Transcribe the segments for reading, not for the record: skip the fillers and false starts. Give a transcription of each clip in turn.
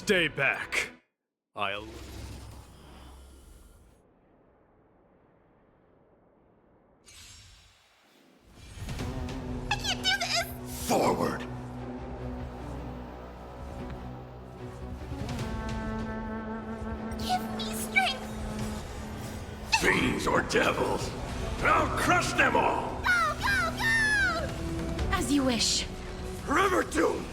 Stay back. I'll... I can't do this! Forward! Give me strength! Fiends or devils! I'll crush them all! Go, go, go! As you wish. River doomed!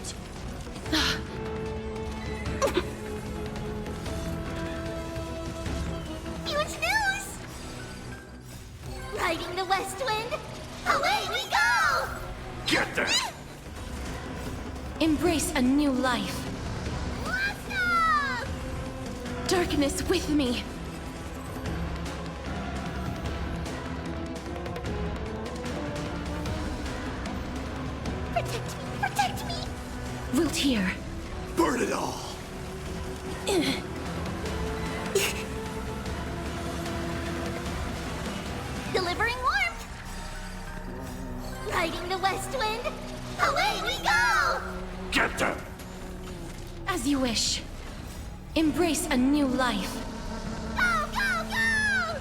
Huge news! Riding the west wind, away we go! Get there! Embrace a new life. Let's go! Darkness with me. Protect me, protect me! Wilt hear. Burn it all! Delivering warmth! Riding the west wind, away we go! Get them! As you wish. Embrace a new life. Go, go, go!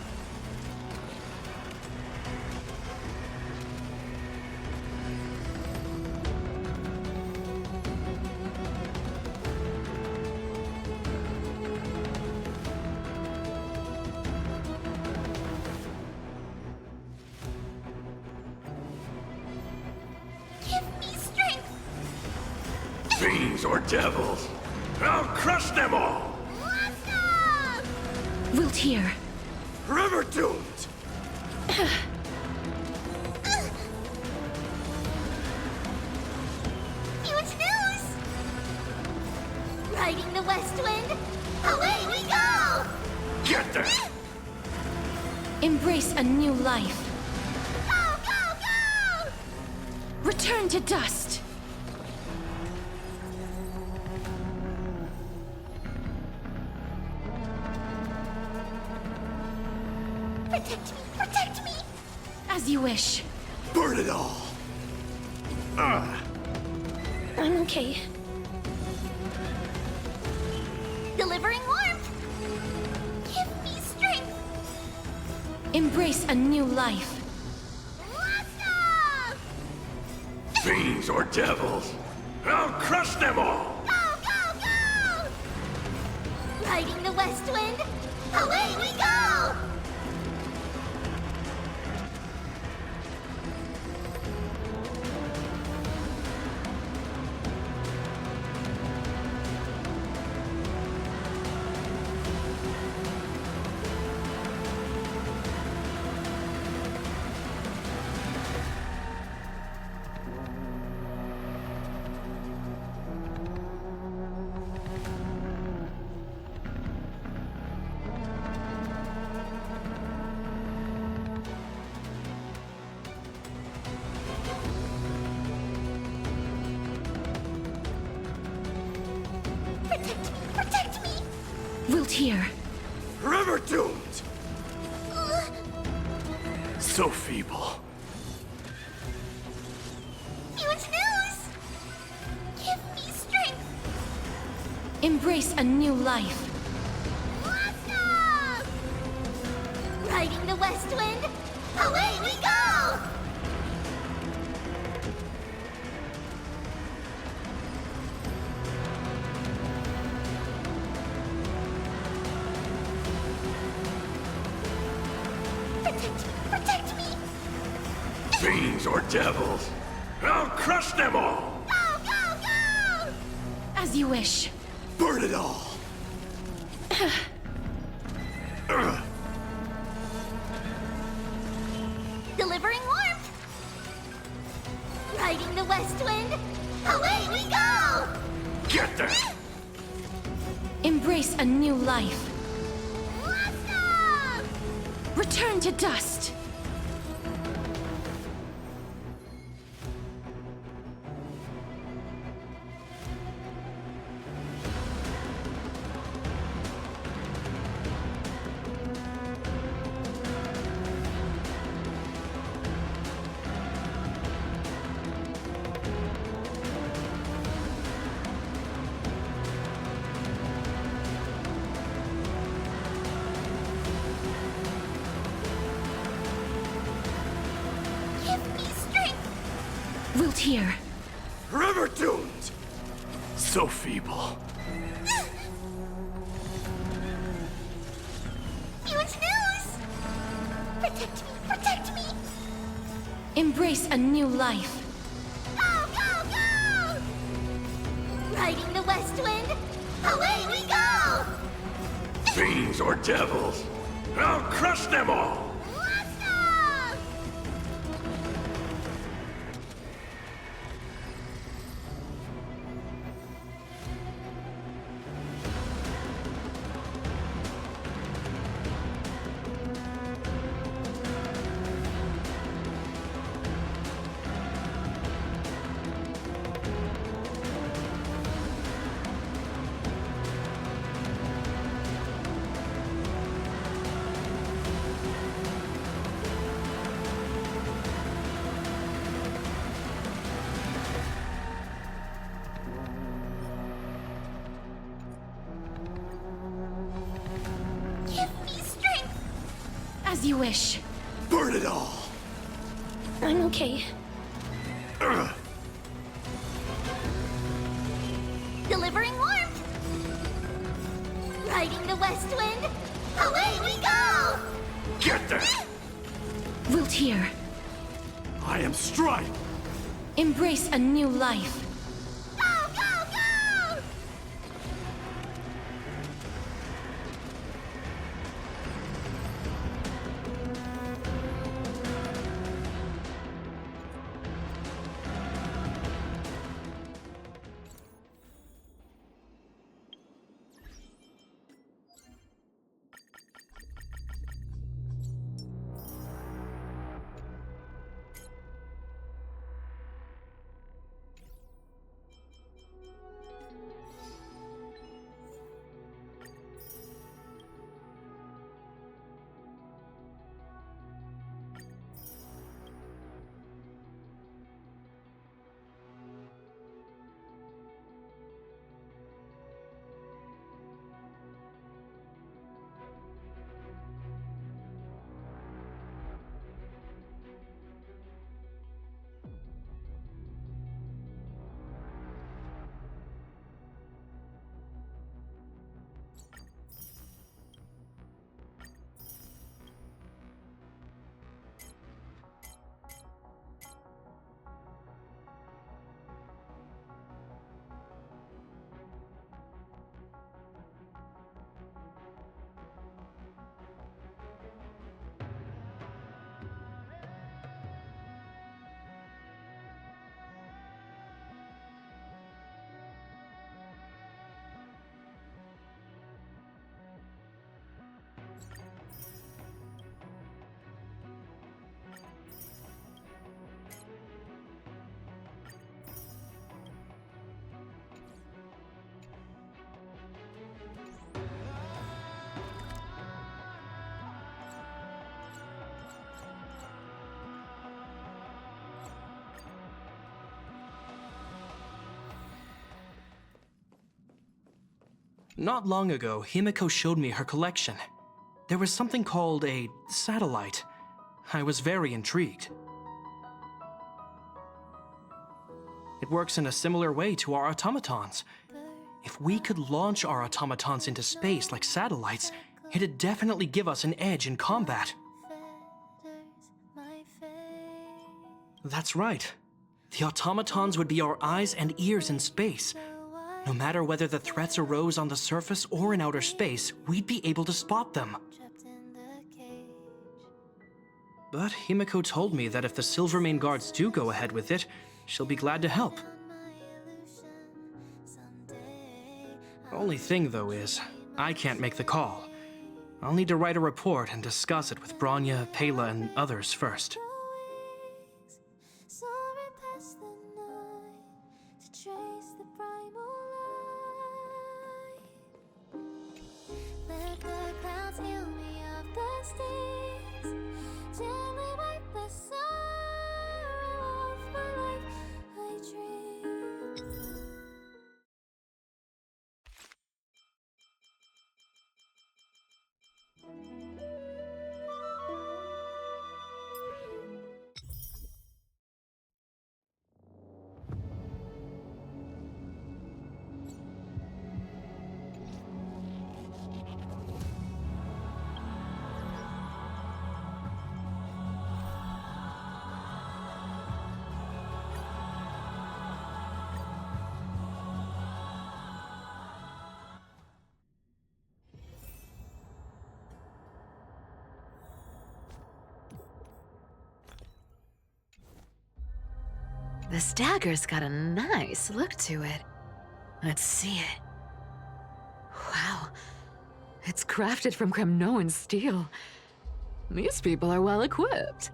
Give me strength! Fiends or devils! I'll crush them all! Let's go! Wilt hear. River doomed! Huge news! Riding the west wind, away we go! Get there! Embrace a new life. Go, go, go! Return to dust. Protect me, protect me! As you wish. Burn it all! I'm okay. Delivering warmth! Give me strength! Embrace a new life. Let's go! Fiends or devils! I'll crush them all! Go, go, go! Riding the west wind, away we go! Protect me, protect me! Wilt hear. River doomed! So feeble. Huge news! Give me strength! Embrace a new life. Let's go! Riding the west wind, away we go! Protect me, protect me! Fiends or devils! I'll crush them all! Go, go, go! As you wish. Burn it all! Delivering warmth! Riding the west wind, away we go! Get there! Embrace a new life. Let's go! Return to dust. Wilt here. Forever doomed! So feeble. Huge news! Protect me! Protect me! Embrace a new life. Go, go, go! Riding the west wind, away we go! Fiends or devils, I'll crush them all! Let's go! Give me strength! As you wish. Burn it all! I'm okay. Delivering warmth! Riding the west wind, away we go! Get there! Wilt here. I am Stripe! Embrace a new life. Go, go, go! Not long ago, Himiko showed me her collection. There was something called a satellite. I was very intrigued. It works in a similar way to our automatons. If we could launch our automatons into space like satellites, it'd definitely give us an edge in combat. That's right. The automatons would be our eyes and ears in space. No matter whether the threats arose on the surface or in outer space, we'd be able to spot them. But Himiko told me that if the Silvermane guards do go ahead with it, she'll be glad to help. Only thing, though, is I can't make the call. I'll need to write a report and discuss it with Bronya, Pela, and others first. This dagger's got a nice look to it. Let's see it. Wow. It's crafted from Cremnoan steel. These people are well equipped.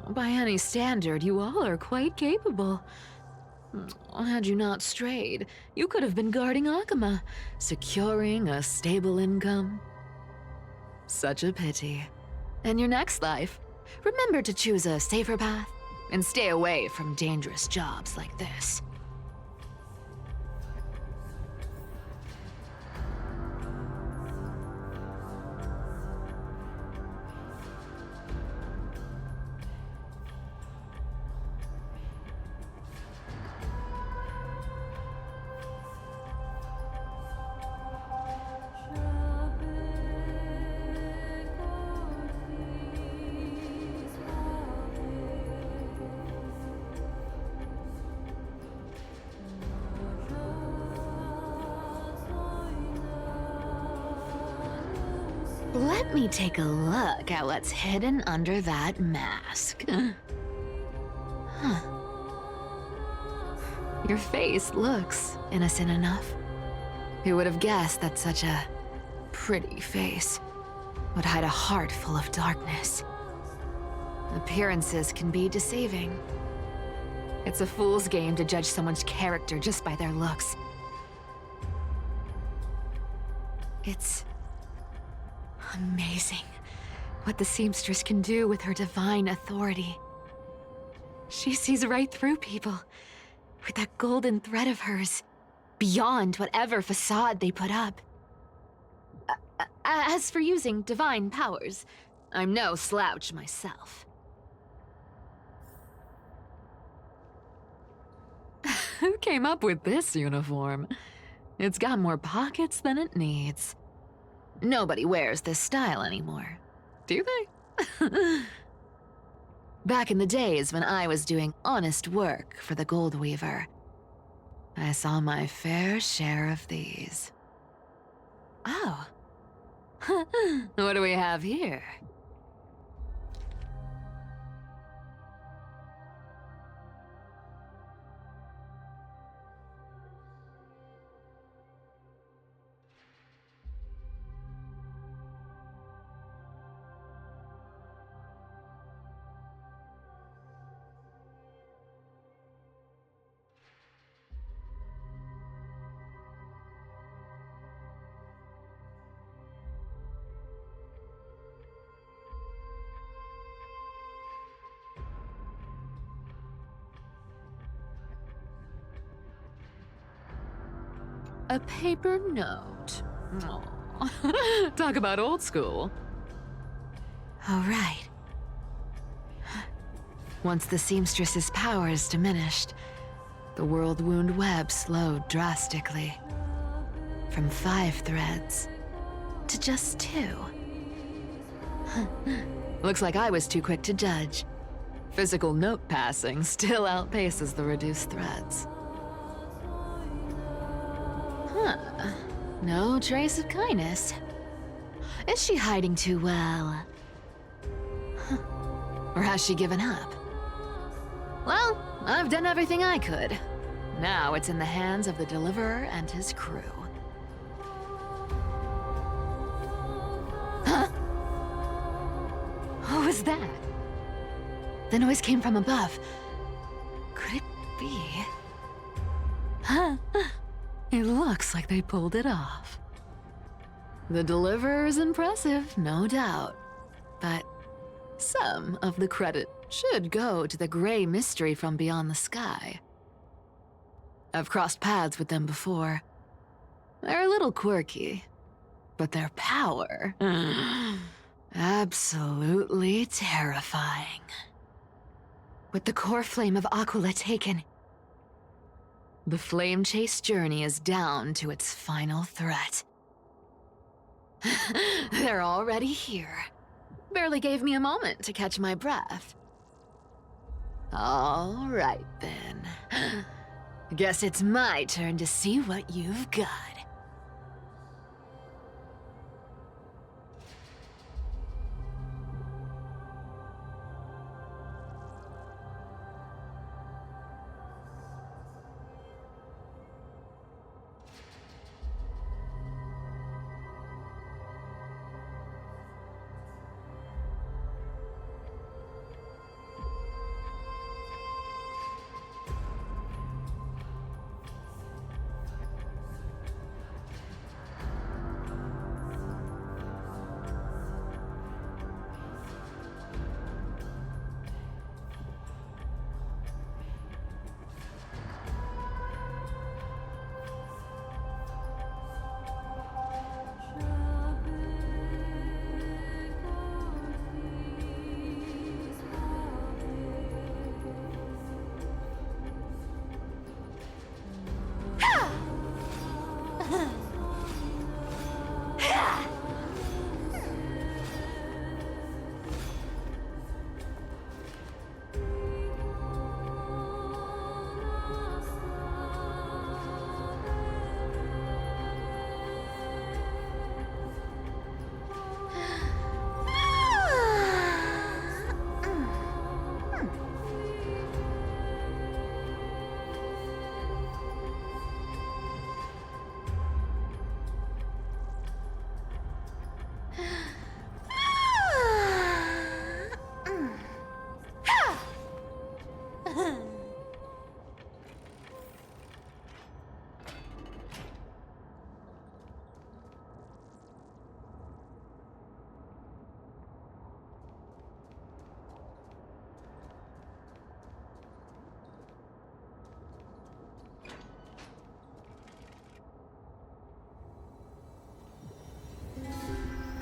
By any standard, you all are quite capable. Had you not strayed, you could have been guarding Akama, securing a stable income. Such a pity. In your next life, remember to choose a safer path and stay away from dangerous jobs like this. Let me take a look at what's hidden under that mask. Huh. Your face looks innocent enough. Who would have guessed that such a pretty face would hide a heart full of darkness? Appearances can be deceiving. It's a fool's game to judge someone's character just by their looks. It's amazing what the seamstress can do with her divine authority. She sees right through people with that golden thread of hers, beyond whatever facade they put up. As for using divine powers, I'm no slouch myself. Who came up with this uniform? It's got more pockets than it needs. Nobody wears this style anymore, do they? Back in the days when I was doing honest work for the Gold Weaver, I saw my fair share of these. Oh. What do we have here? A paper note. Aw. Talk about old school. All right. Once the seamstress's powers diminished, the world wound web slowed drastically. From 5 threads to just 2. Looks like I was too quick to judge. Physical note passing still outpaces the reduced threads. Huh. No trace of kindness. Is she hiding too well? Huh. Or has she given up? Well, I've done everything I could. Now it's in the hands of the Deliverer and his crew. Huh? What was that? The noise came from above. Could it be? Huh? It looks like they pulled it off. The Deliverer is impressive, no doubt. But some of the credit should go to the gray mystery from beyond the sky. I've crossed paths with them before. They're a little quirky, but their power... absolutely terrifying. With the Coreflame of Aquila taken, the flame chase journey is down to its final threat. They're already here. Barely gave me a moment to catch my breath. All right, then. Guess it's my turn to see what you've got.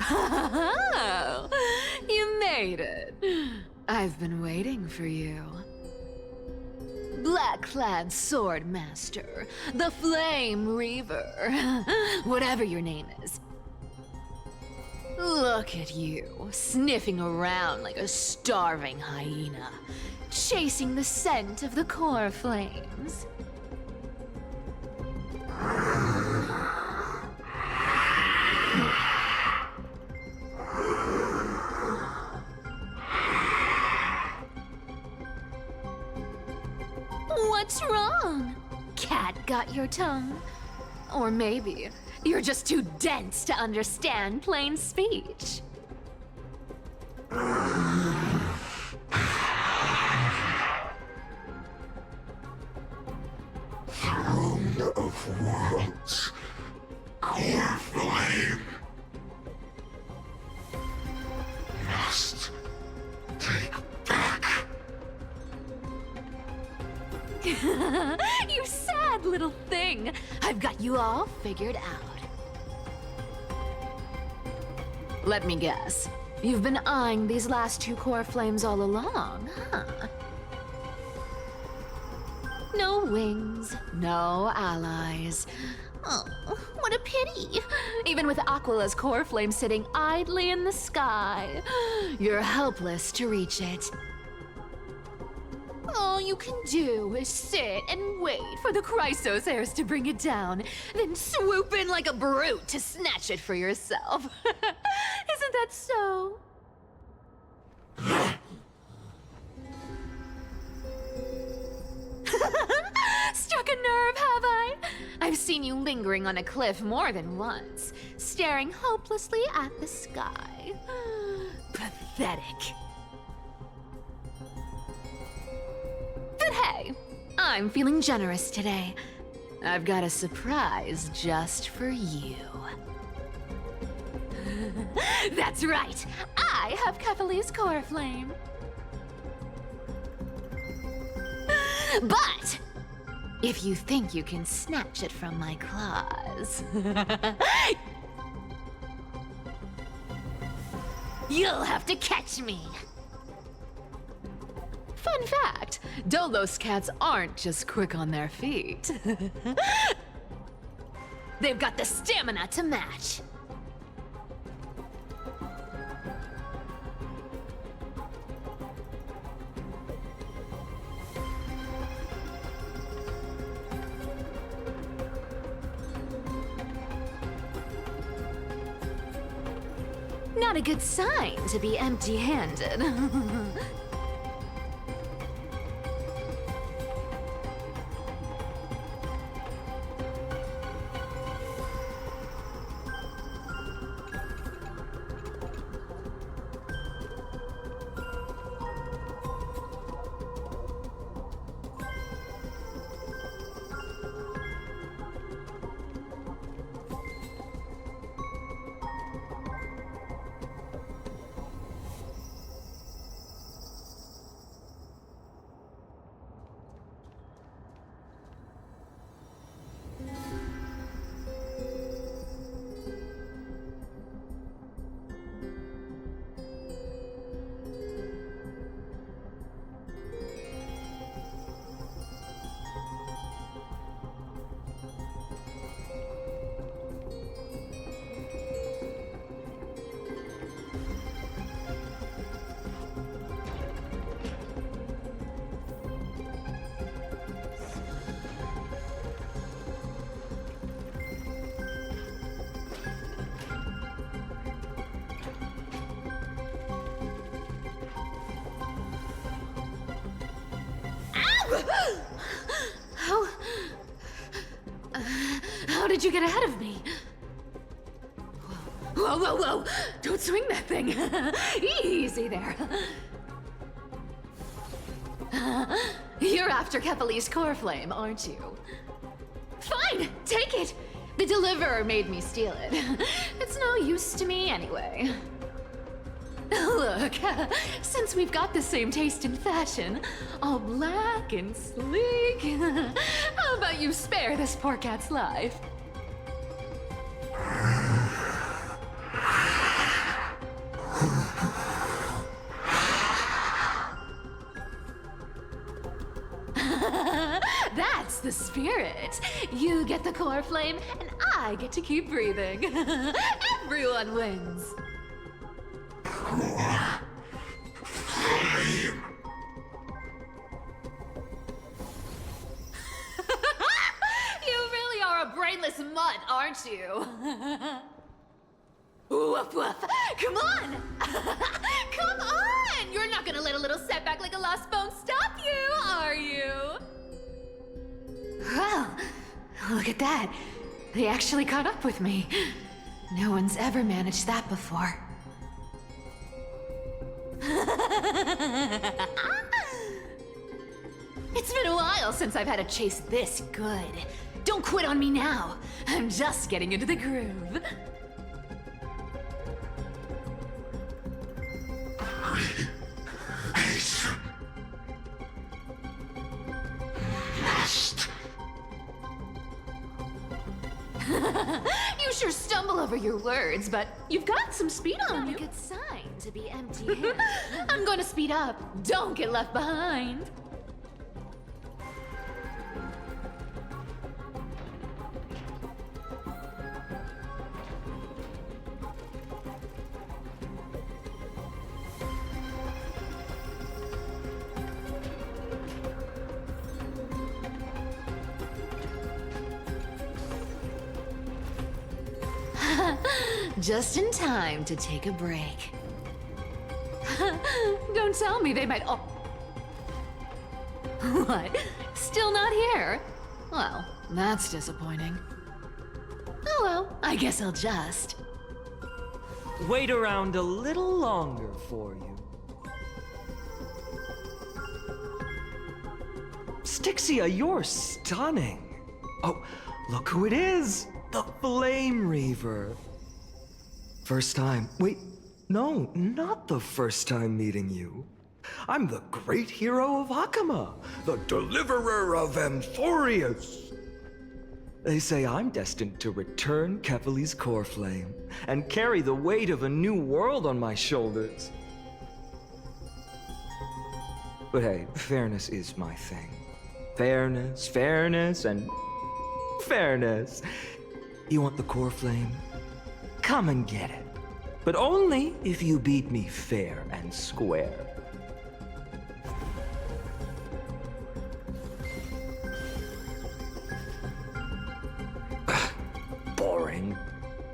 Oh, you made it. I've been waiting for you. Black-clad sword master, the Flame Reaver, whatever your name is. Look at you, sniffing around like a starving hyena, chasing the scent of the Coreflames. What's wrong? Cat got your tongue? Or maybe you're just too dense to understand plain speech. Throne of Worlds. Coreflame. Must take back. You sad little thing. I've got you all figured out. Let me guess. You've been eyeing these last two Coreflames all along, huh? No wings, no allies. Oh, what a pity. Even with Aquila's Coreflame sitting idly in the sky, you're helpless to reach it. All you can do is sit and wait for the Chrysosairs to bring it down, then swoop in like a brute to snatch it for yourself. Isn't that so? Struck a nerve, have I? I've seen you lingering on a cliff more than once, staring hopelessly at the sky. Pathetic. But hey, I'm feeling generous today. I've got a surprise just for you. That's right, I have Kephalie's Coreflame. But if you think you can snatch it from my claws, you'll have to catch me. Fun fact, Dolos cats aren't just quick on their feet. They've got the stamina to match. Not a good sign to be empty-handed. How did you get ahead of me? Whoa, whoa, whoa! Don't swing that thing! Easy there. You're after Kephalie's Coreflame, aren't you? Fine, take it! The deliverer made me steal it. It's no use to me anyway. Look, since we've got the same taste in fashion, all black and sleek, how about you spare this poor cat's life? the spirit. You get the Coreflame, and I get to keep breathing. Everyone wins. You really are a brainless mutt, aren't you? Woof woof! Come on! Come on! You're not gonna let a little setback like a lost bone stop you, are you? Well, look at that. They actually caught up with me. No one's ever managed that before. It's been a while since I've had a chase this good. Don't quit on me now. I'm just getting into the groove. You sure stumble over your words, but you've got some speed on you. Not a good sign to be empty-handed. I'm going to speed up. Don't get left behind. Just in time to take a break. Don't tell me they might all... What? Still not here? Well, that's disappointing. Oh well, I guess I'll just... Wait around a little longer for you. Stixia, you're stunning. Oh, look who it is! The Flame Reaver. First time. Wait, no, not the first time meeting you. I'm the great hero of Hakama, the deliverer of Amphorius. They say I'm destined to return Kefali's Coreflame and carry the weight of a new world on my shoulders. But hey, fairness is my thing. Fairness, fairness, and fairness. You want the Coreflame? Come and get it. But only if you beat me fair and square. Boring.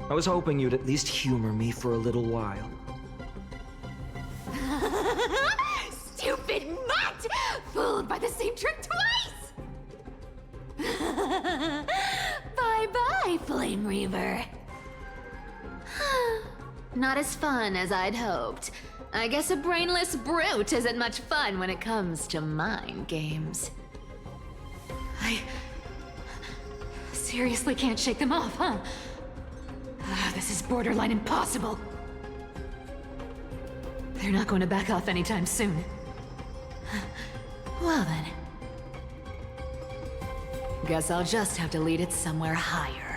I was hoping you'd at least humor me for a little while. Stupid mutt! Fooled by the same trick twice! Bye-bye, Flame Reaver. Not as fun as I'd hoped. I guess a brainless brute isn't much fun when it comes to mind games. I seriously can't shake them off, huh? This is borderline impossible. They're not going to back off anytime soon. Well then. Guess I'll just have to lead it somewhere higher.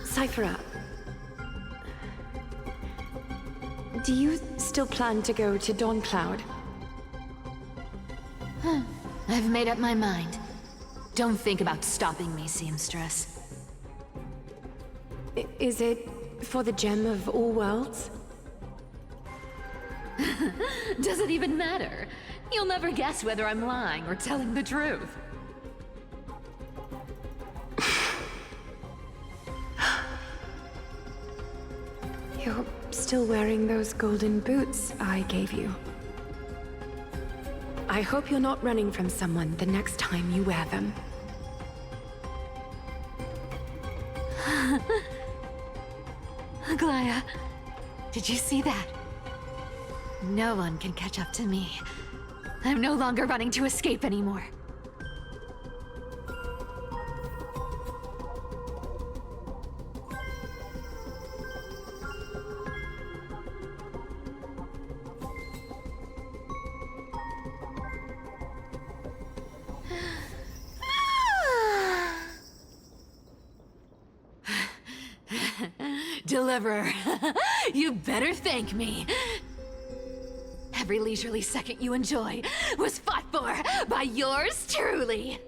Cipher, do you still plan to go to Dawn Cloud? I've made up my mind. Don't think about stopping me, seamstress. Is it for the gem of all worlds? Does it even matter? You'll never guess whether I'm lying or telling the truth. You're still wearing those golden boots I gave you. I hope you're not running from someone the next time you wear them. Aglaya, did you see that? No one can catch up to me. I'm no longer running to escape anymore. Deliverer, you better thank me. Every leisurely second you enjoy was fought for by yours truly.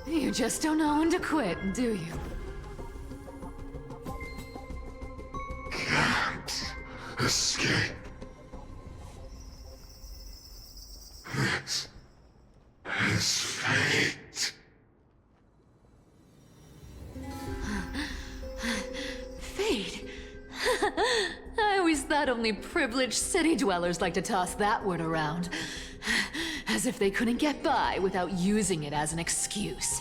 You just don't know when to quit, do you? Can't escape. This is fate. Fate? I always thought only privileged city dwellers like to toss that word around. As if they couldn't get by without using it as an excuse.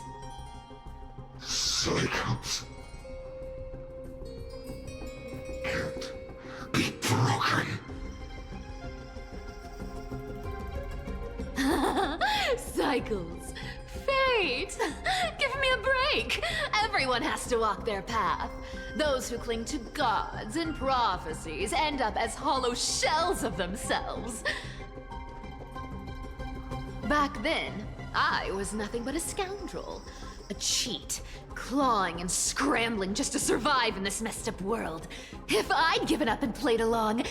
Cycles can't be broken. Cycles. Fate! Give me a break! Everyone has to walk their path. Those who cling to gods and prophecies end up as hollow shells of themselves. Back then, I was nothing but a scoundrel. A cheat, clawing and scrambling just to survive in this messed up world. If I'd given up and played along,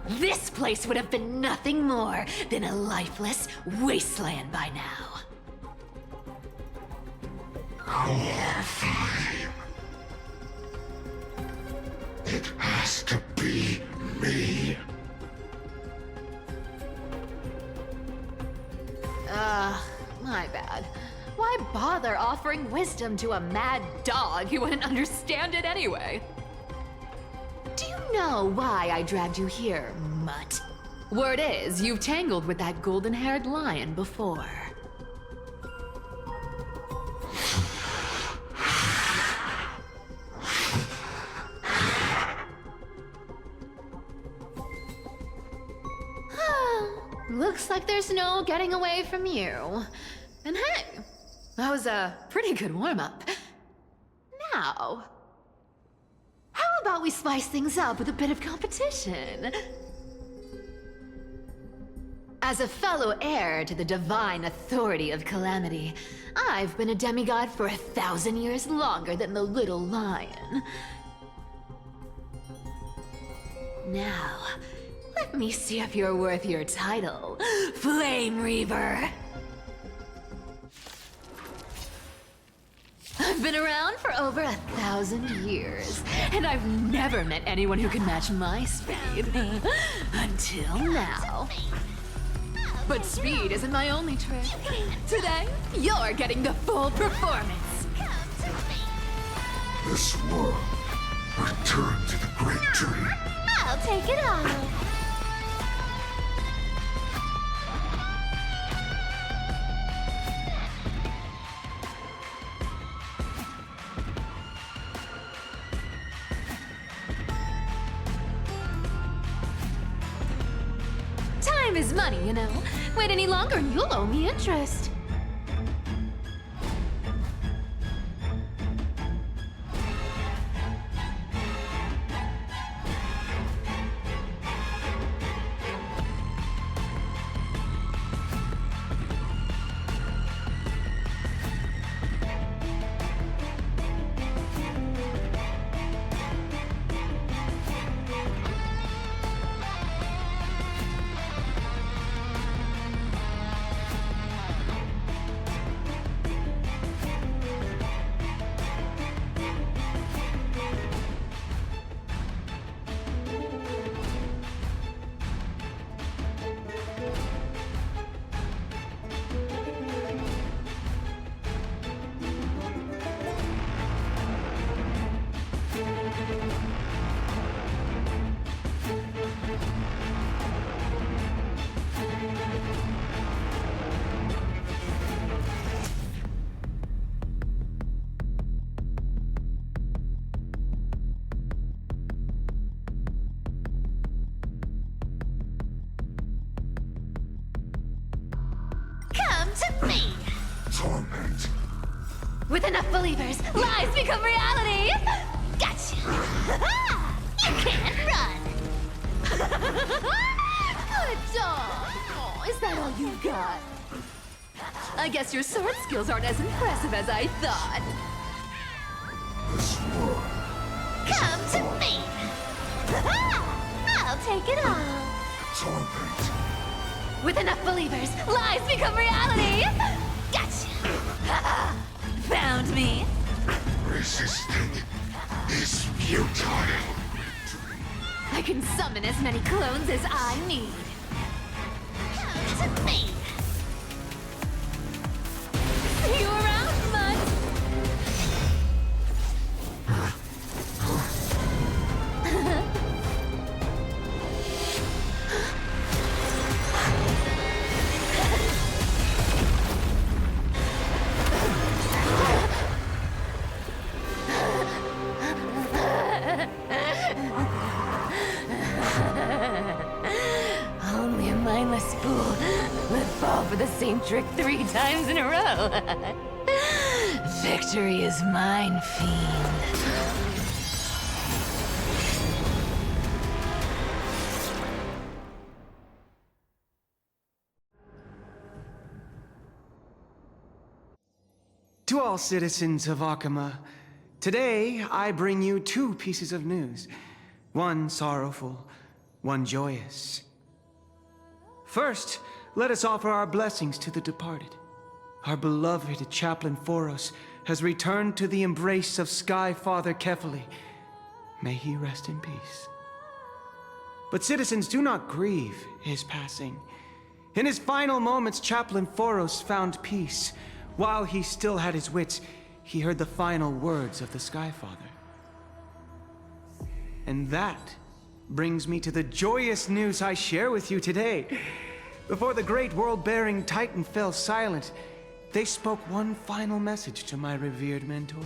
this place would have been nothing more than a lifeless wasteland by now. Coreflame. It has to be me. My bad. Why bother offering wisdom to a mad dog who wouldn't understand it anyway? Do you know why I dragged you here, mutt? Word is, you've tangled with that golden-haired lion before. Looks like there's no getting away from you. And hey, that was a pretty good warm-up. Now, how about we spice things up with a bit of competition? As a fellow heir to the divine authority of Calamity, I've been a demigod for 1,000 years longer than the little lion. Now, let me see if you're worth your title, Flame Reaver. been around for over 1,000 years, and I've never met anyone who can match my speed. Until now. But speed isn't my only trick. Today, you're getting the full performance. This world, return to the great tree. I'll take it all. Time is money, you know. Wait any longer and you'll owe me interest. To me! Torment. With enough believers, lies become reality! Gotcha! You can't run! Good dog. Oh, is that all you got? I guess your sword skills aren't as impressive as I thought. This world. Come to me! I'll take it all! Torment. With enough believers, lies become reality! Gotcha! Found me! Resisting is futile. I can summon as many clones as I need. Come to me! See you around, Mud! Only a mindless fool would fall for the same trick 3 times in a row. Victory is mine, fiend. To all citizens of Akama, today I bring you 2 pieces of news. One sorrowful, one joyous. First, let us offer our blessings to the departed. Our beloved Chaplain Foros has returned to the embrace of Sky Father Kefali. May he rest in peace. But citizens, do not grieve his passing. In his final moments, Chaplain Foros found peace. While he still had his wits, he heard the final words of the Sky Father. And that brings me to the joyous news I share with you today. Before the great world-bearing Titan fell silent, they spoke one final message to my revered mentor.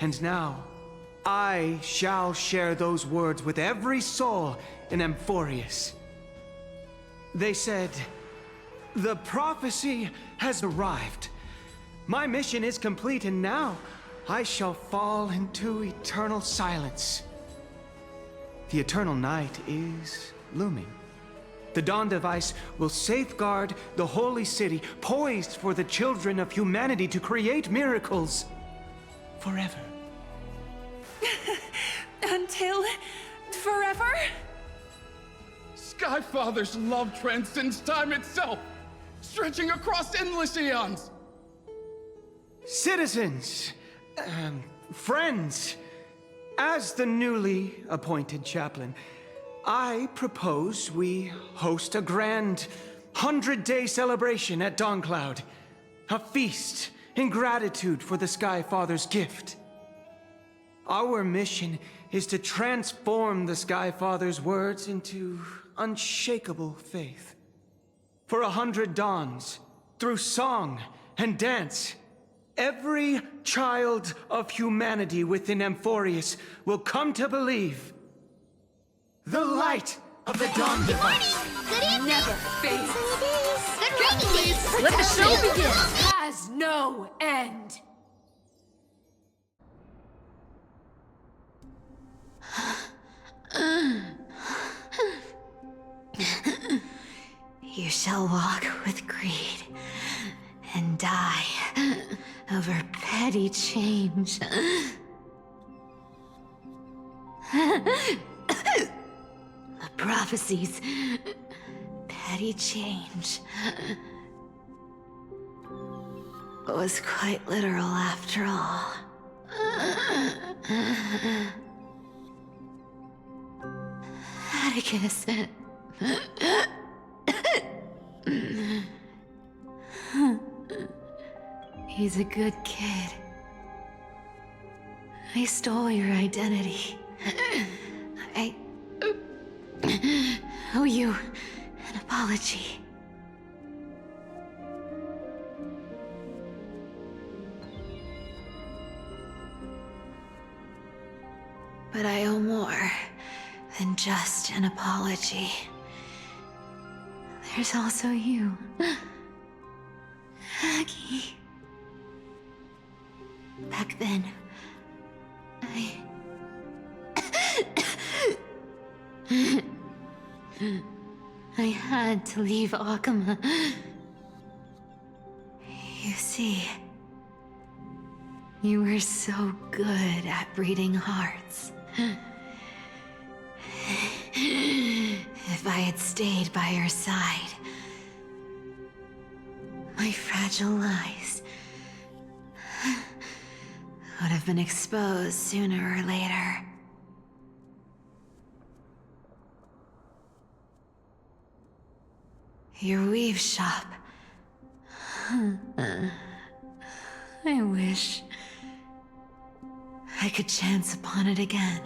And now, I shall share those words with every soul in Amphorius. They said, "The prophecy has arrived. My mission is complete, and now I shall fall into eternal silence." The eternal night is looming. The dawn device will safeguard the holy city, poised for the children of humanity to create miracles forever. Until forever? Skyfather's love transcends time itself, stretching across endless eons. Citizens, Friends, as the newly appointed chaplain, I propose we host a grand 100-day celebration at Dawncloud. A feast in gratitude for the Sky Father's gift. Our mission is to transform the Sky Father's words into unshakable faith. For 100 dawns, through song and dance, every child of humanity within Amphorius will come to believe the light of the dawn device Good evening! Never fades. Good reading days! Let the show begin! Has no end! You shall walk with greed and die over petty change. The prophecies, petty change, was quite literal after all. Atticus. He's a good kid. I stole your identity. I owe you an apology. But I owe more than just an apology. There's also you, Aggie. Back then, I had to leave Akama. You see, you were so good at breeding hearts. If I had stayed by your side, my fragile lies would have been exposed sooner or later. Your weave shop. I wish I could chance upon it again.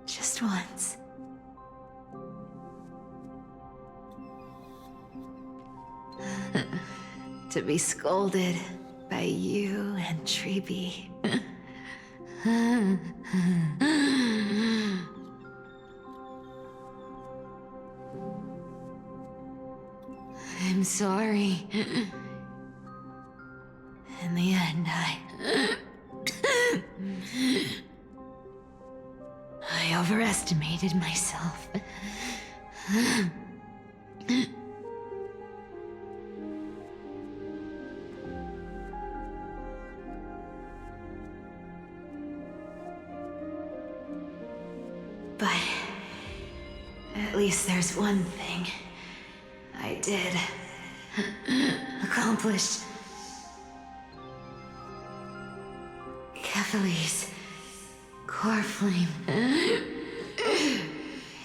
Just once. To be scolded by you and Treeby. I'm sorry. In the end, I overestimated myself. But at least there's one thing I did accomplish. Kephalese Coreflame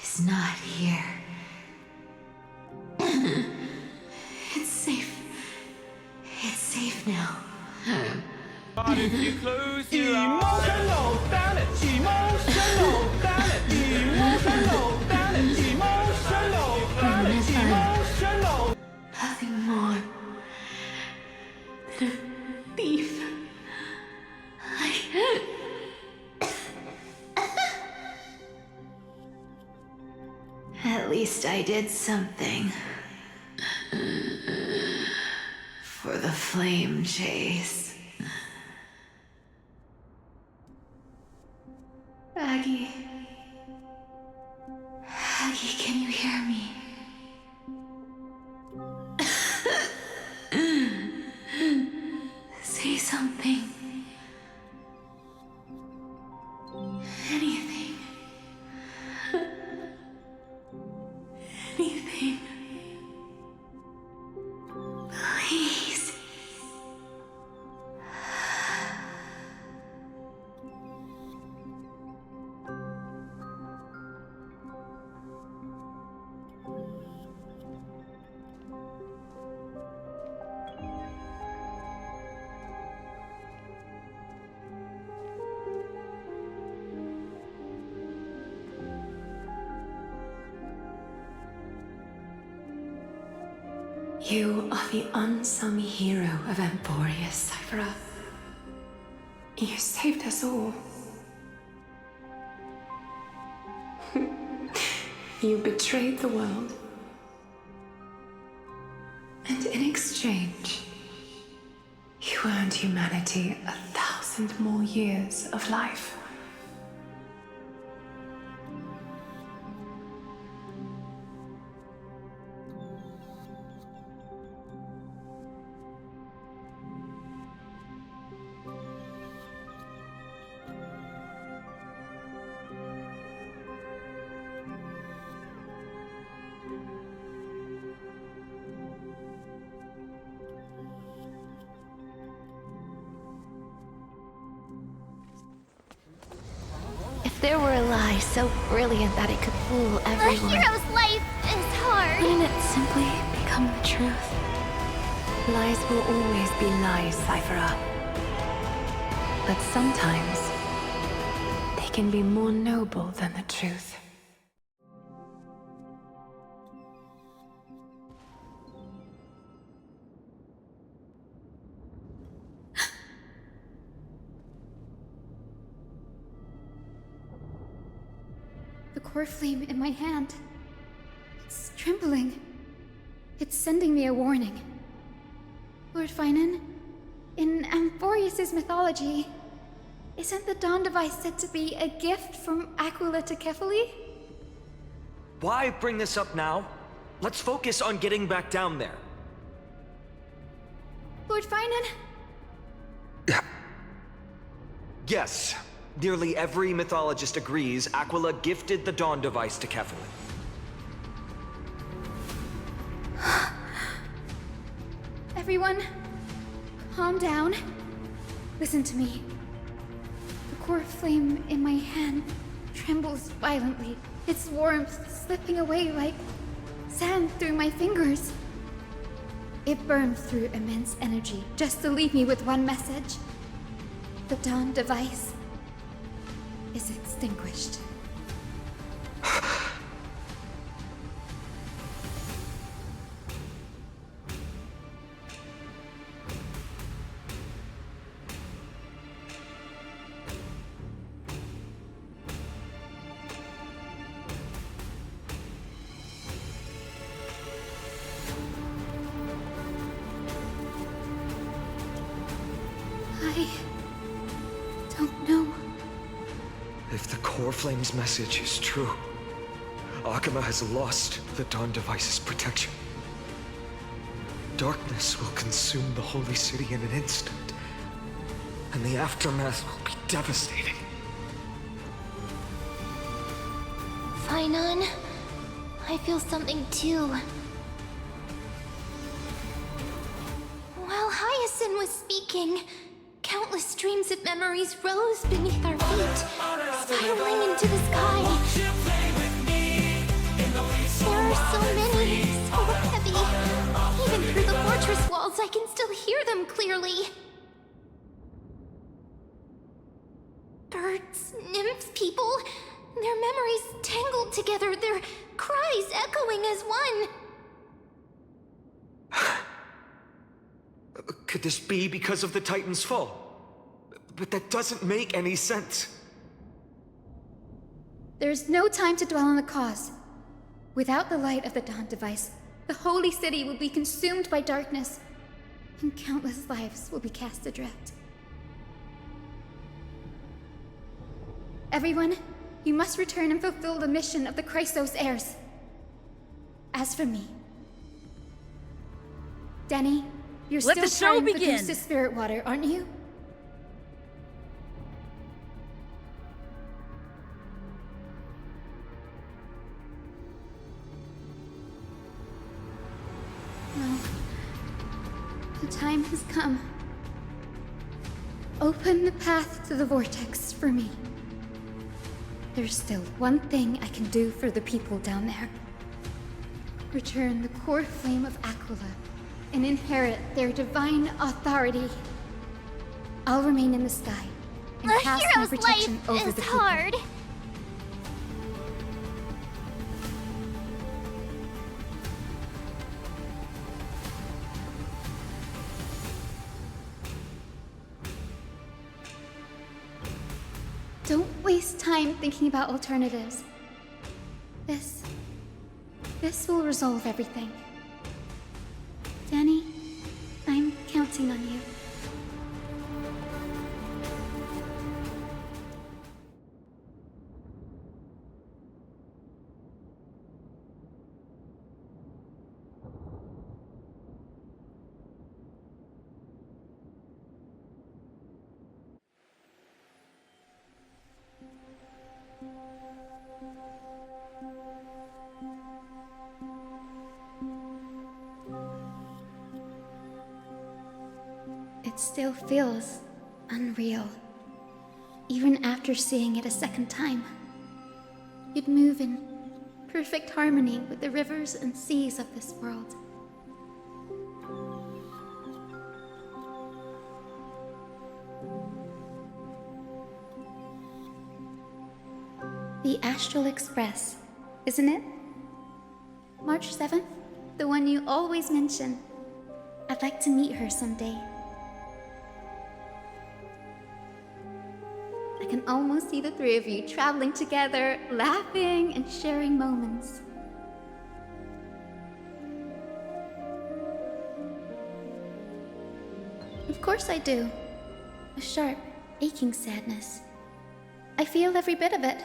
is not here. It's safe. It's safe now. But if you close your emotional balance, emotional balance, emotional balance, emotional balance, emotional. Nothing more than a thief. At least I did something for the flame chase. Aggie. Aggie, can you hear me? Say something. Anything. Anything. Please. You are the unsung hero of Emporius, Cipher. You saved us all. You betrayed the world. And in exchange, you earned humanity 1,000 more years of life. If there were a lie so brilliant that it could fool everyone, A hero's life is hard. Wouldn't it simply become the truth? Lies will always be lies, Cipher. But sometimes, they can be more noble than the truth. The Coreflame in my hand. It's trembling. It's sending me a warning. Lord Finan, in Amphorius' mythology, isn't the Dawn device said to be a gift from Aquila to Kefali? Why bring this up now? Let's focus on getting back down there. Lord Finan? Yes. Nearly every mythologist agrees Aquila gifted the Dawn device to Kefali. Everyone, calm down. Listen to me. The Coreflame in my hand trembles violently, its warmth slipping away like sand through my fingers. It burns through immense energy just to leave me with one message. The Dawn device is extinguished. I don't know. If the Coreflame's message is true, Akama has lost the Dawn device's protection. Darkness will consume the Holy City in an instant, and the aftermath will be devastating. Finan, I feel something too. While Hyacinth was speaking, countless streams of memories rose beneath our feet, spiraling into the sky. There are so many, so heavy. Even through the fortress walls, I can still hear them clearly. Birds, nymphs, people, their memories tangled together, their cries echoing as one. Could this be because of the Titan's fall? But that doesn't make any sense. There's no time to dwell on the cause. Without the light of the Dawn device, the Holy City will be consumed by darkness, and countless lives will be cast adrift. Everyone, you must return and fulfill the mission of the Chrysos heirs. As for me, Denny, you're Let still the show carrying the begin. goose to spirit water, aren't you? Well, the time has come. Open the path to the vortex for me. There's still one thing I can do for the people down there. Return the Coreflame of Aquila and inherit their divine authority. I'll remain in the sky and A cast my hero's protection life over is the people. hard. Don't waste time thinking about alternatives. This will resolve everything. Danny, I'm counting on you. It still feels unreal, even after seeing it a second time. You'd move in perfect harmony with the rivers and seas of this world. The Astral Express, isn't it? March 7th, the one you always mention. I'd like to meet her someday. I can almost see the three of you traveling together, laughing and sharing moments. Of course I do. A sharp, aching sadness. I feel every bit of it.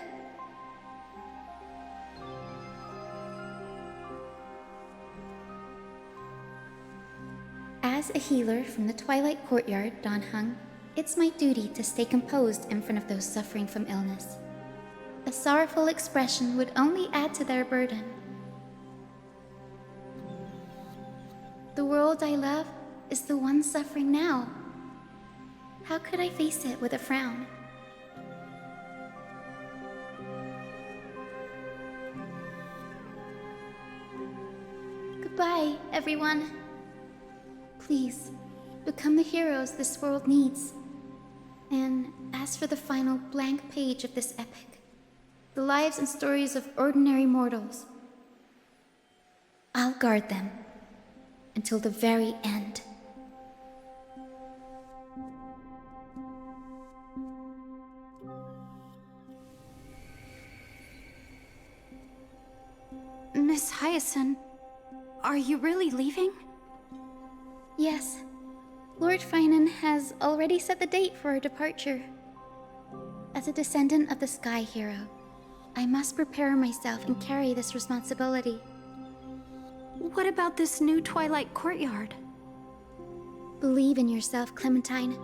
As a healer from the Twilight Courtyard, Dan Heng, it's my duty to stay composed in front of those suffering from illness. A sorrowful expression would only add to their burden. The world I love is the one suffering now. How could I face it with a frown? Goodbye, everyone. Please, become the heroes this world needs. And as for the final blank page of this epic, the lives and stories of ordinary mortals, I'll guard them until the very end. Miss Hyacinth, are you really leaving? Yes. Lord Finan has already set the date for our departure. As a descendant of the Sky Hero, I must prepare myself and carry this responsibility. What about this new Twilight Courtyard? Believe in yourself, Clementine.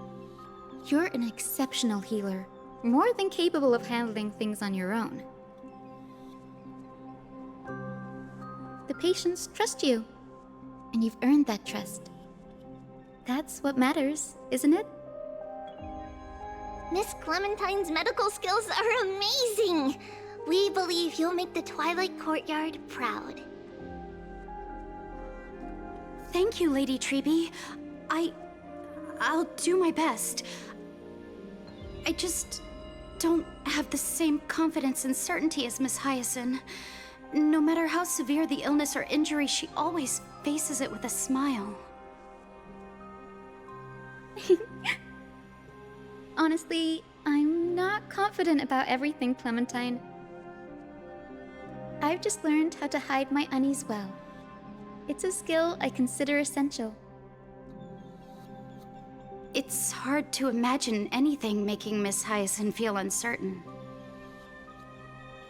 You're an exceptional healer, more than capable of handling things on your own. The patients trust you, and you've earned that trust. That's what matters, isn't it? Miss Clementine's medical skills are amazing! We believe you'll make the Twilight Courtyard proud. Thank you, Lady Treby. I'll do my best. I just don't have the same confidence and certainty as Miss Hyacinth. No matter how severe the illness or injury, she always faces it with a smile. Honestly, I'm not confident about everything, Clementine. I've just learned how to hide my unease well. It's a skill I consider essential. It's hard to imagine anything making Miss Hyacinth feel uncertain.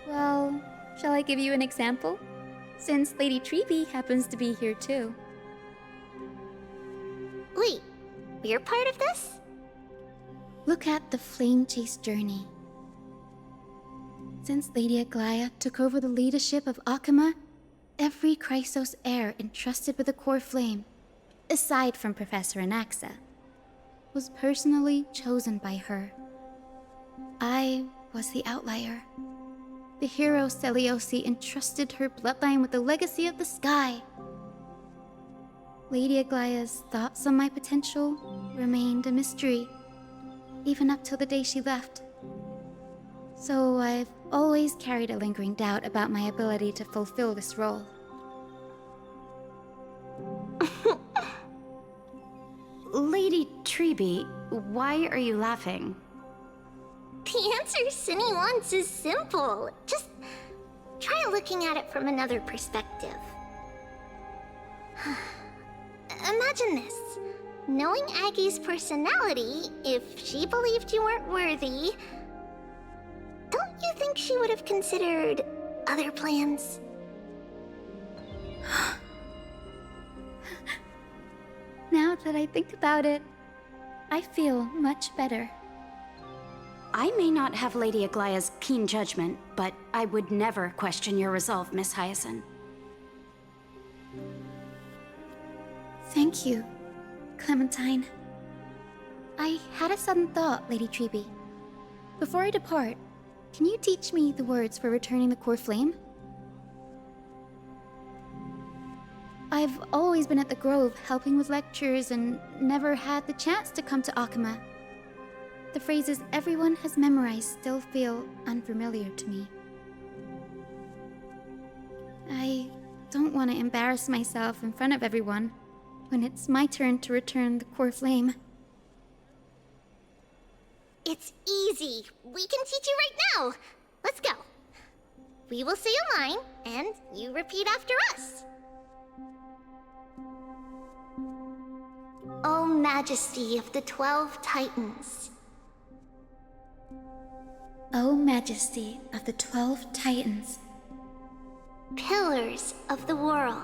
Well, shall I give you an example? Since Lady Treby happens to be here too. Wait, we're part of this? Look at the Flame Chase journey. Since Lady Aglaya took over the leadership of Akama, every Chrysos heir entrusted with the Coreflame, aside from Professor Anaxa, was personally chosen by her. I was the outlier. The hero Celiosi entrusted her bloodline with the legacy of the sky. Lady Aglaya's thoughts on my potential remained a mystery, even up till the day she left. So I've always carried a lingering doubt about my ability to fulfill this role. Lady Treby, why are you laughing? The answer Cindy wants is simple. Just try looking at it from another perspective. Imagine this. Knowing Aggie's personality, if she believed you weren't worthy, don't you think she would have considered other plans? Now that I think about it, I feel much better. I may not have Lady Aglaya's keen judgment, but I would never question your resolve, Miss Hyacinth. Thank you, Clementine. I had a sudden thought, Lady Treby. Before I depart, can you teach me the words for returning the Coreflame? I've always been at the Grove helping with lectures and never had the chance to come to Akama. The phrases everyone has memorized still feel unfamiliar to me. I don't want to embarrass myself in front of everyone when it's my turn to return the Coreflame. It's easy. We can teach you right now. Let's go. We will say a line, and you repeat after us. O Majesty of the 12 Titans. O Majesty of the 12 Titans. Pillars of the world.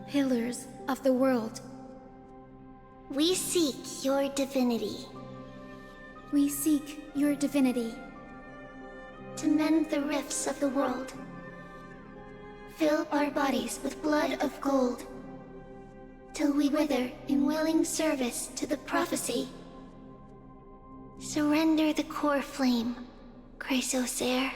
Pillars of the world. We seek your divinity. We seek your divinity. To mend the rifts of the world. Fill our bodies with blood of gold. Till we wither in willing service to the prophecy. Surrender the Coreflame, HSR.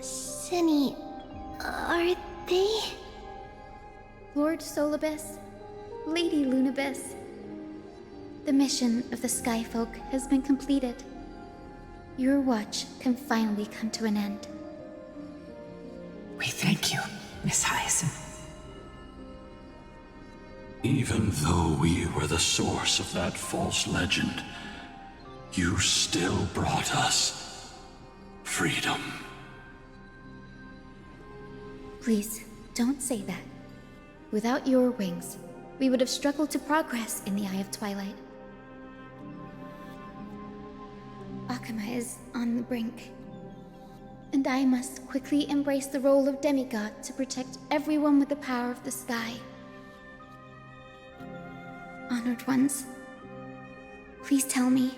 Cindy, are they? Lord Solibus, Lady Lunibus. The mission of the Skyfolk has been completed. Your watch can finally come to an end. We thank you, Miss Hyacinth. Even though we were the source of that false legend, you still brought us freedom. Please, don't say that. Without your wings, we would have struggled to progress in the Eye of Twilight. Akama is on the brink, and I must quickly embrace the role of demigod to protect everyone with the power of the sky. Honored ones, please tell me,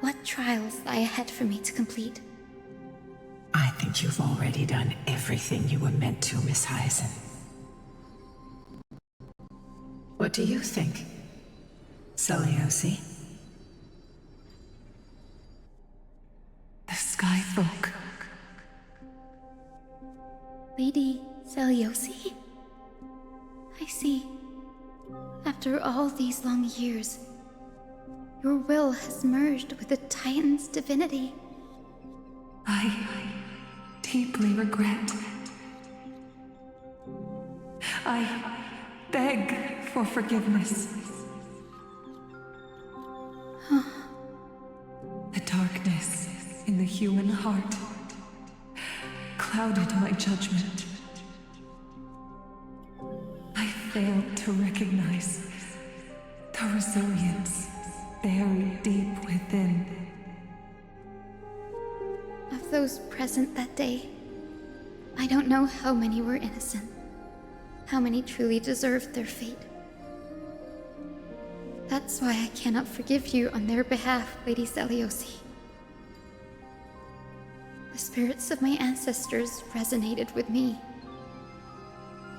what trials lie ahead for me to complete? I think think you've already done everything you were meant to, Miss Hyacinth. What do you think, Celiosi? The Sky Folk. Lady Celiosi? I see. After all these long years, your will has merged with the Titan's divinity. I deeply regret. I beg for forgiveness. The darkness in the human heart clouded my judgment. I failed to recognize the resilience buried deep within. Of those present that day, I don't know how many were innocent, how many truly deserved their fate. That's why I cannot forgive you on their behalf, Lady Celiosi. The spirits of my ancestors resonated with me.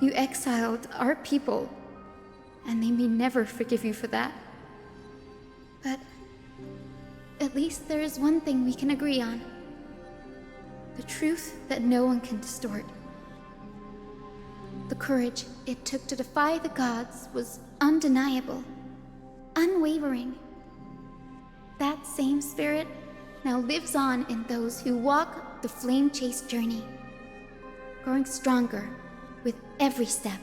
You exiled our people, and they may never forgive you for that. But at least there is one thing we can agree on. The truth that no one can distort. The courage it took to defy the gods was undeniable, unwavering. That same spirit now lives on in those who walk the flame-chased journey, growing stronger with every step.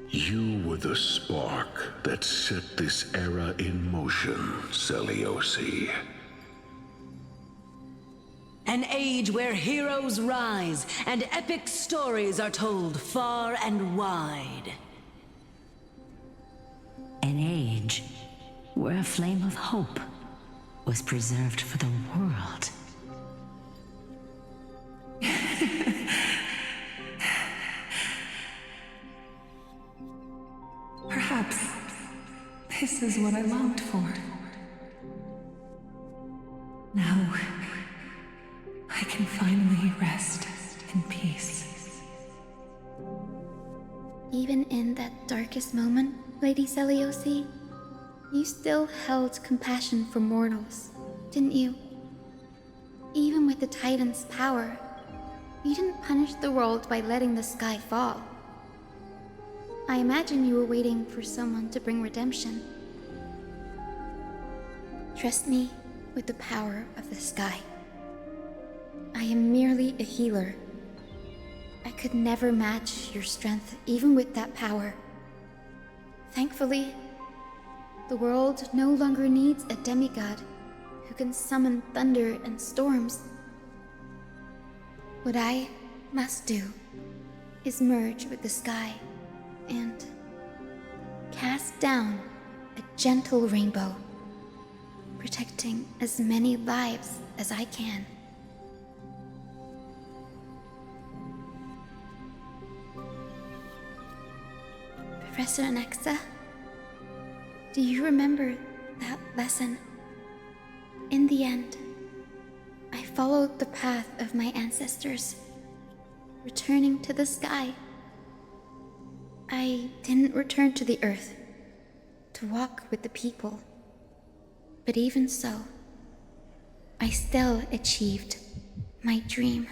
You were the spark that set this era in motion, Celiosi. An age where heroes rise and epic stories are told far and wide. An age where a flame of hope was preserved for the world. Perhaps this is what I longed for. Now, I can finally rest in peace. Even in that darkest moment, Lady Celiosi, you still held compassion for mortals, didn't you? Even with the Titan's power, you didn't punish the world by letting the sky fall. I imagine you were waiting for someone to bring redemption. Trust me with the power of the sky. I am merely a healer. I could never match your strength even with that power. Thankfully, the world no longer needs a demigod who can summon thunder and storms. What I must do is merge with the sky and cast down a gentle rainbow, protecting as many lives as I can. Professor Anaxa, do you remember that lesson? In the end, I followed the path of my ancestors, returning to the sky. I didn't return to the earth to walk with the people, but even so, I still achieved my dream.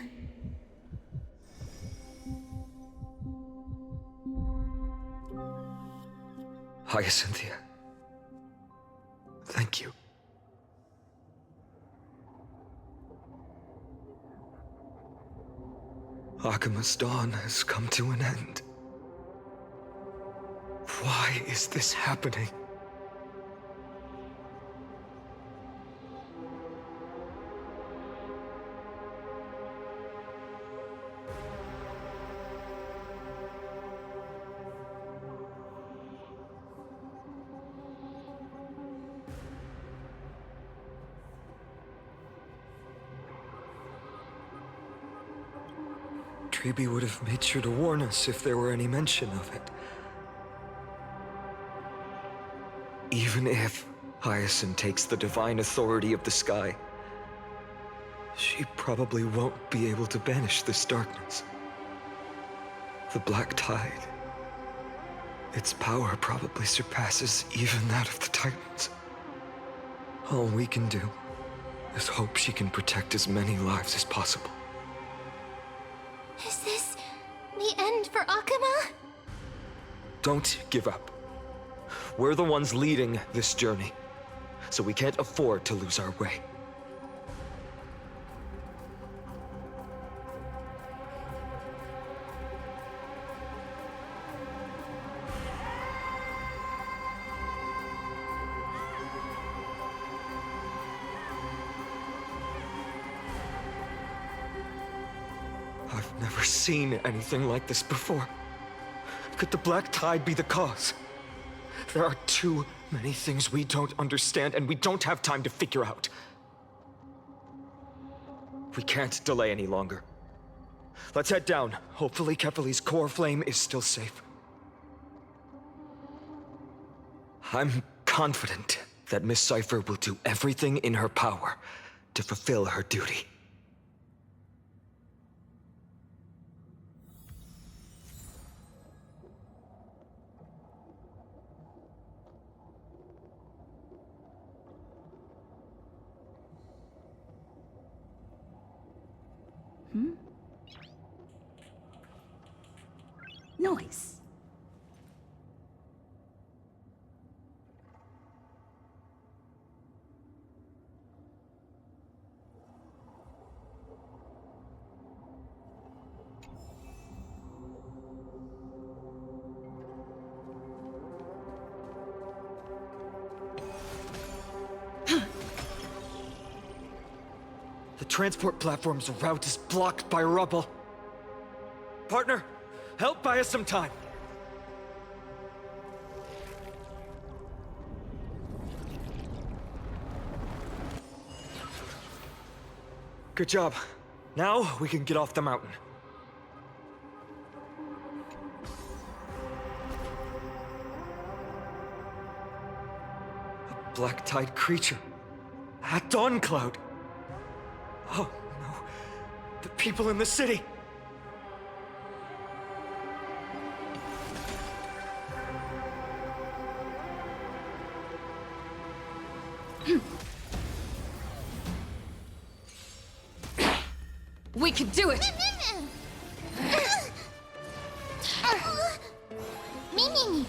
Hyacinthia. Thank you. Akima's dawn has come to an end. Why is this happening? Treby would have made sure to warn us if there were any mention of it. Even if Hyacinth takes the divine authority of the sky, She probably won't be able to banish this darkness. The Black Tide. Its power probably surpasses even that of the Titans. All we can do is hope she can protect as many lives as possible. Is this the end for Akuma? Don't give up. We're the ones leading this journey, so we can't afford to lose our way. I've never seen anything like this before. Could the Black Tide be the cause? There are too many things we don't understand, and we don't have time to figure out. We can't delay any longer. Let's head down. Hopefully Kefali's Coreflame is still safe. I'm confident that Miss Cipher will do everything in her power to fulfill her duty. Noise. The transport platform's route is blocked by rubble. Partner, help buy us some time. Good job. Now we can get off the mountain. A Black Tide creature. At Dawn Cloud. Oh no. The people in the city. We can do it! Mimi!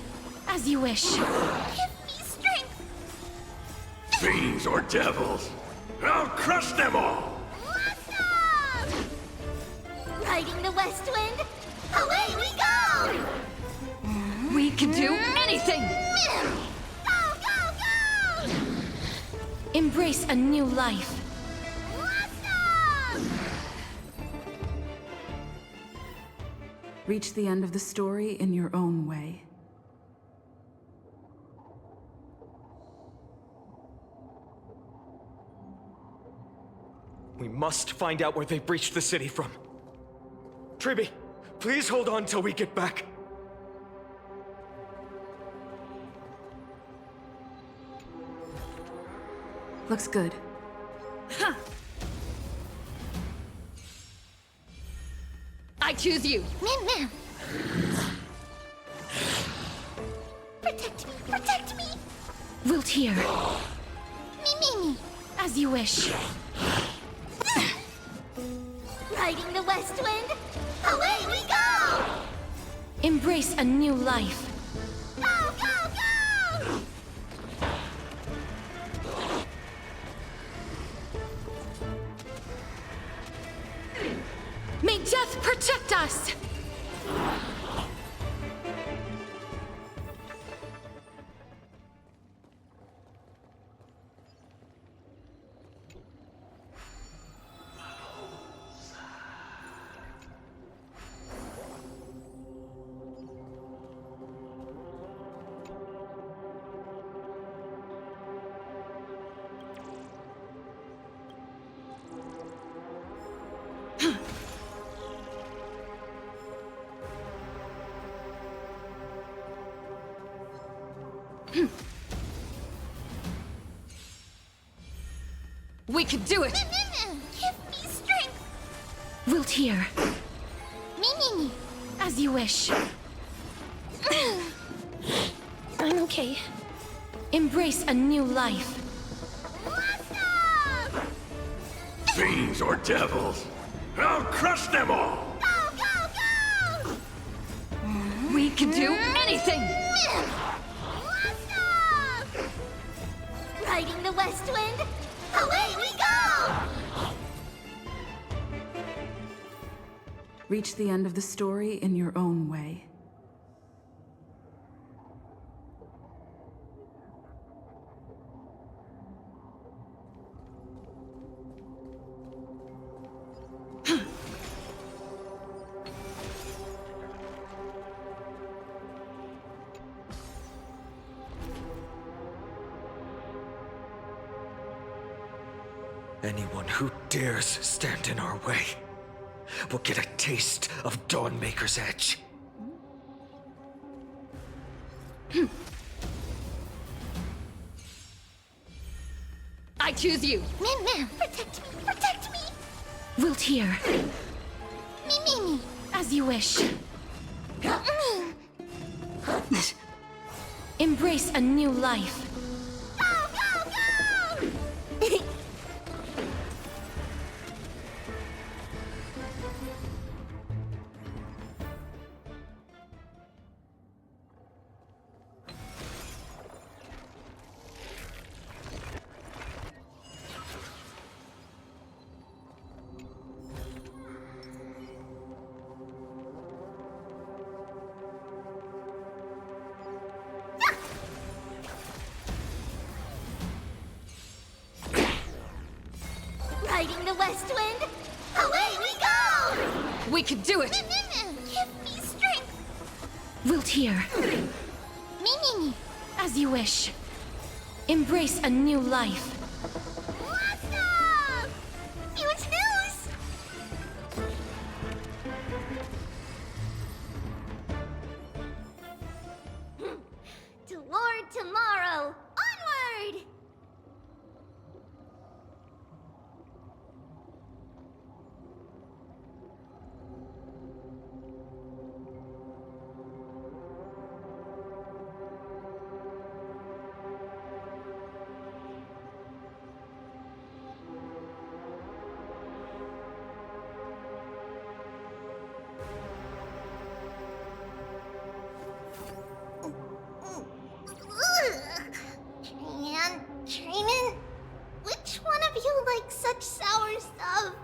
As you wish. Give me strength! Fiends or devils, I'll crush them all! Riding the west wind, away we go! We can do anything! Go, go, go! Embrace a new life. Reach the end of the story in your own way. We must find out where they breached the city from. Triby, please hold on till we get back. Looks good. I choose you! Mim. Protect me, protect me! Wilt hear. Mimi! As you wish. Riding the west wind, away we go! Embrace a new life. Go, go, go! May death protect us! We can do it! Give me Wilt hear. Me. As you wish. I'm okay. Embrace a new life. Fiends or devils, I'll crush them all! Go! We can do anything! Riding the west wind, away we go! Reach the end of the story in your own way. Anyone who dares stand in our way will get a taste of Dawnmaker's edge. I choose you! Man, protect me! Wilt hear. Me. As you wish. Embrace a new life. Go! Riding the west wind, away we go! We can do it! Give me strength! Wilt hear. Me. As you wish. Embrace a new life. Huge news! Toward tomorrow, onward! Training? Which one of you likes such sour stuff?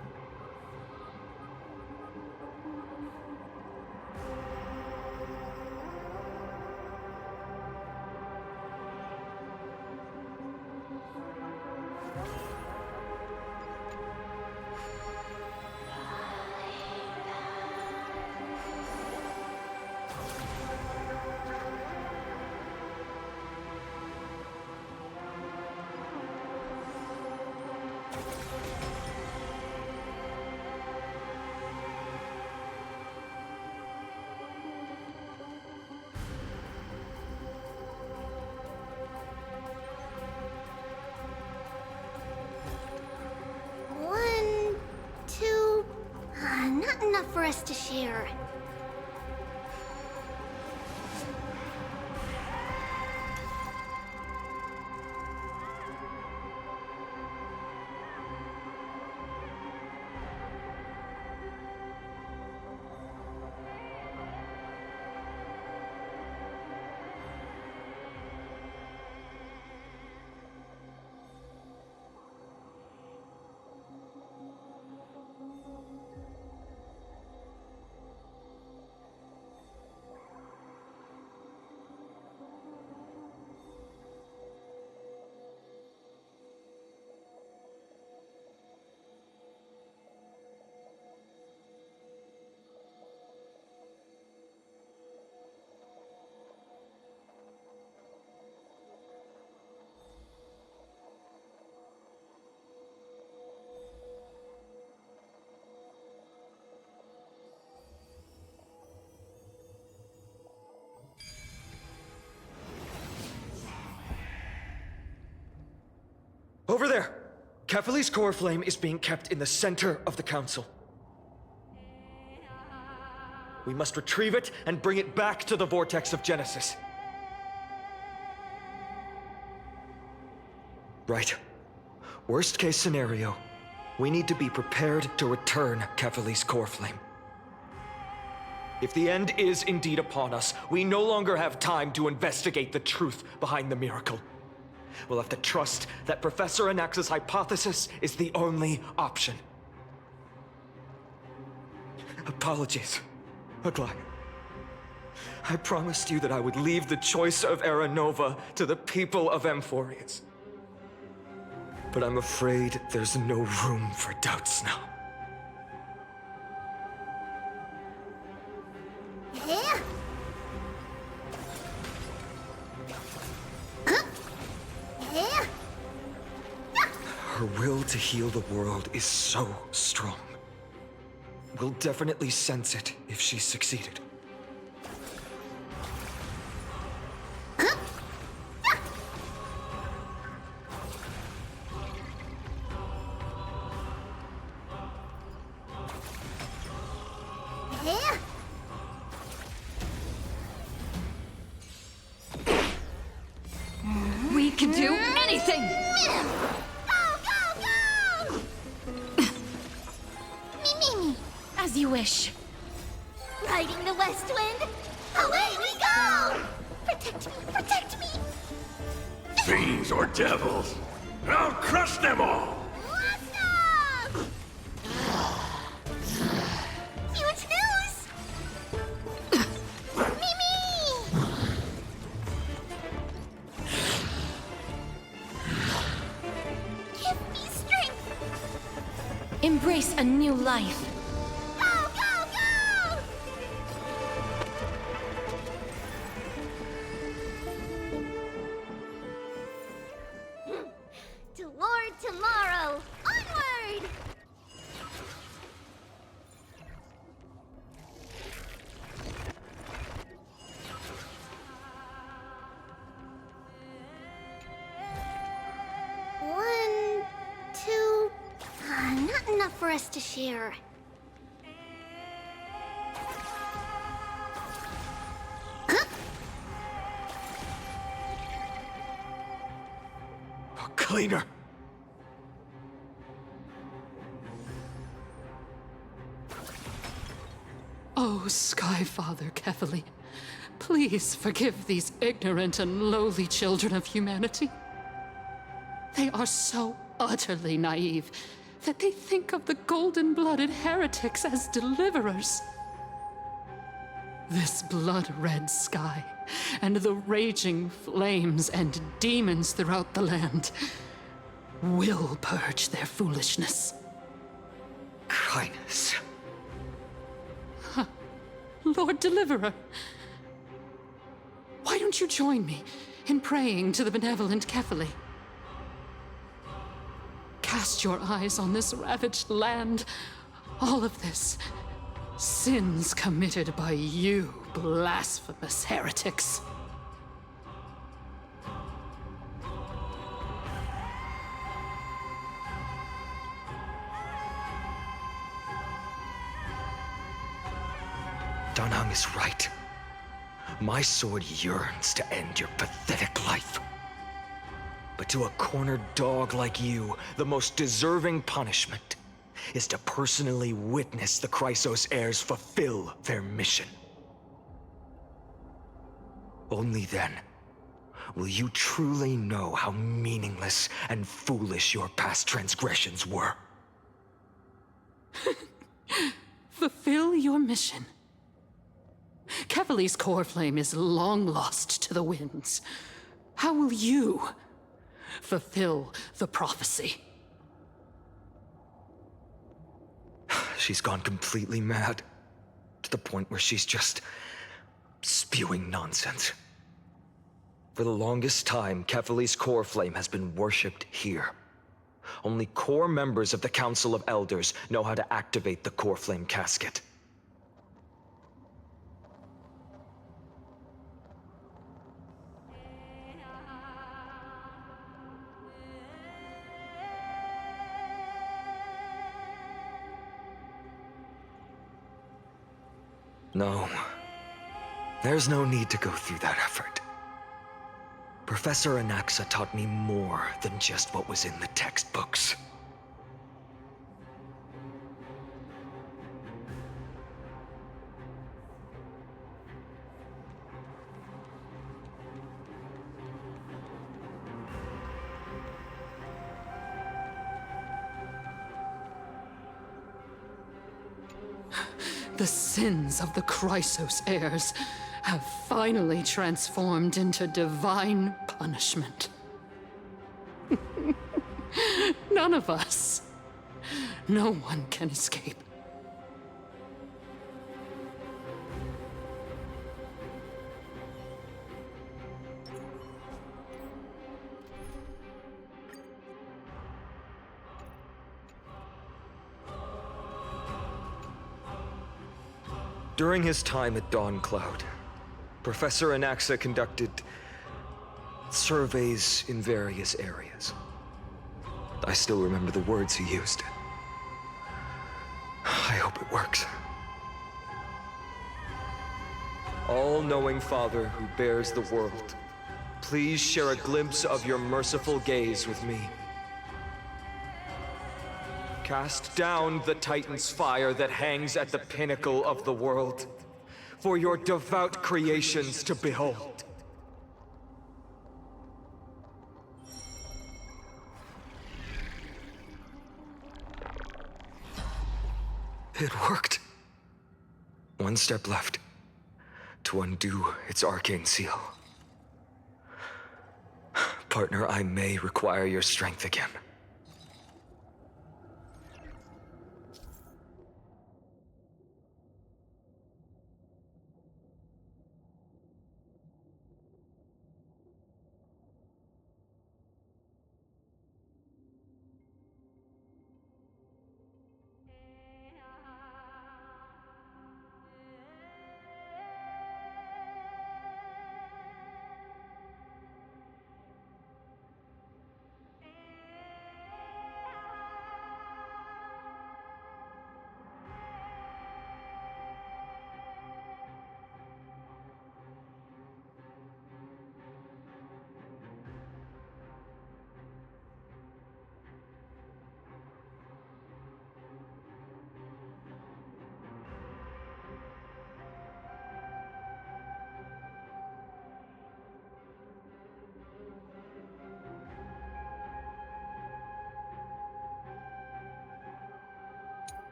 Not enough for us to share. Over there! Kefali's Coreflame is being kept in the center of the council. We must retrieve it and bring it back to the vortex of Genesis. Right. Worst case scenario, we need to be prepared to return Kefali's Coreflame. If the end is indeed upon us, we no longer have time to investigate the truth behind the miracle. We'll have to trust that Professor Anax's hypothesis is the only option. Apologies, Aglaia. I promised you that I would leave the choice of Era Nova to the people of Amphorius. But I'm afraid there's no room for doubts now. Her will to heal the world is so strong. We'll definitely sense it if she's succeeded. We can do anything! As you wish. Riding the west wind, away we go! Protect me, protect me! Fiends or devils, I'll crush them all! Huge news! Mimi! Give me strength! Embrace a new life. Toward tomorrow! Onward! One, two... not enough for us to share. Cleaner. Oh, Skyfather Kefali, please forgive these ignorant and lowly children of humanity. They are so utterly naive that they think of the golden-blooded heretics as deliverers. This blood-red sky, and the raging flames and demons throughout the land will purge their foolishness. Kindness. Lord Deliverer, why don't you join me in praying to the benevolent Kefali? Cast your eyes on this ravaged land. All of this, sins committed by you, blasphemous heretics. Dunhung is right. My sword yearns to end your pathetic life. But to a cornered dog like you, the most deserving punishment is to personally witness the Chrysos heirs fulfill their mission. Only then will you truly know how meaningless and foolish your past transgressions were. Fulfill your mission. Kefali's Coreflame is long lost to the winds. How will you fulfill the prophecy? She's gone completely mad, to the point where she's just spewing nonsense. For the longest time, Kefali's Coreflame has been worshipped here. Only core members of the Council of Elders know how to activate the Coreflame casket. No. There's no need to go through that effort. Professor Anaxa taught me more than just what was in the textbooks. The sins of the Chrysos heirs have finally transformed into divine punishment. None of us. No one can escape. During his time at Dawn Cloud, Professor Anaxa conducted surveys in various areas. I still remember the words he used. I hope it works. All-knowing Father who bears the world, please share a glimpse of your merciful gaze with me. Cast down the Titan's fire that hangs at the pinnacle of the world, for your devout creations to behold. It worked. One step left to undo its arcane seal. Partner, I may require your strength again.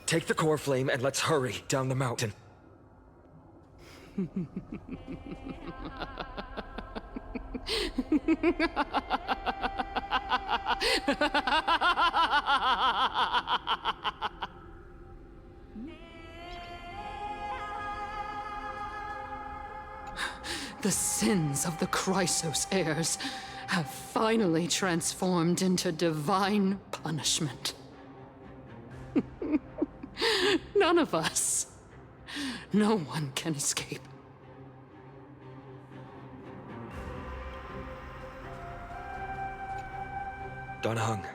Take the Coreflame and let's hurry down the mountain. The sins of the Chrysos heirs have finally transformed into divine punishment. None of us. No one can escape. Danheng,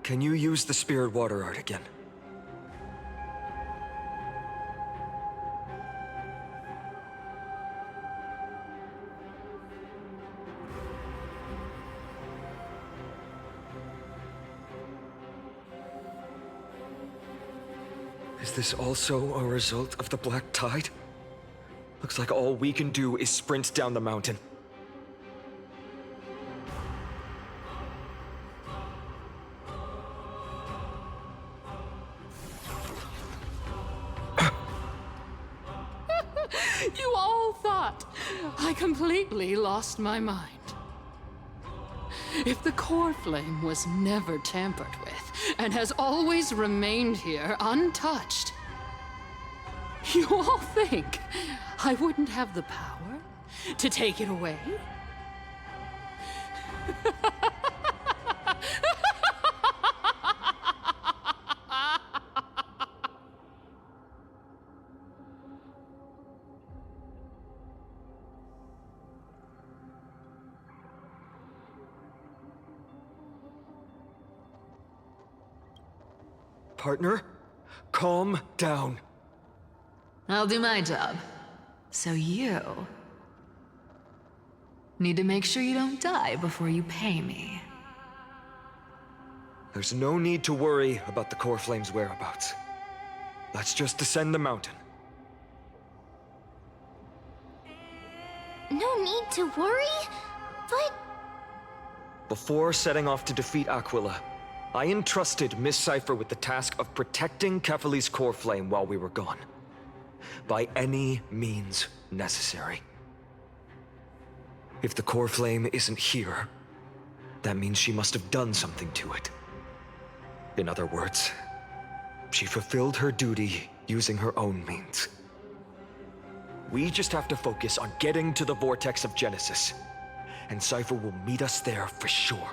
can you use the spirit water art again? Is this also a result of the Black Tide? Looks like all we can do is sprint down the mountain. You all thought I completely lost my mind. If the Coreflame was never tampered with, and has always remained here untouched, you all think I wouldn't have the power to take it away? Partner, calm down. I'll do my job. So you need to make sure you don't die before you pay me. There's no need to worry about the Coreflame's whereabouts. Let's just descend the mountain. No need to worry, but... Before setting off to defeat Aquila, I entrusted Miss Cipher with the task of protecting Kefali's Coreflame while we were gone. By any means necessary. If the Coreflame isn't here, that means she must have done something to it. In other words, she fulfilled her duty using her own means. We just have to focus on getting to the Vortex of Genesis, and Cipher will meet us there for sure.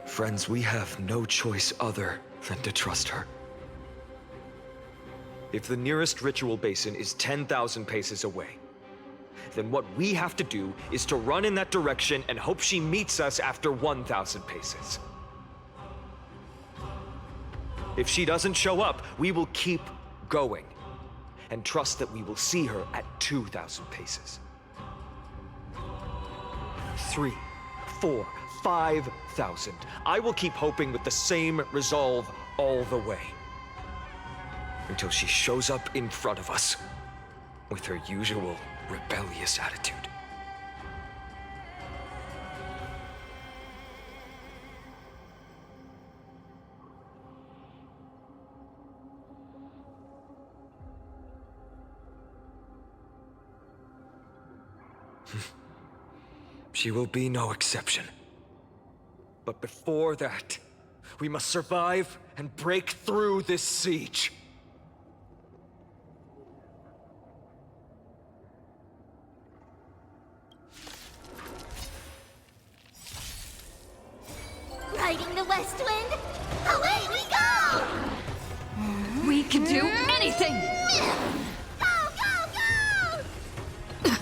Friends, we have no choice other than to trust her. If the nearest ritual basin is 10,000 paces away, then what we have to do is to run in that direction and hope she meets us after 1,000 paces. If she doesn't show up, we will keep going and trust that we will see her at 2,000 paces. 3, 4, 5,000. I will keep hoping with the same resolve all the way. Until she shows up in front of us with her usual rebellious attitude. She will be no exception. But before that, we must survive and break through this siege. Riding the west wind, away we go! We can do anything! Go, go, go!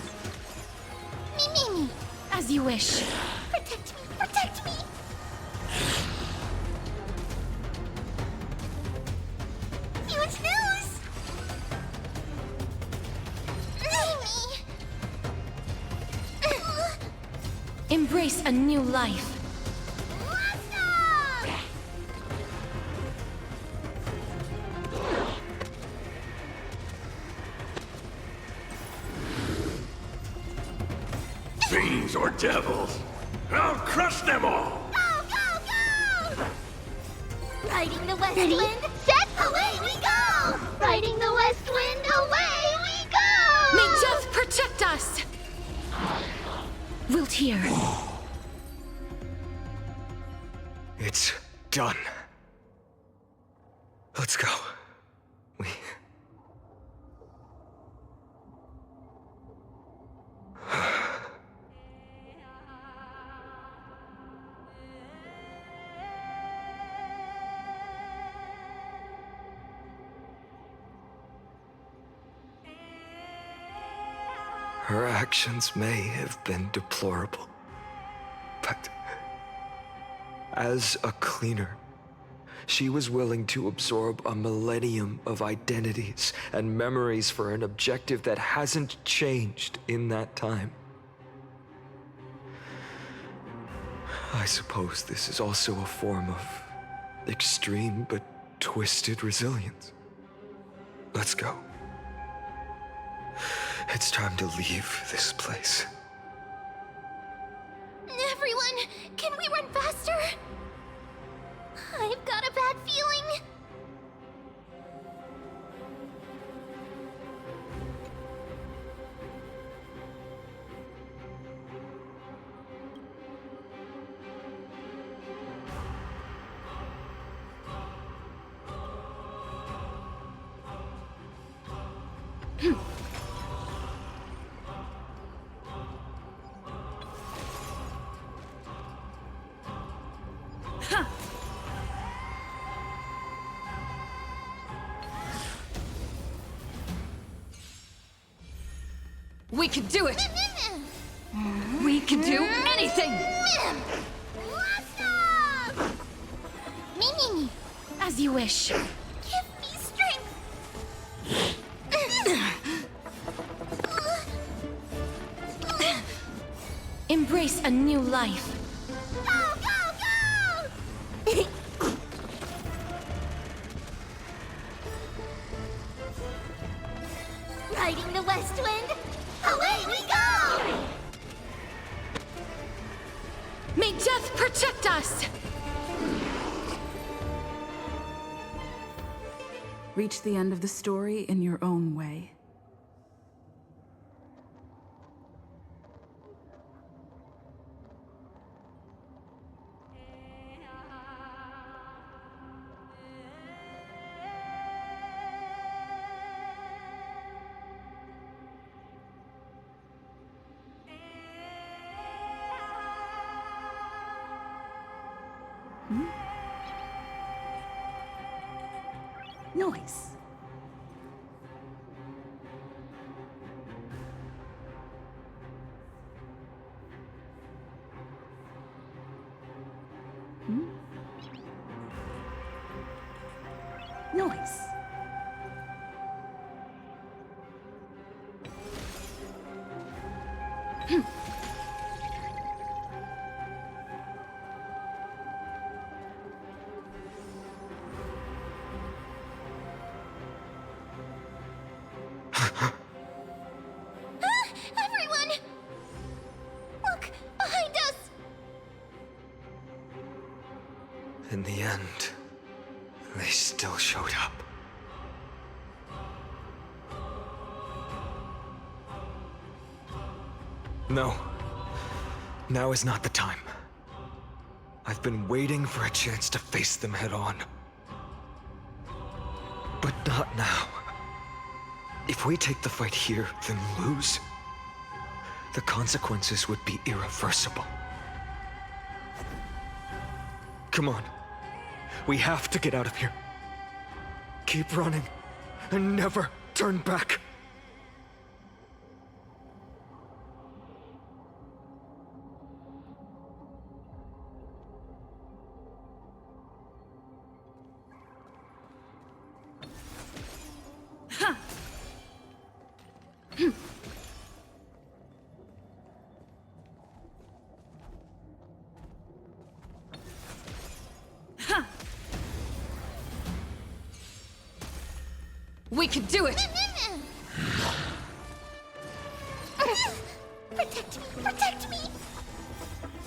Me. As you wish. Protect me, protect me! Huge news! Embrace a new life. Fiends or devils, I'll crush them all! Go, go, go! Riding the west wind, set, away we go! Riding the west wind, away we go! May death protect us! Wilt hear. It's done. Let's go. Her actions may have been deplorable, but as a cleaner, she was willing to absorb a millennium of identities and memories for an objective that hasn't changed in that time. I suppose this is also a form of extreme but twisted resilience. Let's go. It's time to leave this place. Everyone, can we run faster? I've got a bad feeling. We can do it! We can do anything! As you wish. Give me strength. Embrace a new life. Go, go, go! Riding the west wind, away we go! May death protect us! Reach the end of the story in your own way. Noise. Noise. Everyone! Look, behind us! In the end, they still showed up. No. Now is not the time. I've been waiting for a chance to face them head on. But not now. If we take the fight here, then lose, the consequences would be irreversible. Come on. We have to get out of here. Keep running, and never turn back. We can do it! Protect me, protect me!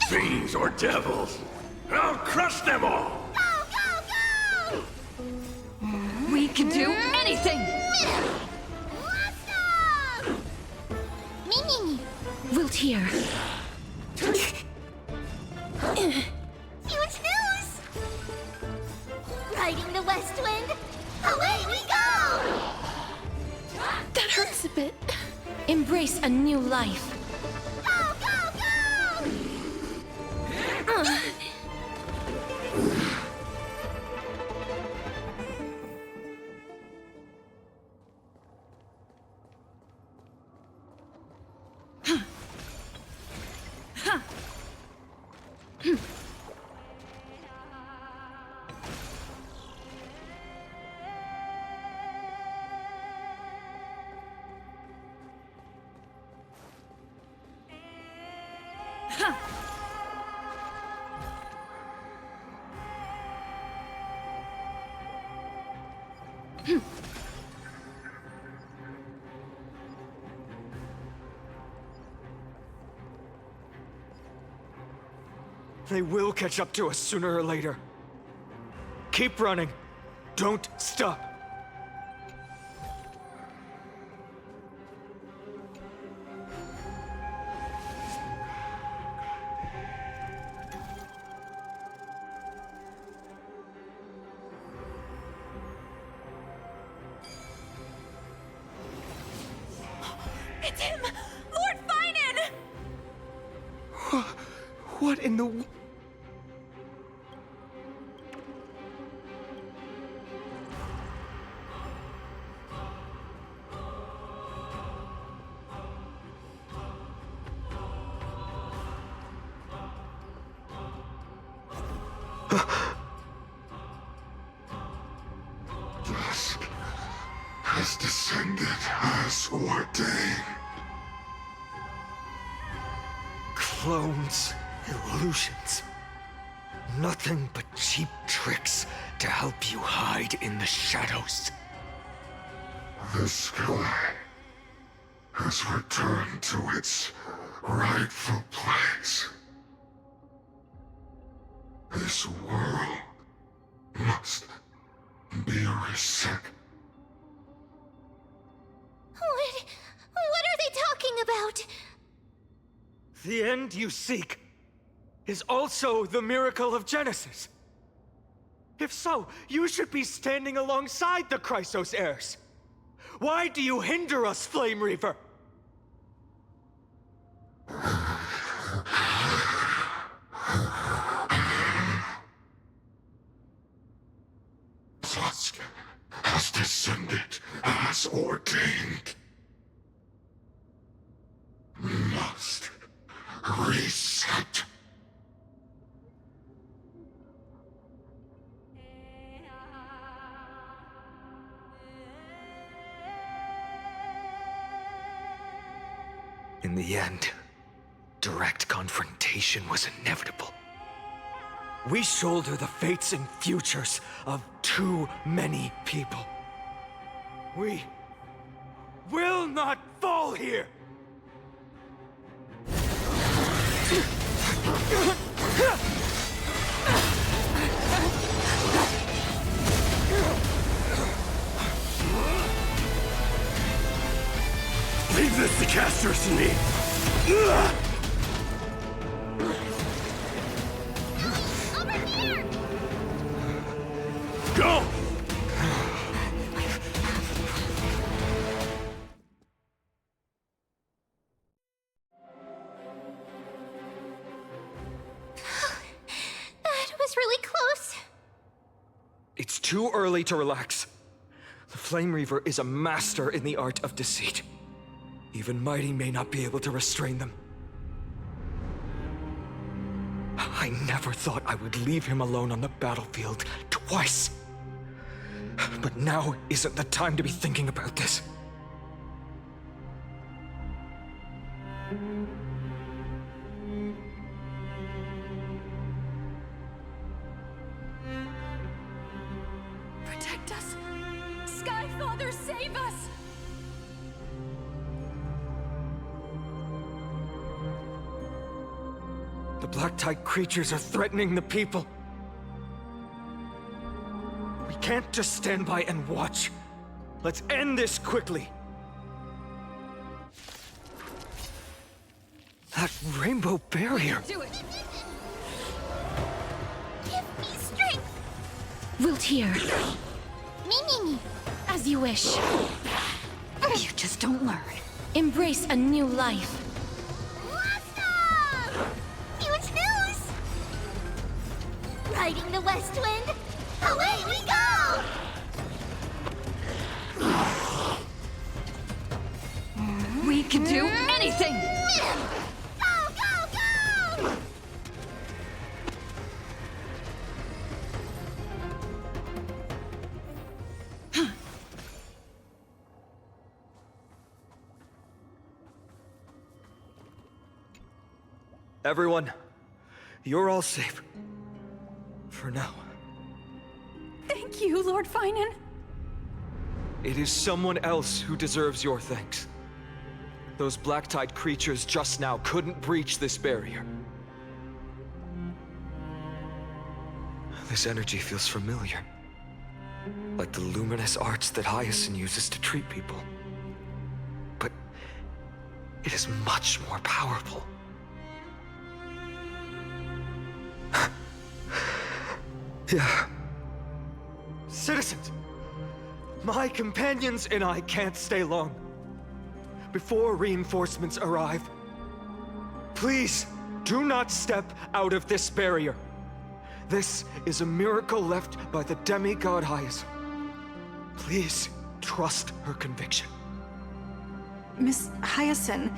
Fiends or devils, I'll crush them all! Go, go, go! We can do anything! Mini! here. Huge news! Riding the west wind, away we go! That hurts a bit. Embrace a new life. Go, go, go! They will catch up to us sooner or later. Keep running. Don't stop. It's him! Lord Finan! What in the... Dusk has descended as ordained. Clones, illusions. Nothing but cheap tricks to help you hide in the shadows. The sky has returned to its rightful place. This world must be reset. What are they talking about? The end you seek is also the miracle of Genesis. If so, you should be standing alongside the Chrysos heirs. Why do you hinder us, Flame Reaver? Dusk has descended as ordained. Must reset. In the end, direct confrontation was inevitable. We shoulder the fates and futures of too many people. We will not fall here! Leave this to Casters and me! Over here! Go! That was really close. It's too early to relax. The Flame Reaver is a master in the art of deceit. Even Mighty may not be able to restrain them. I never thought I would leave him alone on the battlefield twice. But now isn't the time to be thinking about this. Protect us! Sky Father, save us! The Black Tide creatures are threatening the people. We can't just stand by and watch. Let's end this quickly. That rainbow barrier. Do it! Give me strength! Wilt hear. Me. As you wish. You just don't learn. Embrace a new life. Awesome! Huge news! Riding the west wind, away we go! We can do anything! Go! Everyone, you're all safe. For now. Thank you, Lord Finan. It is someone else who deserves your thanks. Those black-tide creatures just now couldn't breach this barrier. This energy feels familiar. Like the luminous arts that Hyacinth uses to treat people. But it is much more powerful. Yeah. Citizens! My companions and I can't stay long. Before reinforcements arrive, please do not step out of this barrier. This is a miracle left by the demigod Hyacinth. Please trust her conviction. Miss Hyacinth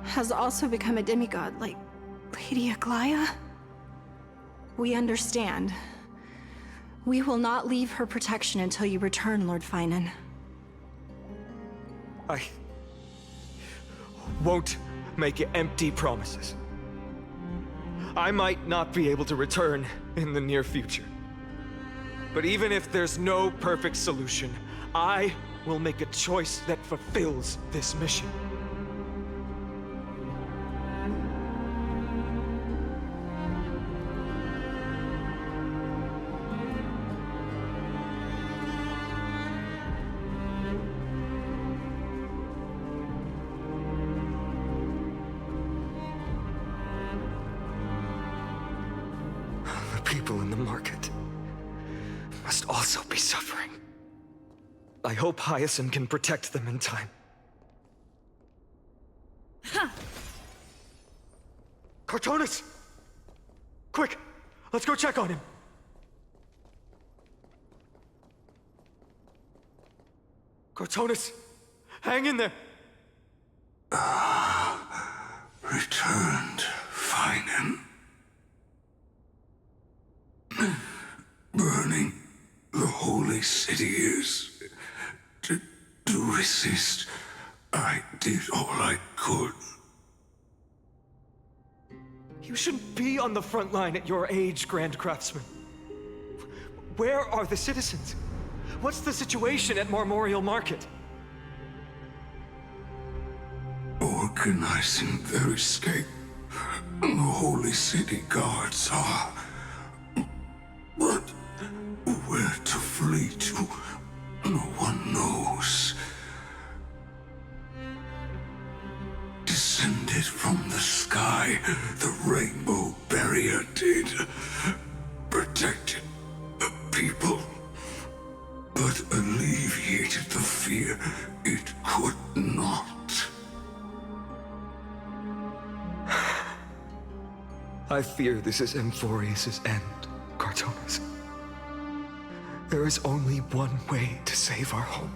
has also become a demigod, like Lady Aglaya? We understand. We will not leave her protection until you return, Lord Finan. I won't make empty promises. I might not be able to return in the near future. But even if there's no perfect solution, I will make a choice that fulfills this mission. People in the market must also be suffering. I hope Hyacinth can protect them in time. Cartonis! Quick, let's go check on him. Cartonis, hang in there. Returned, Finan. Burning the holy city is... To resist, I did all I could. You shouldn't be on the front line at your age, Grand Craftsman. Where are the citizens? What's the situation at Marmorial Market? Organizing their escape. The holy city guards are... But where to flee to, no one knows. Descended from the sky, the rainbow barrier did. Protected the people, but alleviated the fear it could not. I fear this is Amphorius' end, Cartonis. There is only one way to save our home.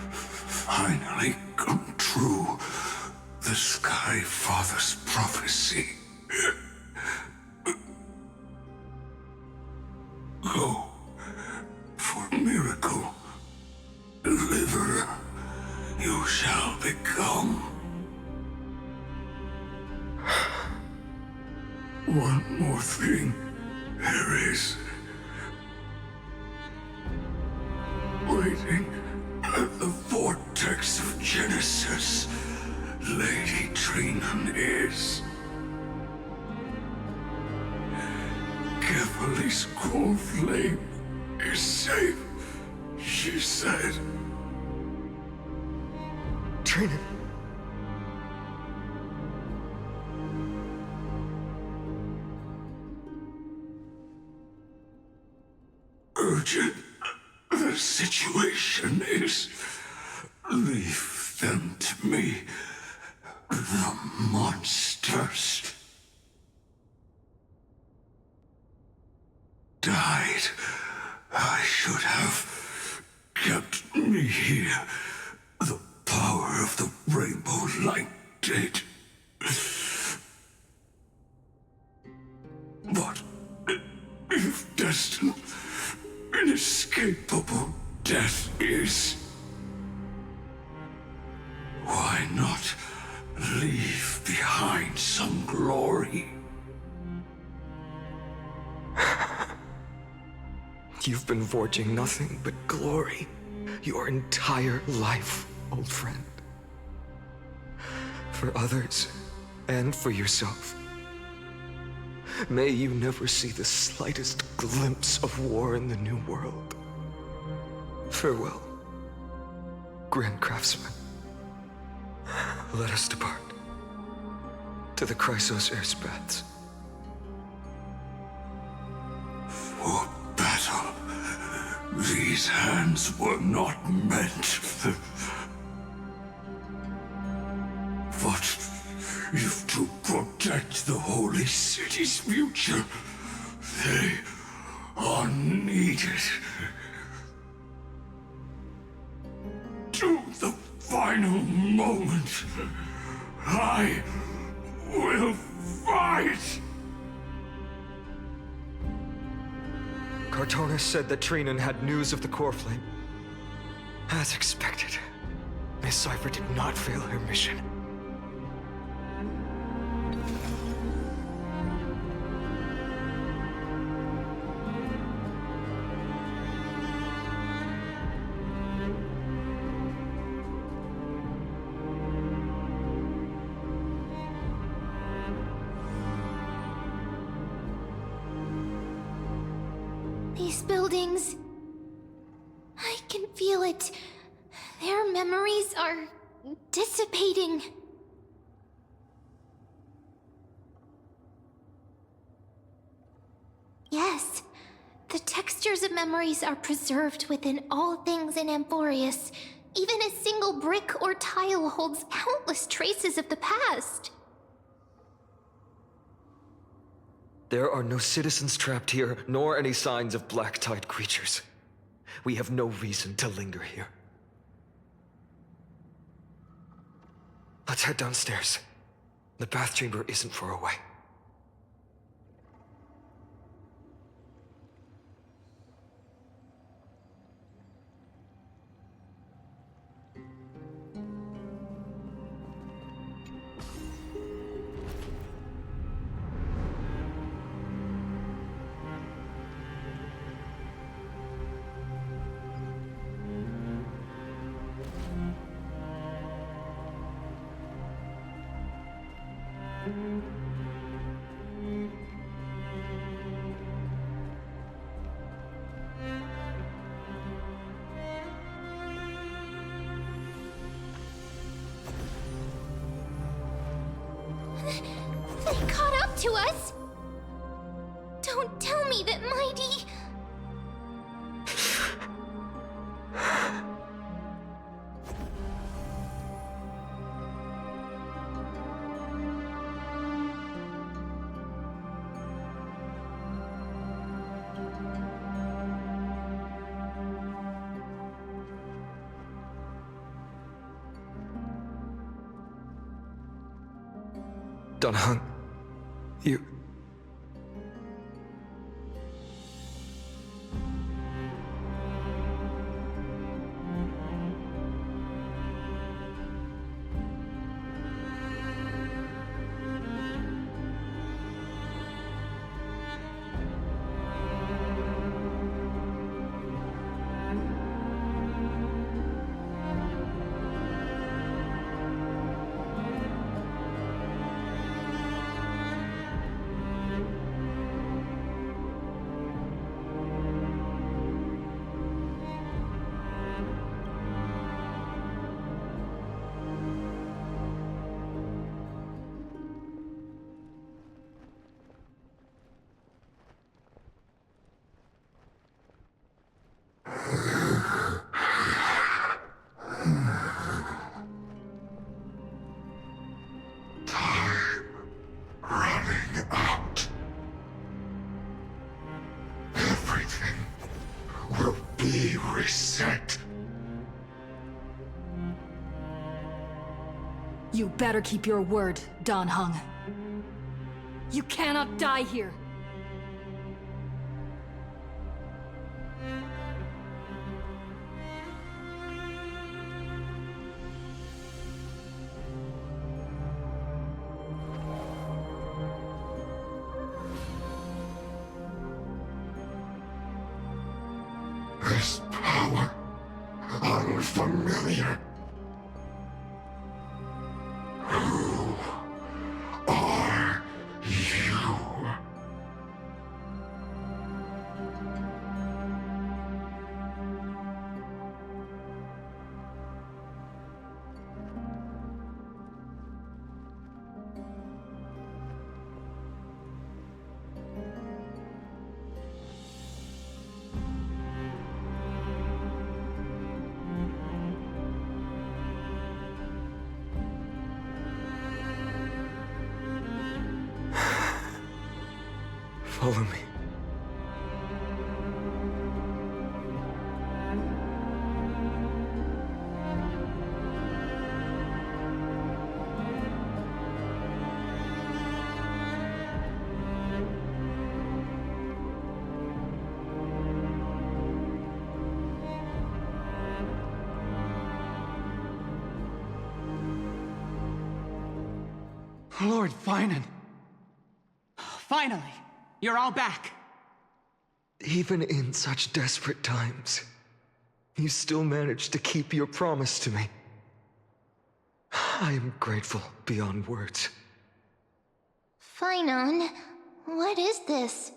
Finally come true, the Sky Father's prophecy. Go for miracle. Deliverer, you shall become. One more thing there is. Waiting at the vortex of Genesis, Lady Trinan is. Kefali's Coreflame is safe, she said. Trinan, urgent the situation is, leave them to me. The monsters died. I should have kept me here. The power of the rainbow light did. But if destined, inescapable death is, why not leave behind some glory? You've been forging nothing but glory your entire life, old friend. For others, and for yourself. May you never see the slightest glimpse of war in the New World. Farewell, Grand Craftsman. Let us depart to the Chrysos airspaths. For battle, these hands were not meant. But if to protect the holy city's future, they are needed. To the final moment, I will fight! Cartonis said that Trinan had news of the Coreflame. As expected, Miss Cipher did not fail her mission. These buildings... I can feel it. Their memories are dissipating. Yes, the textures of memories are preserved within all things in Amphorius. Even a single brick or tile holds countless traces of the past. There are no citizens trapped here, nor any signs of black-tide creatures. We have no reason to linger here. Let's head downstairs. The bath chamber isn't far away. They caught up to us! Don't tell me that Mighty... Dunhung, you... be reset. You better keep your word, Dan Heng. You cannot die here. This power, unfamiliar. Who are you? Follow me. Lord Finan. Finally, you're all back. Even in such desperate times, you still managed to keep your promise to me. I am grateful beyond words. Finan, what is this?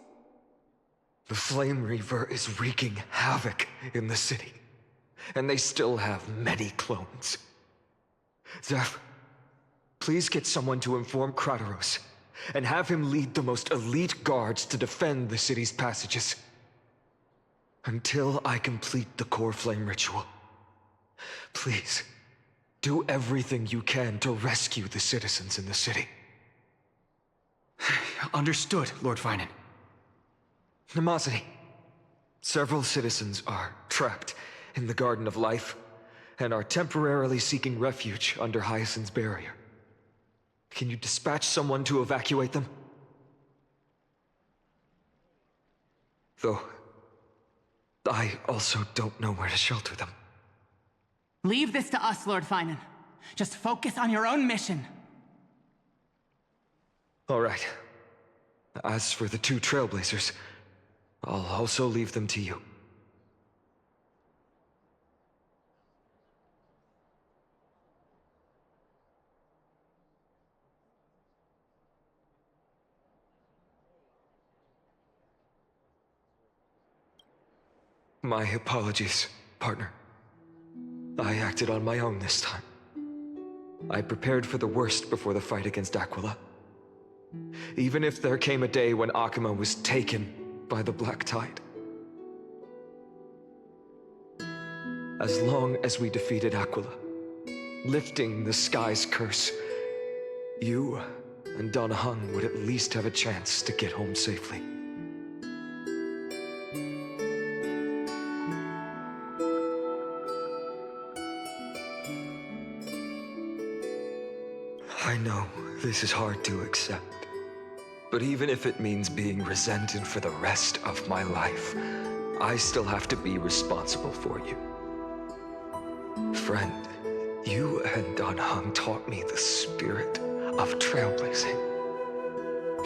The Flame Reaver is wreaking havoc in the city, and they still have many clones. Zeph, please get someone to inform Kratos, and have him lead the most elite guards to defend the city's passages. Until I complete the Coreflame ritual. Please, do everything you can to rescue the citizens in the city. Understood, Lord Finan. Nemosity, several citizens are trapped in the Garden of Life, and are temporarily seeking refuge under Hyacinth's barrier. Can you dispatch someone to evacuate them? Though, I also don't know where to shelter them. Leave this to us, Lord Finan. Just focus on your own mission. All right. As for the two Trailblazers, I'll also leave them to you. My apologies, partner. I acted on my own this time. I prepared for the worst before the fight against Aquila. Even if there came a day when Akima was taken by the Black Tide. As long as we defeated Aquila, lifting the sky's curse, you and Dan Heng would at least have a chance to get home safely. I know this is hard to accept, but even if it means being resented for the rest of my life, I still have to be responsible for you. Friend, you and Dan Heng taught me the spirit of trailblazing.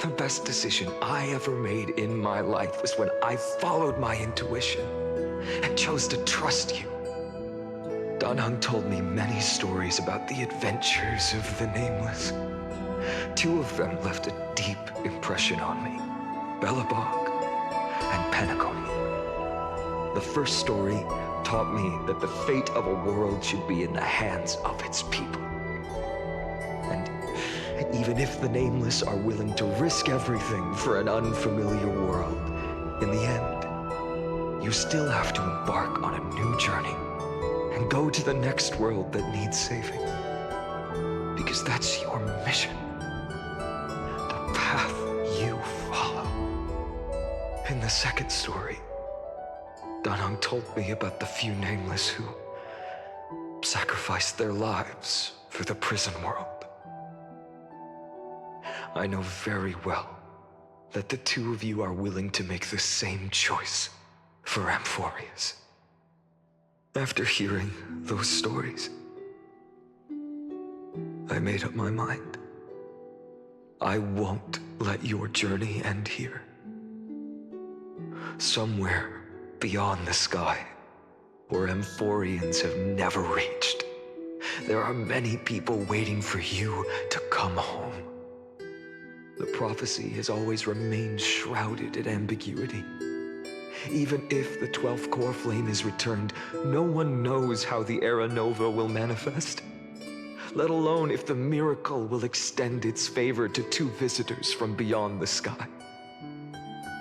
The best decision I ever made in my life was when I followed my intuition and chose to trust you. Dan Heng told me many stories about the adventures of the Nameless. Two of them left a deep impression on me, Belobog and Penacony. The first story taught me that the fate of a world should be in the hands of its people. And even if the Nameless are willing to risk everything for an unfamiliar world, in the end, you still have to embark on a new journey and go to the next world that needs saving. Because that's your mission. The path you follow. In the second story, Danhong told me about the few nameless who sacrificed their lives for the prison world. I know very well that the two of you are willing to make the same choice for Amphorius. After hearing those stories, I made up my mind. I won't let your journey end here. Somewhere beyond the sky, where Amphorians have never reached, there are many people waiting for you to come home. The prophecy has always remained shrouded in ambiguity. Even if the 12th Coreflame is returned, no one knows how the Era Nova will manifest, let alone if the miracle will extend its favor to two visitors from beyond the sky.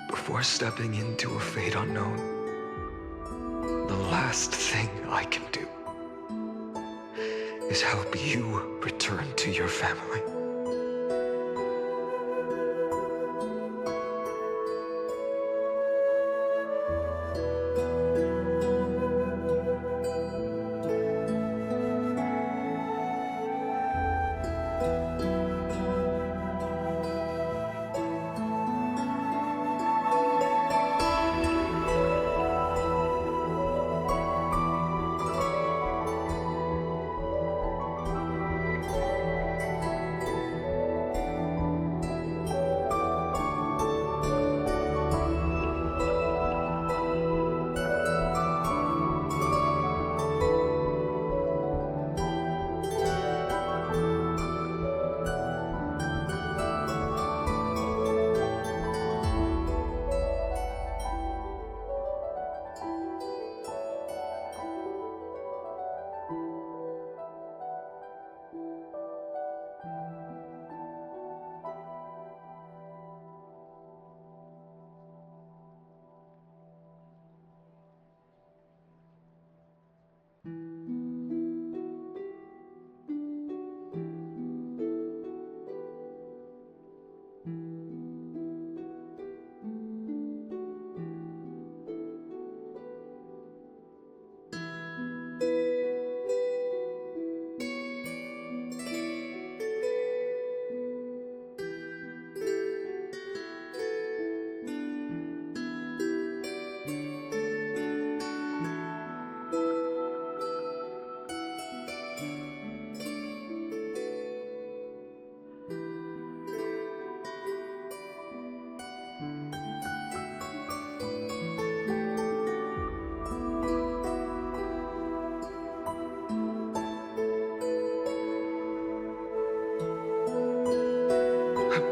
Before stepping into a fate unknown, the last thing I can do is help you return to your family.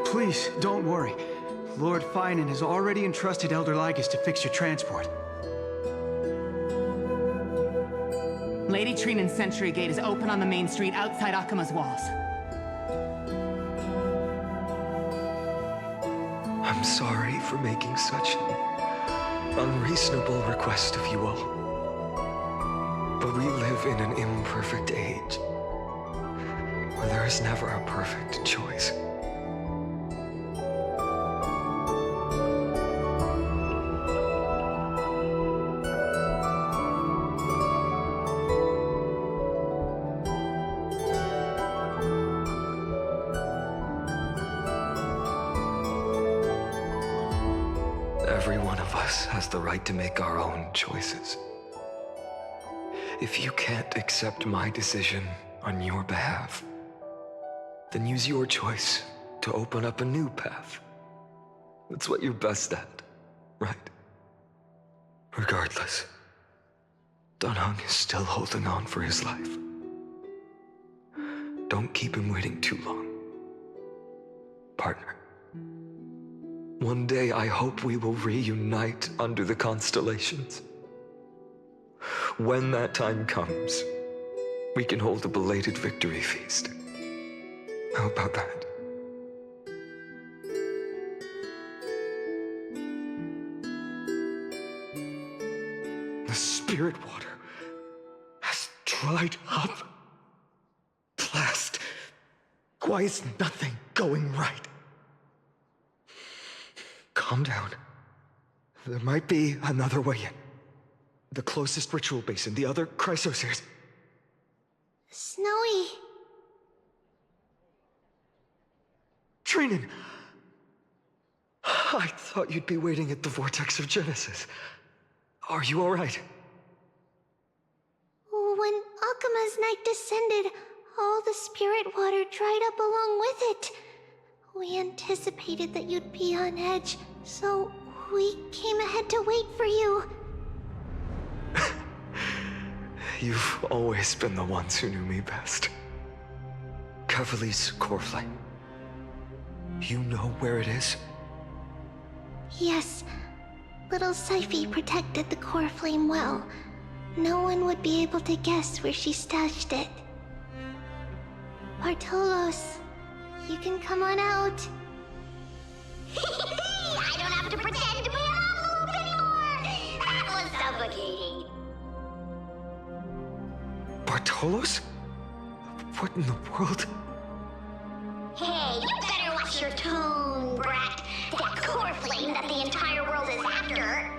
Please, don't worry. Lord Finan has already entrusted Elder Lygus to fix your transport. Lady Trinan's Sentry Gate is open on the main street outside Akima's walls. I'm sorry for making such an unreasonable request of you all. But we live in an imperfect age, where there is never a perfect choice. Every one of us has the right to make our own choices. If you can't accept my decision on your behalf, then use your choice to open up a new path. That's what you're best at, right? Regardless, Danhong is still holding on for his life. Don't keep him waiting too long, partner. One day, I hope we will reunite under the constellations. When that time comes, we can hold a belated victory feast. How about that? The spirit water has dried up. At last, why is nothing going right? Calm down. There might be another way in. The closest ritual basin, the other chrysospheres. Snowy. Trinin! I thought you'd be waiting at the Vortex of Genesis. Are you alright? When Akuma's night descended, all the spirit water dried up along with it. We anticipated that you'd be on edge, so we came ahead to wait for you. You've always been the ones who knew me best. Kevali's Coreflame. You know where it is? Yes. Little Cipher protected the Coreflame well. No one would be able to guess where she stashed it. Bartolos, you can come on out. I don't have to pretend to be an envelope anymore! That was suffocating. Bartolos? What in the world? Hey, you better watch your tone, brat. That Coreflame that the entire world is after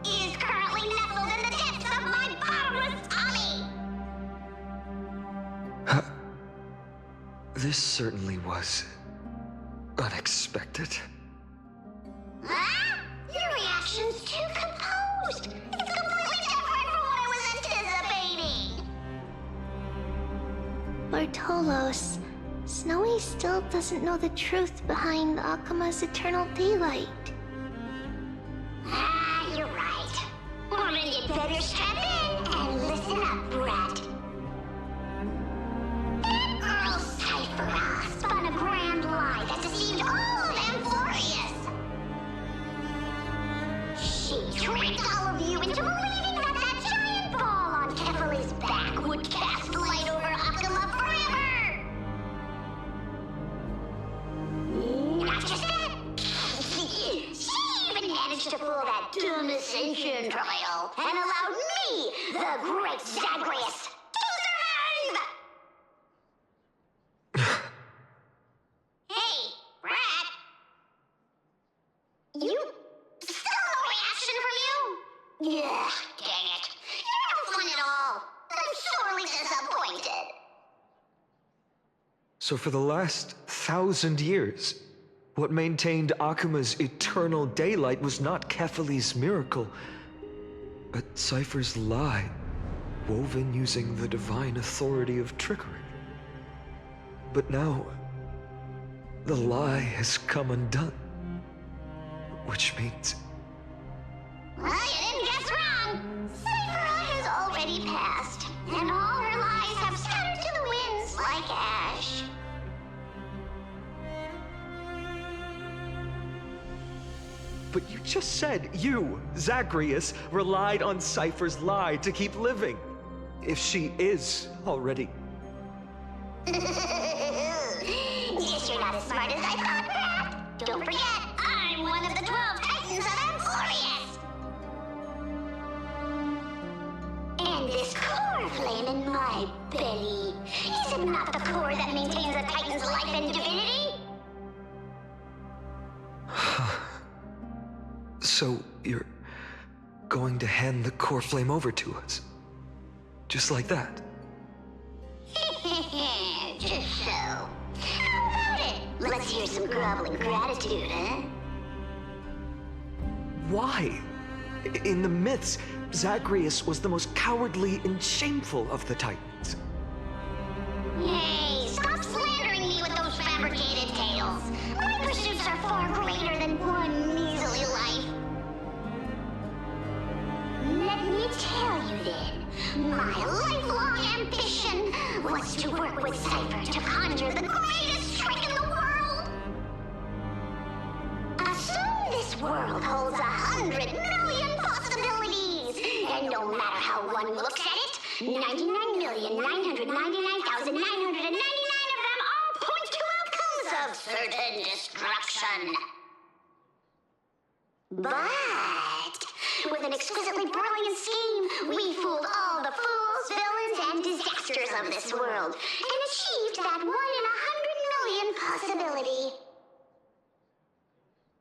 is currently nestled in the depths of my bottomless tummy. This certainly was unexpected. Huh? Your reaction's too composed. It's completely different from what I was anticipating. Bartolos, Snowy still doesn't know the truth behind Akuma's eternal daylight. You're right. Well, then you'd better strap in and listen up, brat. That girl Cipher spun a grand lie that deceived all of Amphorius. She tricked all of you into believing that that giant ball on Kefali's back would cast light over Akuma forever. Not just that. She even managed to pull that dumb ascension trial and allowed me, the great Zagreus, to survive! Hey, Rat! You... still no reaction from you? Ugh, dang it. You're no fun at all. I'm sorely disappointed. So for the last 1,000 years, what maintained Akuma's eternal daylight was not Kefali's miracle, but Cipher's lie, woven using the divine authority of trickery. But now, the lie has come undone. Which means... Well, you didn't guess wrong. Cipher has already passed, and all her lies have scattered to the winds like ash. But you just said you, Zagreus, relied on Cipher's lie to keep living. If she is already... Guess you're not as smart as I thought, Pat. Don't forget, I'm one of the 12 Titans of Amphorius. And this core flame in my belly, is it not the core that maintains a Titan's life and divinity? So you're going to hand the Coreflame over to us? Just like that? Just so. How about it? Let's hear some groveling gratitude, huh? Why? In the myths, Zagreus was the most cowardly and shameful of the Titans. Hey, stop slandering me with those fabricated tales. My pursuits are far greater than one measly life. Let me tell you then, my lifelong ambition was to work with Cipher to conjure the greatest trick in the world. Assume this world holds 100 million possibilities, and no matter how one looks at it, 99,999,999 of them all point to outcomes of certain destruction. But with an exquisitely brilliant scheme, we fooled all the fools, villains, and disasters of this world, and achieved that 1 in 100 million possibility.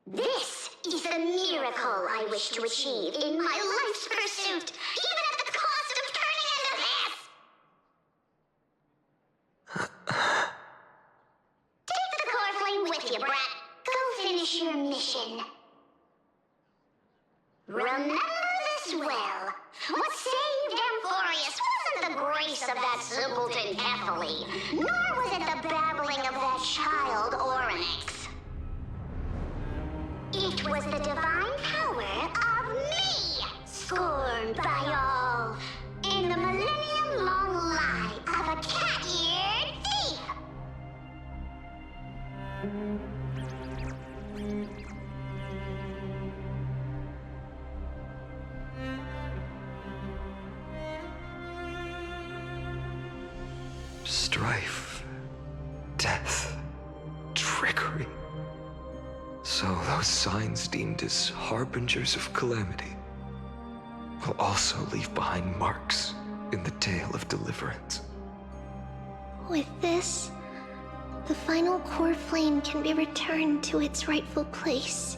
This is the miracle I wish to achieve in my life's pursuit, even at the cost of turning into this! Take the Coreflame with you, brat. Go finish your mission. Remember this well. What saved Amphorius wasn't the grace of that simpleton Kefali, nor was it the babbling of that child Oryx. It was the divine power of me, scorned by all, in the millennium-long lie of a cat-eared thief. Strife, death, trickery. So those signs deemed as harbingers of calamity will also leave behind marks in the tale of deliverance. With this, the final Coreflame can be returned to its rightful place.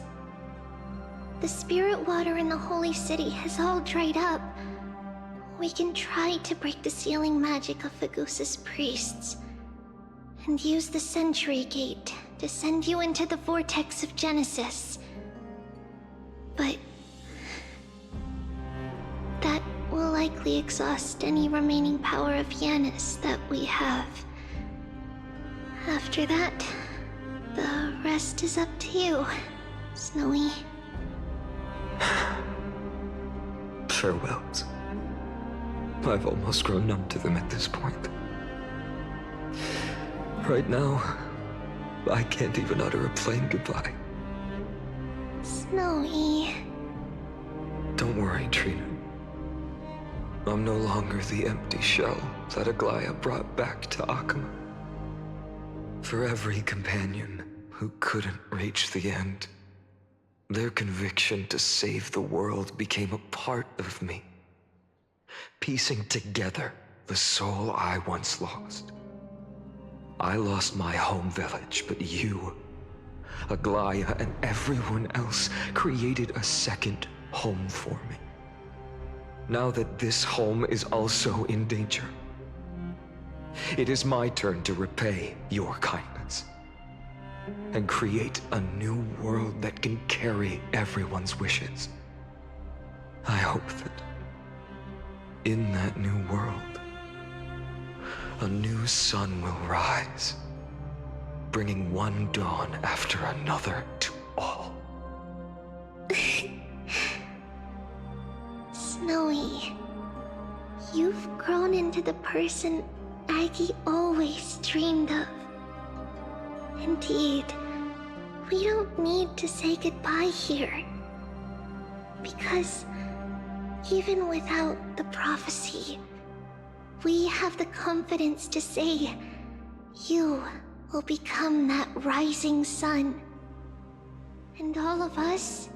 The spirit water in the Holy City has all dried up. We can try to break the sealing magic of Fagusa's priests, and use the Century Gate to send you into the vortex of Genesis. But that will likely exhaust any remaining power of Yanis that we have. After that, the rest is up to you, Snowy. Farewells. I've almost grown numb to them at this point. Right now, I can't even utter a plain goodbye. Snowy. Don't worry, Trina. I'm no longer the empty shell that Aglaya brought back to Akama. For every companion who couldn't reach the end, their conviction to save the world became a part of me, piecing together the soul I once lost. I lost my home village, but you, Aglaya, and everyone else created a second home for me. Now that this home is also in danger, it is my turn to repay your kindness and create a new world that can carry everyone's wishes. I hope that in that new world, a new sun will rise, bringing one dawn after another to all. Snowy, you've grown into the person Aggie always dreamed of. Indeed, we don't need to say goodbye here. Because even without the prophecy, we have the confidence to say you will become that rising sun. And all of us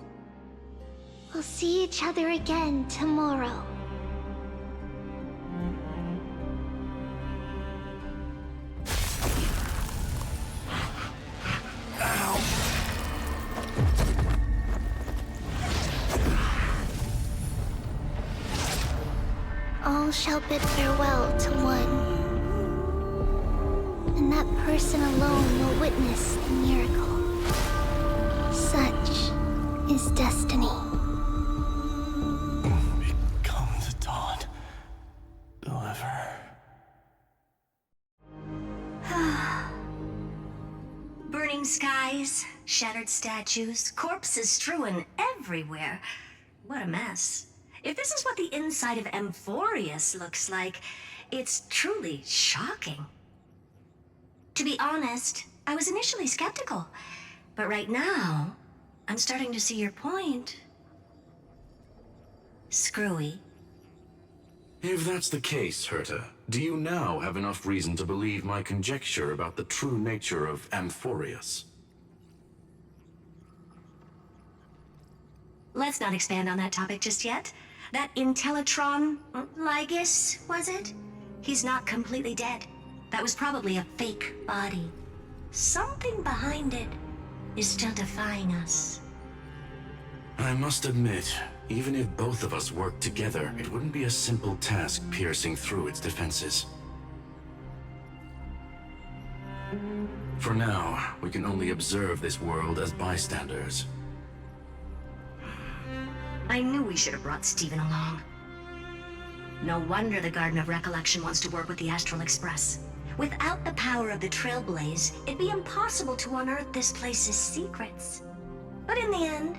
will see each other again tomorrow. All shall bid farewell to one, and that person alone will witness the miracle. Such is destiny. Become the dawn. Deliver. Burning skies, shattered statues, corpses strewn everywhere. What a mess. If this is what the inside of Amphorius looks like, it's truly shocking. To be honest, I was initially skeptical, but right now, I'm starting to see your point. Screwy. If that's the case, Herta, do you now have enough reason to believe my conjecture about the true nature of Amphorius? Let's not expand on that topic just yet. That Intellitron, Lygus, was it? He's not completely dead. That was probably a fake body. Something behind it is still defying us. I must admit, even if both of us worked together, it wouldn't be a simple task piercing through its defenses. For now, we can only observe this world as bystanders. I knew we should have brought Stephen along. No wonder the Garden of Recollection wants to work with the Astral Express. Without the power of the Trailblaze, it'd be impossible to unearth this place's secrets. But in the end,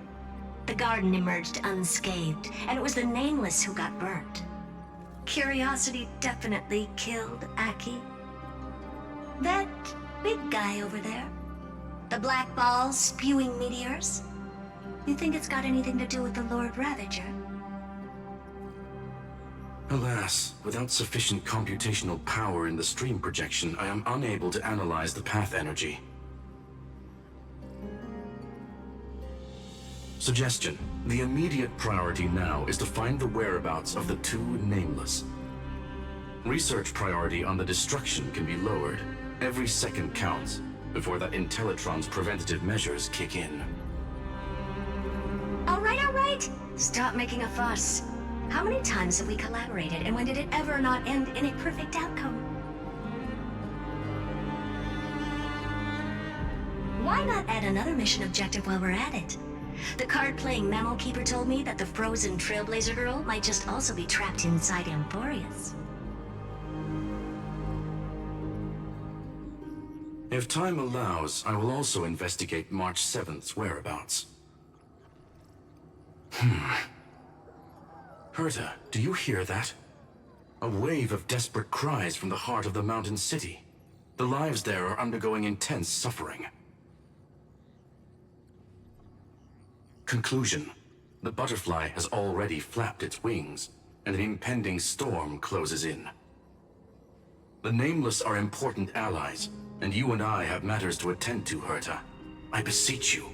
the garden emerged unscathed, and it was the Nameless who got burnt. Curiosity definitely killed Aki. That big guy over there, the black balls spewing meteors, you think it's got anything to do with the Lord Ravager? Alas, without sufficient computational power in the stream projection, I am unable to analyze the path energy. Suggestion. The immediate priority now is to find the whereabouts of the two Nameless. Research priority on the destruction can be lowered. Every second counts before that Intellitron's preventative measures kick in. All right. Stop making a fuss. How many times have we collaborated, and when did it ever not end in a perfect outcome? Why not add another mission objective while we're at it? The card-playing memo keeper told me that the frozen Trailblazer girl might just also be trapped inside Amphorius. If time allows, I will also investigate March 7th's whereabouts. Herta, do you hear that? A wave of desperate cries from the heart of the mountain city. The lives there are undergoing intense suffering. Conclusion. The butterfly has already flapped its wings, and an impending storm closes in. The Nameless are important allies, and you and I have matters to attend to, Herta. I beseech you.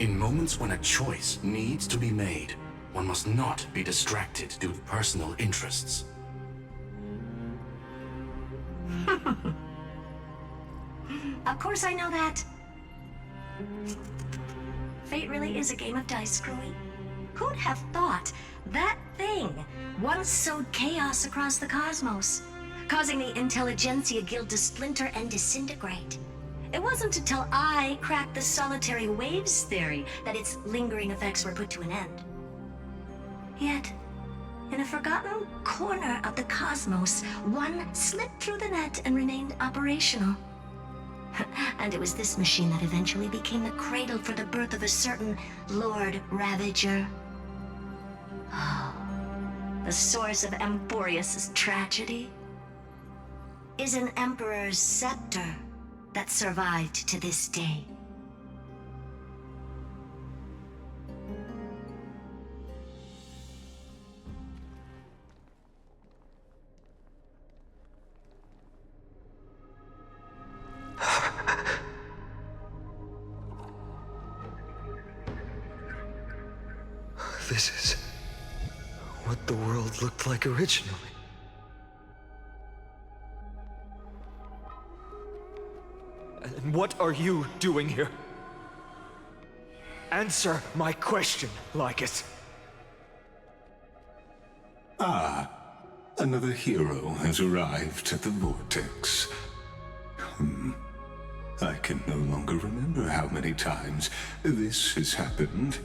In moments when a choice needs to be made, one must not be distracted due to personal interests. Of course I know that. Fate really is a game of dice, Screwy. Who'd have thought that thing once sowed chaos across the cosmos, causing the Intelligentsia Guild to splinter and disintegrate? It wasn't until I cracked the solitary waves theory that its lingering effects were put to an end. Yet, in a forgotten corner of the cosmos, one slipped through the net and remained operational. And it was this machine that eventually became the cradle for the birth of a certain Lord Ravager. Oh, the source of Amphorius' tragedy is an Emperor's scepter that survived to this day. This is what the world looked like originally. And what are you doing here? Answer my question, Lycus. Ah, another hero has arrived at the Vortex. I can no longer remember how many times this has happened.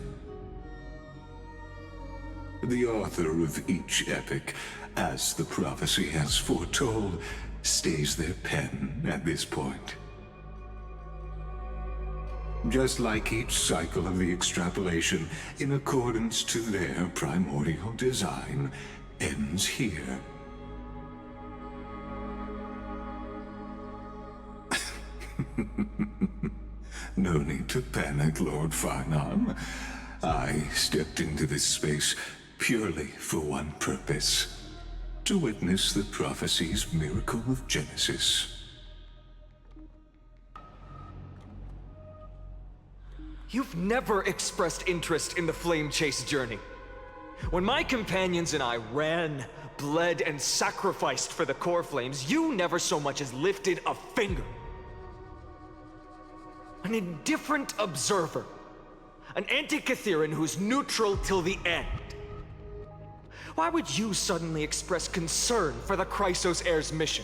The author of each epic, as the prophecy has foretold, stays their pen at this point. Just like each cycle of the extrapolation, in accordance to their primordial design, ends here. No need to panic, Lord Farnham. I stepped into this space purely for one purpose: to witness the prophecy's miracle of Genesis. You've never expressed interest in the Flame Chase journey. When my companions and I ran, bled, and sacrificed for the Coreflames, you never so much as lifted a finger. An indifferent observer. An Antikytheran who's neutral till the end. Why would you suddenly express concern for the Chrysos heir's mission?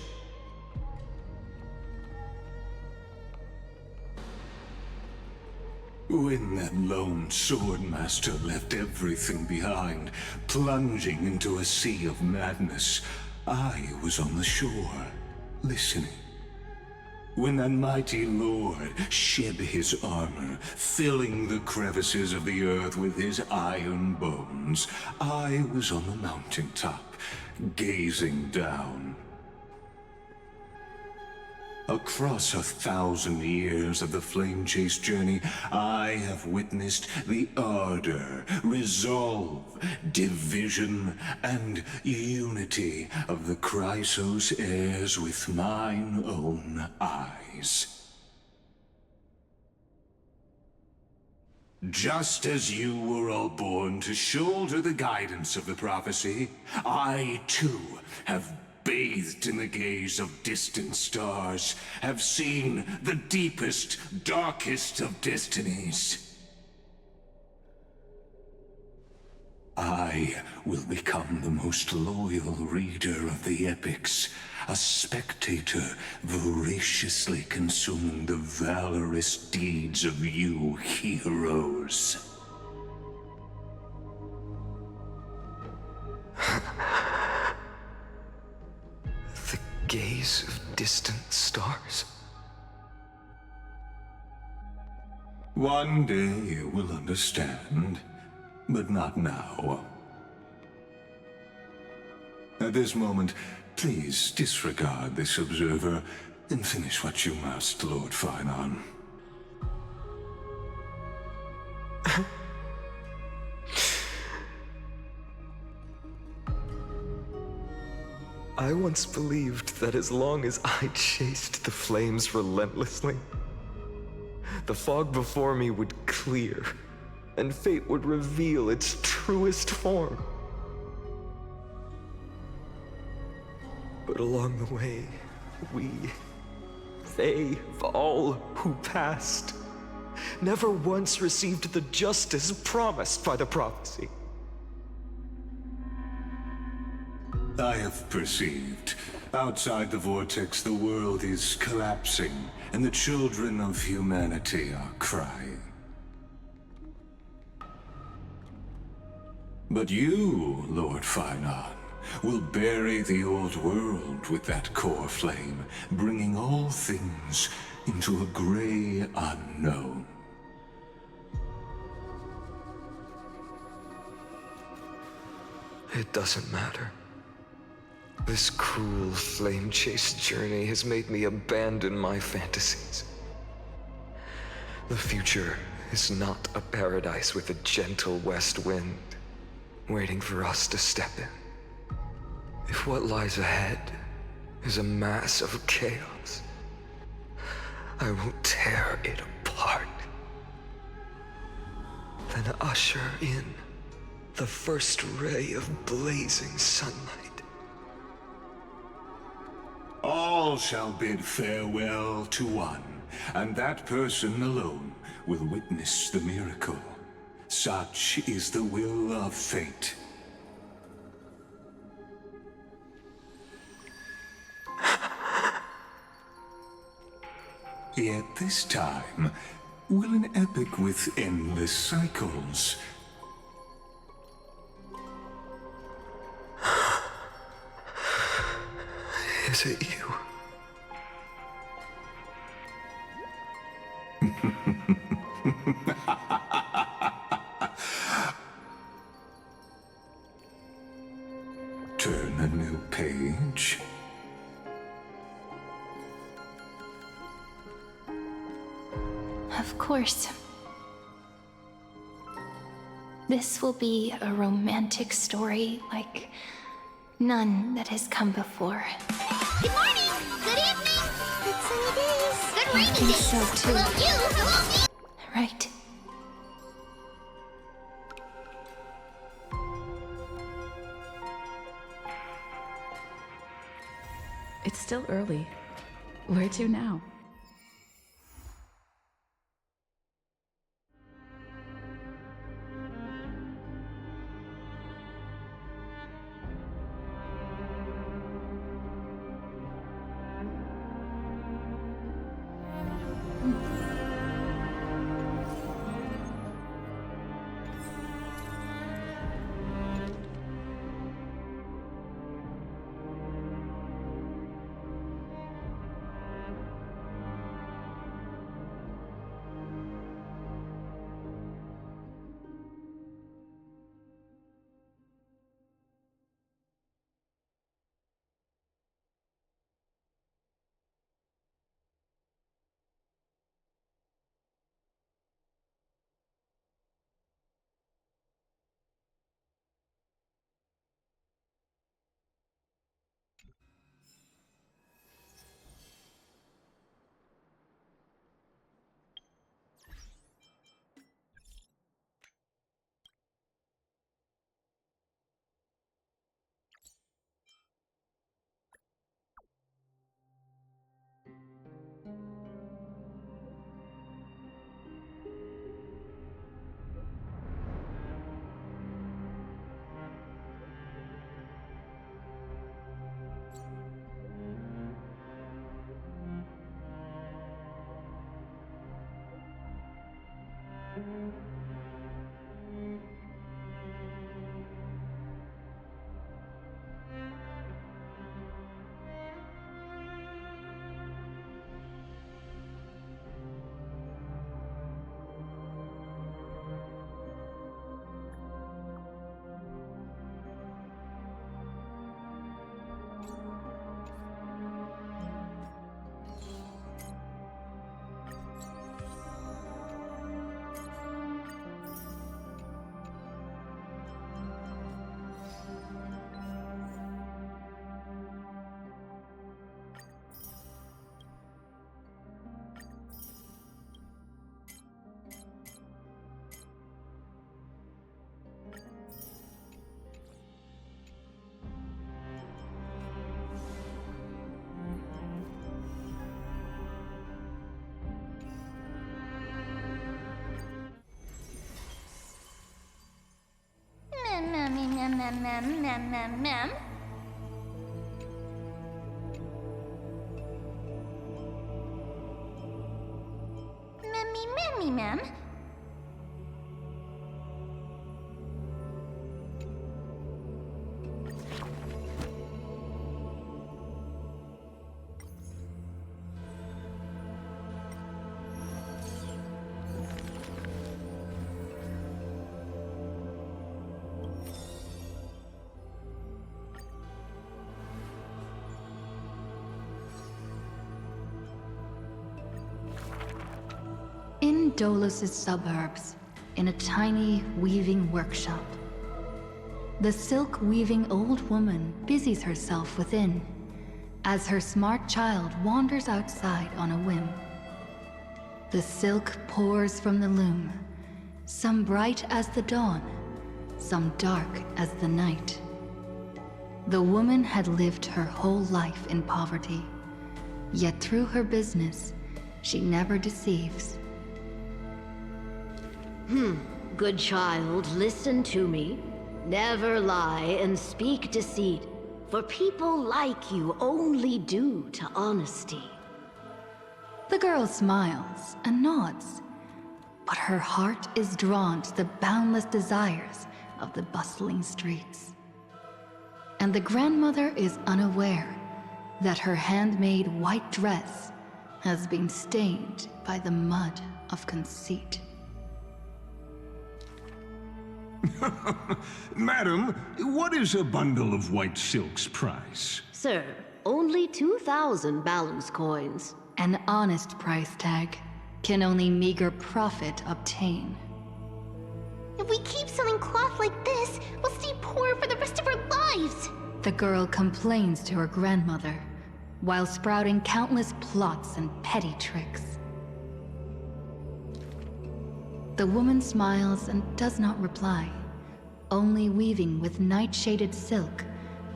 When that lone swordmaster left everything behind, plunging into a sea of madness, I was on the shore, listening. When that mighty lord shed his armor, filling the crevices of the earth with his iron bones, I was on the mountaintop, gazing down. Across 1,000 years of the flame chase journey, I have witnessed the ardor, resolve, division, and unity of the Chrysos heirs with mine own eyes. Just as you were all born to shoulder the guidance of the prophecy, I too have bathed in the gaze of distant stars, have seen the deepest, darkest of destinies. I will become the most loyal reader of the epics, a spectator voraciously consuming the valorous deeds of you heroes. Gaze of distant stars. One day you will understand, but not now. At this moment, please disregard this observer and finish what you must, Lord Finon. I once believed that as long as I chased the flames relentlessly, the fog before me would clear, and fate would reveal its truest form. But along the way, they, all who passed, never once received the justice promised by the prophecy. I have perceived. Outside the vortex, the world is collapsing, and the children of humanity are crying. But you, Lord Finon, will bury the old world with that Coreflame, bringing all things into a gray unknown. It doesn't matter. This cruel flame chase journey has made me abandon my fantasies. The future is not a paradise with a gentle west wind, waiting for us to step in. If what lies ahead is a mass of chaos, I will tear it apart. Then usher in the first ray of blazing sunlight. All shall bid farewell to one, and that person alone will witness the miracle. Such is the will of fate. Yet this time, will an epic with endless cycles Is it you? turn a new page? Of course. This will be a romantic story like none that has come before. Good morning! Good evening! Good sunny days! Good rainy think days! so, too. Hello you! Hello me! Right. It's still early. Where to now? Ma'am. In Dolos' suburbs, in a tiny weaving workshop, the silk-weaving old woman busies herself within, as her smart child wanders outside on a whim. The silk pours from the loom, some bright as the dawn, some dark as the night. The woman had lived her whole life in poverty, yet through her business, she never deceives. Good child, listen to me. Never lie and speak deceit, for people like you only do to honesty. The girl smiles and nods, but her heart is drawn to the boundless desires of the bustling streets. And the grandmother is unaware that her handmade white dress has been stained by the mud of conceit. Madam, what is a bundle of white silk's price? Sir, only 2,000 Balance coins. An honest price tag can only meager profit obtain. If we keep selling cloth like this, we'll stay poor for the rest of our lives. The girl complains to her grandmother, while sprouting countless plots and petty tricks. The woman smiles and does not reply, only weaving with night-shaded silk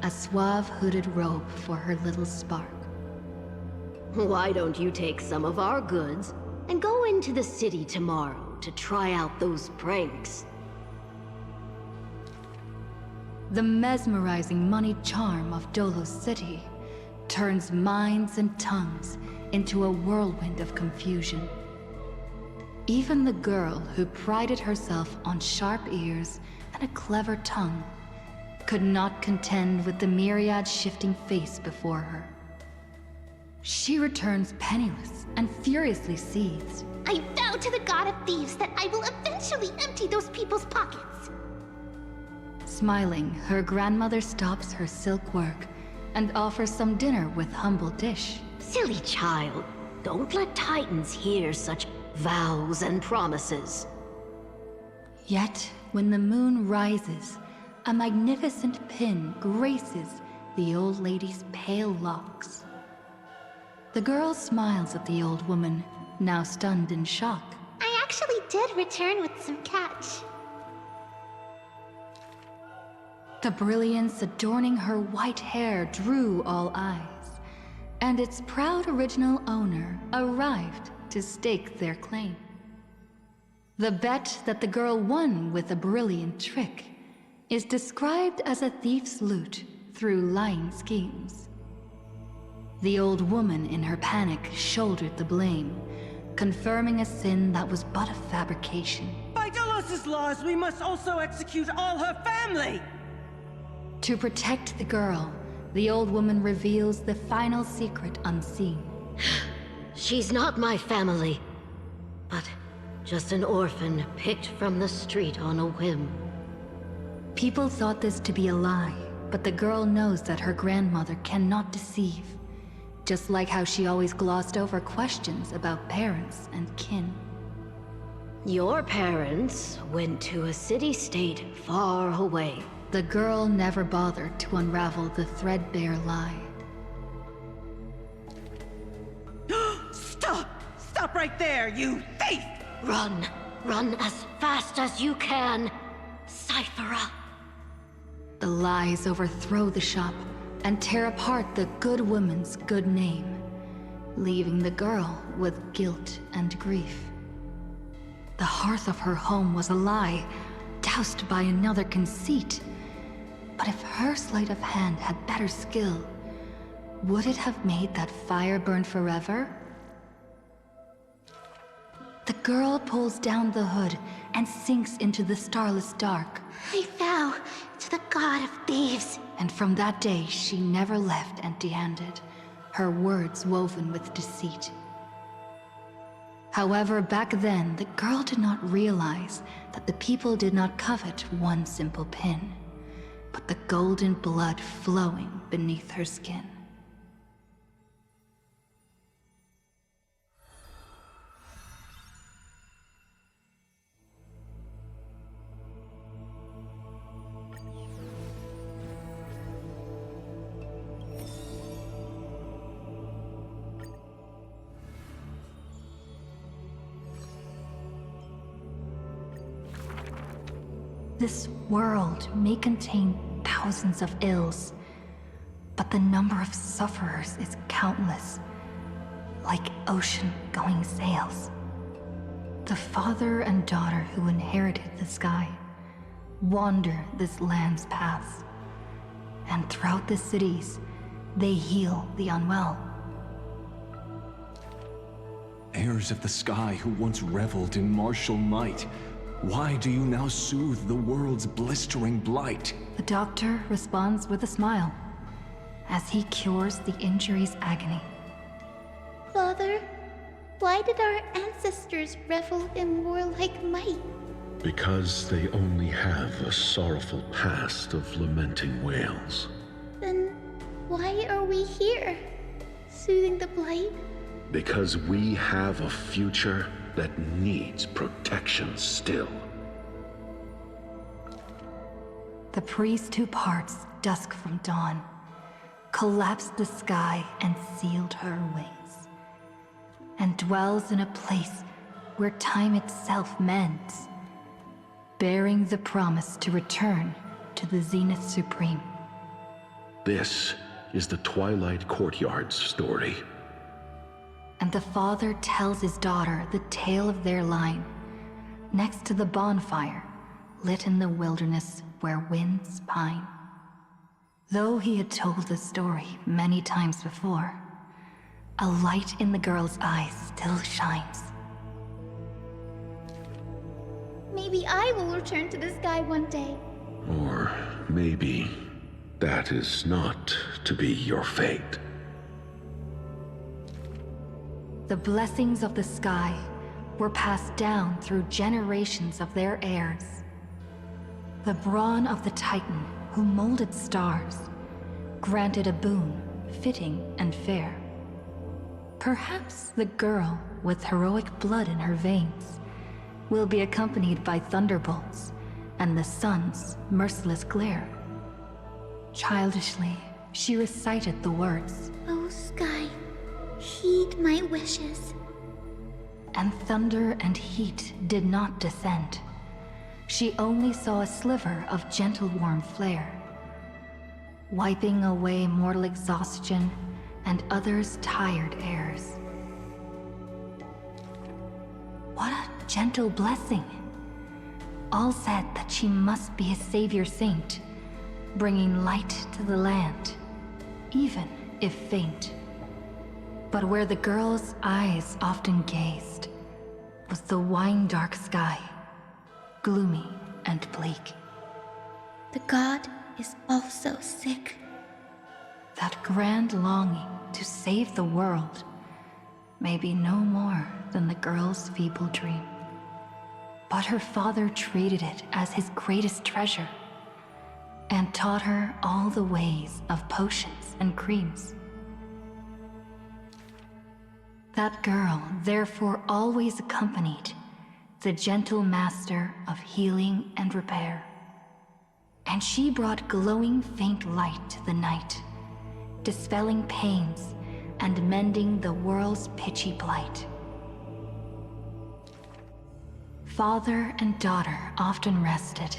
a suave hooded robe for her little spark. Why don't you take some of our goods and go into the city tomorrow to try out those pranks? The mesmerizing money charm of Dolos City turns minds and tongues into a whirlwind of confusion. Even the girl who prided herself on sharp ears and a clever tongue could not contend with the myriad shifting face before her. She returns penniless and furiously seethes. I vow to the god of thieves that I will eventually empty those people's pockets. Smiling, her grandmother stops her silk work and offers some dinner with humble dish. Silly child, don't let Titans hear such vows and promises. Yet, when the moon rises, a magnificent pin graces the old lady's pale locks. The girl smiles at the old woman, now stunned in shock. I actually did return with some catch. The brilliance adorning her white hair drew all eyes, and its proud original owner arrived to stake their claim. The bet that the girl won with a brilliant trick is described as a thief's loot through lying schemes. The old woman in her panic shouldered the blame, confirming a sin that was but a fabrication. By Dolos' laws, we must also execute all her family! To protect the girl, the old woman reveals the final secret unseen. She's not my family, but just an orphan picked from the street on a whim. People thought this to be a lie, but the girl knows that her grandmother cannot deceive, just like how she always glossed over questions about parents and kin. Your parents went to a city-state far away. The girl never bothered to unravel the threadbare lie. Stop! Stop right there, you thief! Run! Run as fast as you can! Cipher up! The lies overthrow the shop and tear apart the good woman's good name, leaving the girl with guilt and grief. The hearth of her home was a lie, doused by another conceit. But if her sleight of hand had better skill, would it have made that fire burn forever? The girl pulls down the hood and sinks into the starless dark. I vow to the god of thieves. And from that day, she never left empty-handed, her words woven with deceit. However, back then, the girl did not realize that the people did not covet one simple pin, but the golden blood flowing beneath her skin. This world may contain thousands of ills, but the number of sufferers is countless, like ocean-going sails. The father and daughter who inherited the sky wander this land's paths, and throughout the cities, they heal the unwell. Heirs of the sky who once reveled in martial might, why do you now soothe the world's blistering blight? The doctor responds with a smile, as he cures the injury's agony. Father, why did our ancestors revel in warlike might? Because they only have a sorrowful past of lamenting wails. Then why are we here, soothing the blight? Because we have a future that needs protection still. The priest who parts dusk from dawn, collapsed the sky and sealed her wings, and dwells in a place where time itself mends, bearing the promise to return to the Zenith Supreme. This is the Twilight Courtyard's story. And the father tells his daughter the tale of their line, next to the bonfire, lit in the wilderness where winds pine. Though he had told the story many times before, a light in the girl's eyes still shines. Maybe I will return to the sky one day. Or maybe that is not to be your fate. The blessings of the sky were passed down through generations of their heirs. The brawn of the Titan who molded stars granted a boon fitting and fair. Perhaps the girl with heroic blood in her veins will be accompanied by thunderbolts and the sun's merciless glare. Childishly, she recited the words, "Oh, sky, heed my wishes." And thunder and heat did not descend. She only saw a sliver of gentle warm flare, wiping away mortal exhaustion and others' tired airs. What a gentle blessing! All said that she must be a savior saint, bringing light to the land, even if faint. But where the girl's eyes often gazed was the wine-dark sky, gloomy and bleak. The god is also sick. That grand longing to save the world may be no more than the girl's feeble dream. But her father treated it as his greatest treasure and taught her all the ways of potions and creams. That girl therefore always accompanied the gentle master of healing and repair. And she brought glowing faint light to the night, dispelling pains and mending the world's pitchy blight. Father and daughter often rested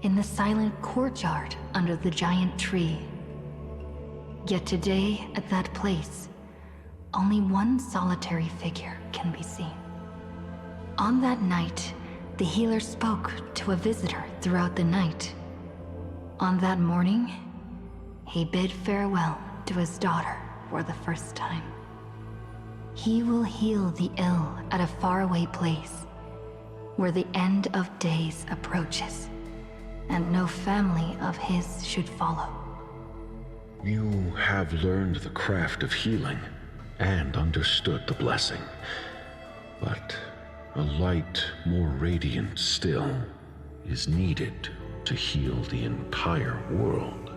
in the silent courtyard under the giant tree. Yet today, at that place, only one solitary figure can be seen. On that night, the healer spoke to a visitor throughout the night. On that morning, he bid farewell to his daughter for the first time. He will heal the ill at a faraway place, where the end of days approaches, and no family of his should follow. You have learned the craft of healing, and understood the blessing. But a light more radiant still is needed to heal the entire world.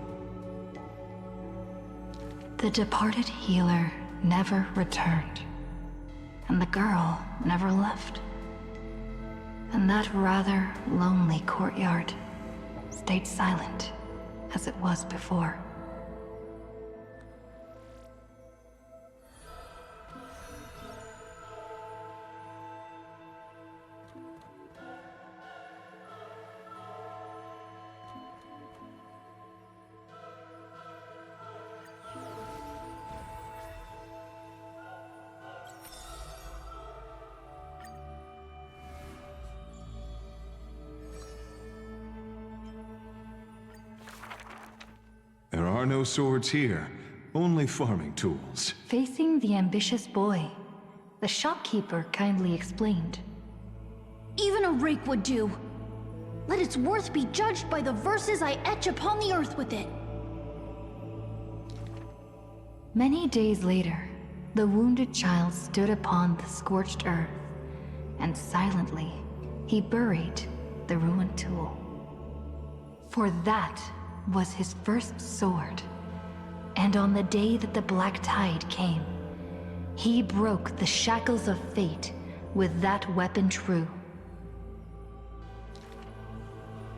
The departed healer never returned, and the girl never left. And that rather lonely courtyard stayed silent as it was before. There are no swords here, only farming tools. Facing the ambitious boy, the shopkeeper kindly explained. Even a rake would do. Let its worth be judged by the verses I etch upon the earth with it. Many days later, the wounded child stood upon the scorched earth, and silently he buried the ruined tool. For that was his first sword, and on the day that the Black Tide came, he broke the shackles of fate with that weapon true.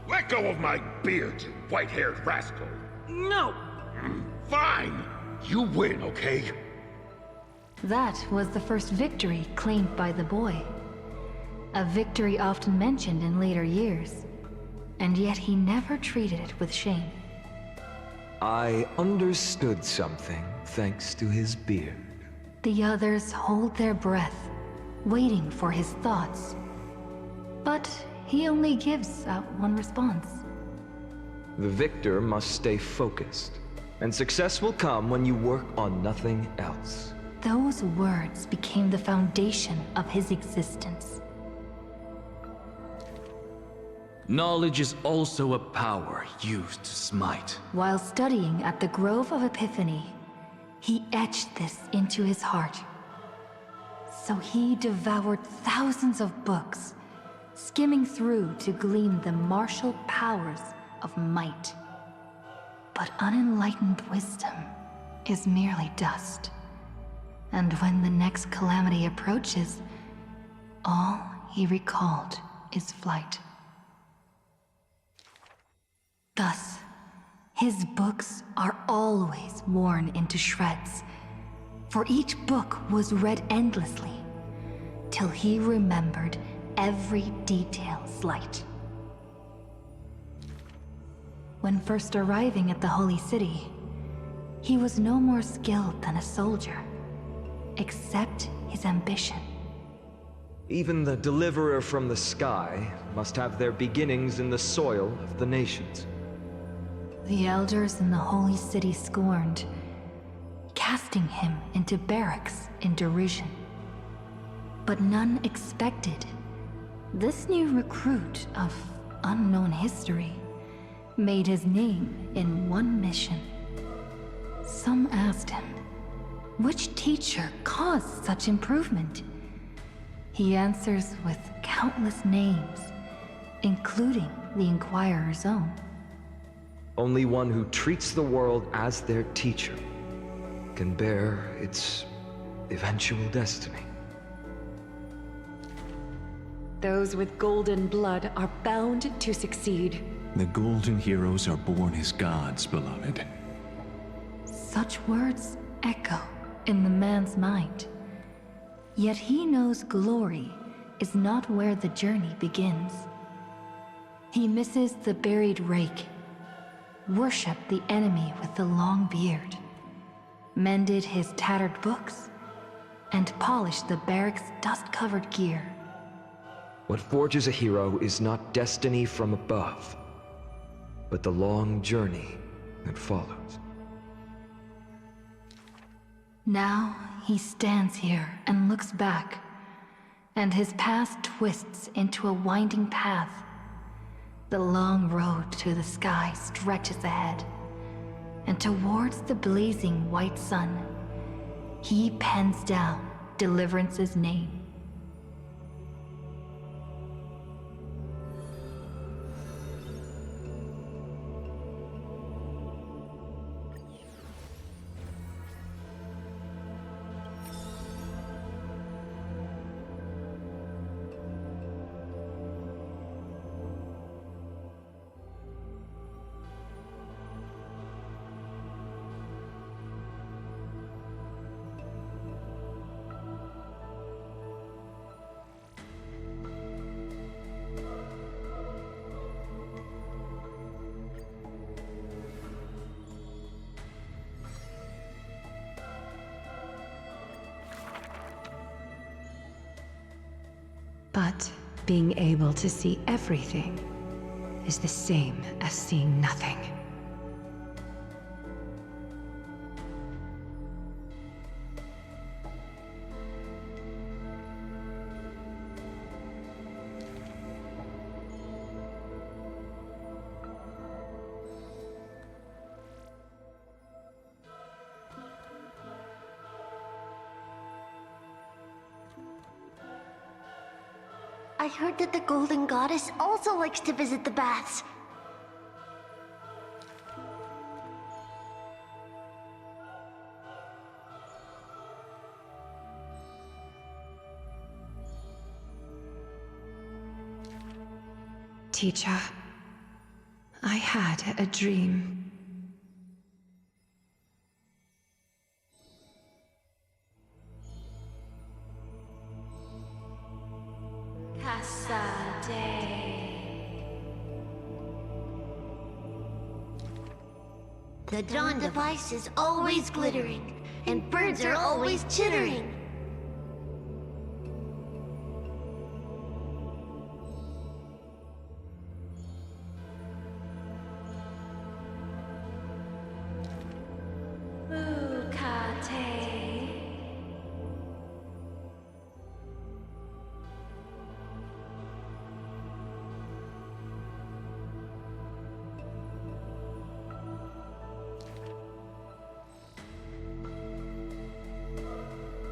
Let go of my beard, you white-haired rascal! No! Fine! You win, okay? That was the first victory claimed by the boy. A victory often mentioned in later years, and yet he never treated it with shame. I understood something thanks to his beard. The others hold their breath, waiting for his thoughts. But he only gives out one response. The victor must stay focused, and success will come when you work on nothing else. Those words became the foundation of his existence. Knowledge is also a power used to smite. While studying at the Grove of Epiphany, he etched this into his heart. So he devoured thousands of books, skimming through to glean the martial powers of might. But unenlightened wisdom is merely dust. And when the next calamity approaches, all he recalled is flight. Thus, his books are always worn into shreds, for each book was read endlessly, till he remembered every detail slight. When first arriving at the Holy City, he was no more skilled than a soldier, except his ambition. Even the deliverer from the sky must have their beginnings in the soil of the nations. The elders in the Holy City scorned, casting him into barracks in derision. But none expected this new recruit of unknown history made his name in one mission. Some asked him, which teacher caused such improvement? He answers with countless names, including the Inquirer's own. Only one who treats the world as their teacher can bear its eventual destiny. Those with golden blood are bound to succeed. The golden heroes are born as gods, beloved. Such words echo in the man's mind. Yet he knows glory is not where the journey begins. He misses the buried rake, worshipped the enemy with the long beard, mended his tattered books, and polished the barrack's dust-covered gear. What forges a hero is not destiny from above, but the long journey that follows. Now he stands here and looks back, and his past twists into a winding path. The long road to the sky stretches ahead, and towards the blazing white sun, he pens down Deliverance's name. But being able to see everything is the same as seeing nothing. I heard that the Golden Goddess also likes to visit the baths. Teacher, I had a dream. The dawn device is always glittering, and birds are always chittering.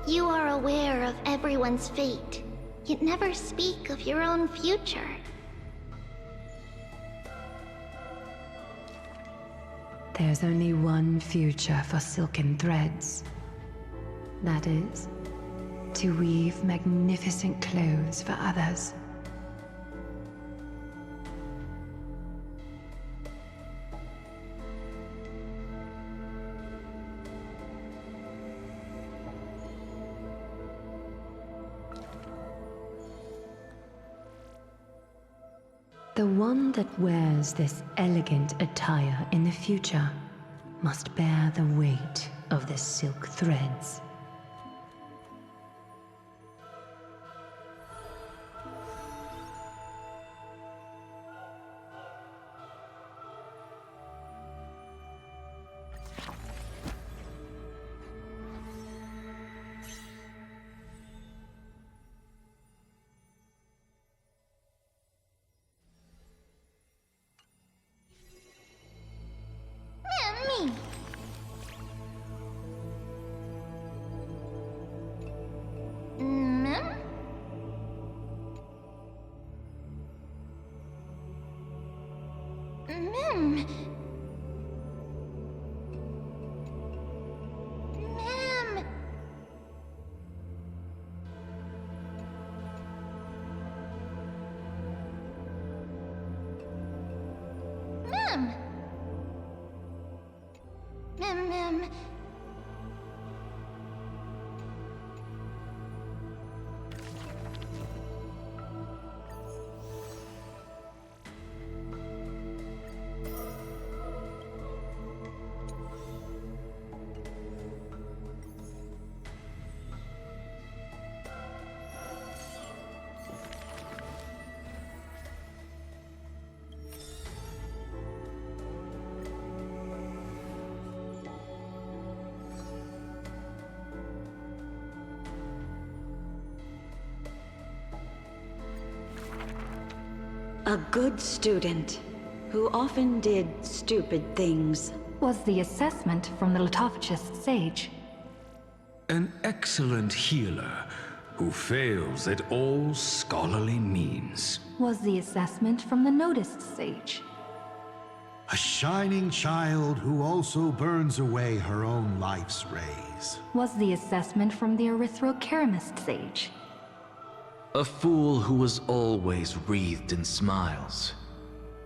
You are aware of everyone's fate, yet never speak of your own future. There's only one future for silken threads. That is, to weave magnificent clothes for others. The one that wears this elegant attire in the future must bear the weight of the silk threads. Me. Mem? Mem. Mem. Mem. Mem. A good student, who often did stupid things. Was the assessment from the Litophagist sage. An excellent healer who fails at all scholarly means. Was the assessment from the noticed sage. A shining child who also burns away her own life's rays. Was the assessment from the erythrokeramist sage. A fool who was always wreathed in smiles,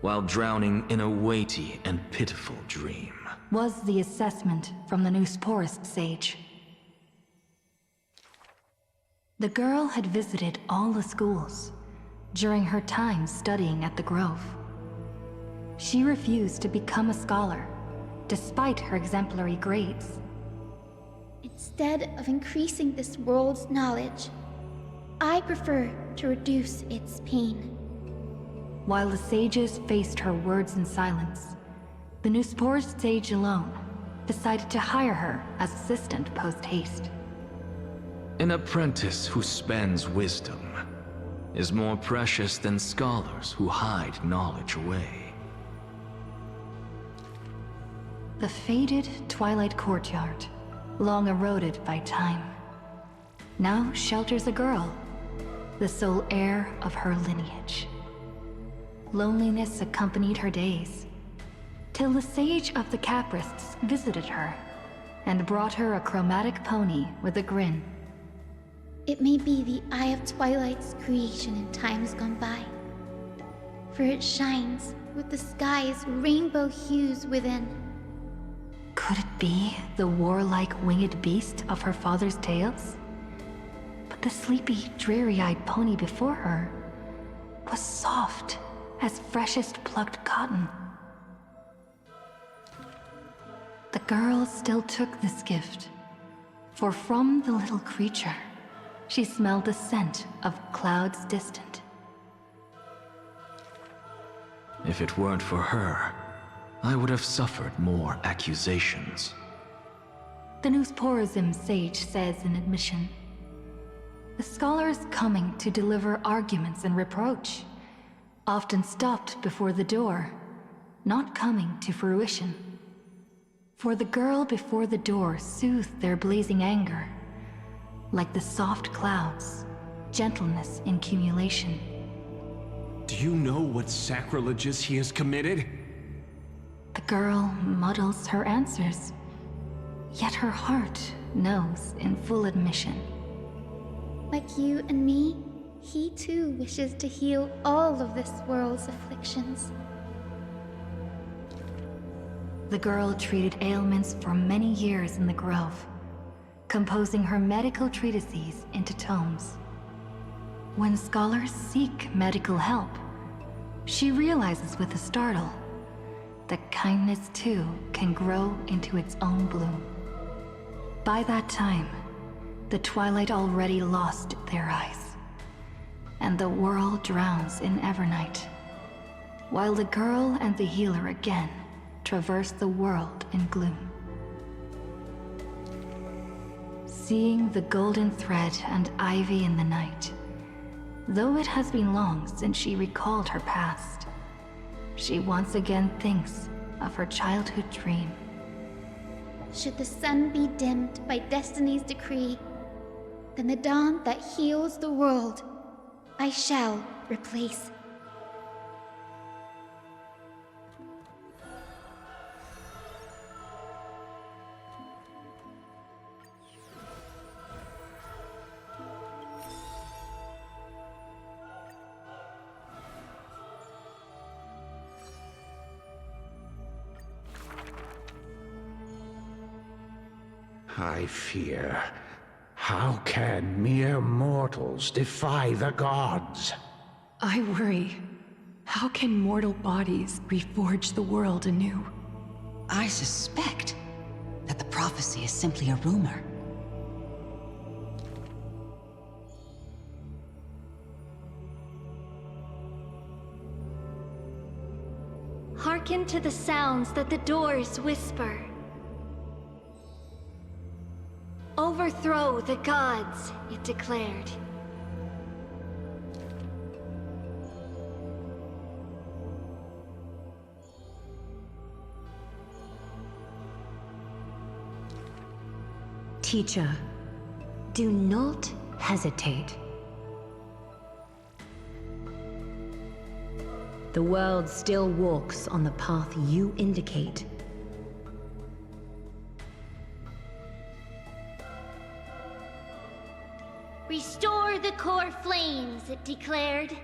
while drowning in a weighty and pitiful dream. Was the assessment from the Neusporist sage. The girl had visited all the schools during her time studying at the Grove. She refused to become a scholar, despite her exemplary grades. Instead of increasing this world's knowledge, I prefer to reduce its pain. While the sages faced her words in silence, the Neusporist sage alone decided to hire her as assistant post-haste. An apprentice who spends wisdom is more precious than scholars who hide knowledge away. The faded twilight courtyard, long eroded by time, now shelters a girl, the sole heir of her lineage. Loneliness accompanied her days, till the sage of the Caprists visited her and brought her a chromatic pony with a grin. It may be the Eye of Twilight's creation in times gone by, for it shines with the sky's rainbow hues within. Could it be the warlike winged beast of her father's tales? But the sleepy, dreary-eyed pony before her was soft as freshest plucked cotton. The girl still took this gift, for from the little creature, she smelled the scent of clouds distant. If it weren't for her, I would have suffered more accusations. The Neusporism sage says in admission, the scholars coming to deliver arguments and reproach, often stopped before the door, not coming to fruition. For the girl before the door soothed their blazing anger, like the soft clouds, gentleness in cumulation. Do you know what sacrileges he has committed? The girl muddles her answers, yet her heart knows in full admission. Like you and me, he too wishes to heal all of this world's afflictions. The girl treated ailments for many years in the Grove, composing her medical treatises into tomes. When scholars seek medical help, she realizes with a startle that kindness too can grow into its own bloom. By that time, the twilight already lost their eyes, and the world drowns in evernight, while the girl and the healer again traverse the world in gloom. Seeing the golden thread and ivy in the night, though it has been long since she recalled her past, she once again thinks of her childhood dream. Should the sun be dimmed by destiny's decree, then the dawn that heals the world, I shall replace. I fear. How can mere mortals defy the gods? I worry. How can mortal bodies reforge the world anew? I suspect that the prophecy is simply a rumor. Hearken to the sounds that the doors whisper. Overthrow the gods, it declared. Teacher, do not hesitate. The world still walks on the path you indicate. Restore the core flames, it declared.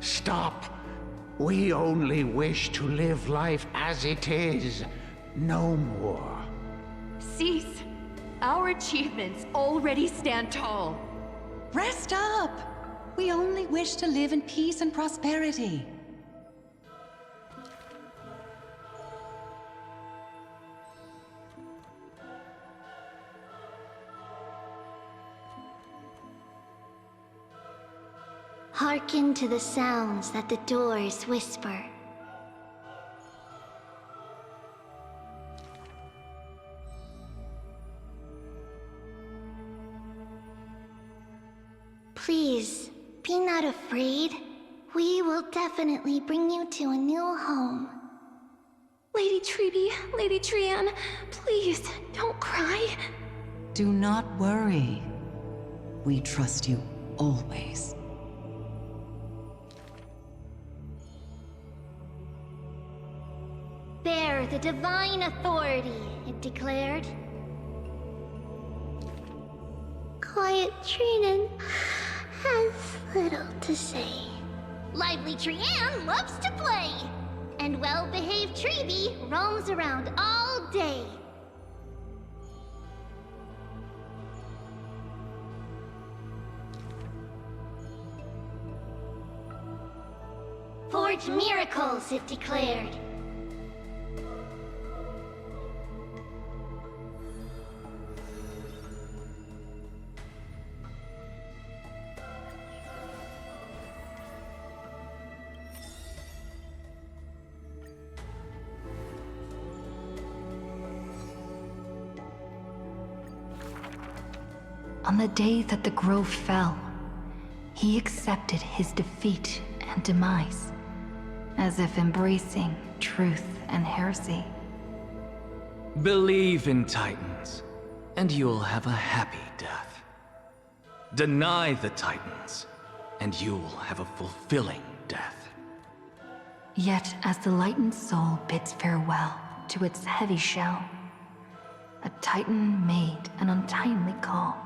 Stop. We only wish to live life as it is. No more. Cease. Our achievements already stand tall. Rest up! We only wish to live in peace and prosperity. Hearken to the sounds that the doors whisper. Please, be not afraid. We will definitely bring you to a new home. Lady Treeby, Lady Trianne, please, don't cry. Do not worry. We trust you always. Bear the divine authority, it declared. Quiet Trinan has little to say. Lively Trianne loves to play. And well-behaved Treeby roams around all day. Forge miracles, it declared. On the day that the grove fell, he accepted his defeat and demise, as if embracing truth and heresy. Believe in Titans, and you'll have a happy death. Deny the Titans, and you'll have a fulfilling death. Yet as the lightened soul bids farewell to its heavy shell, a Titan made an untimely call.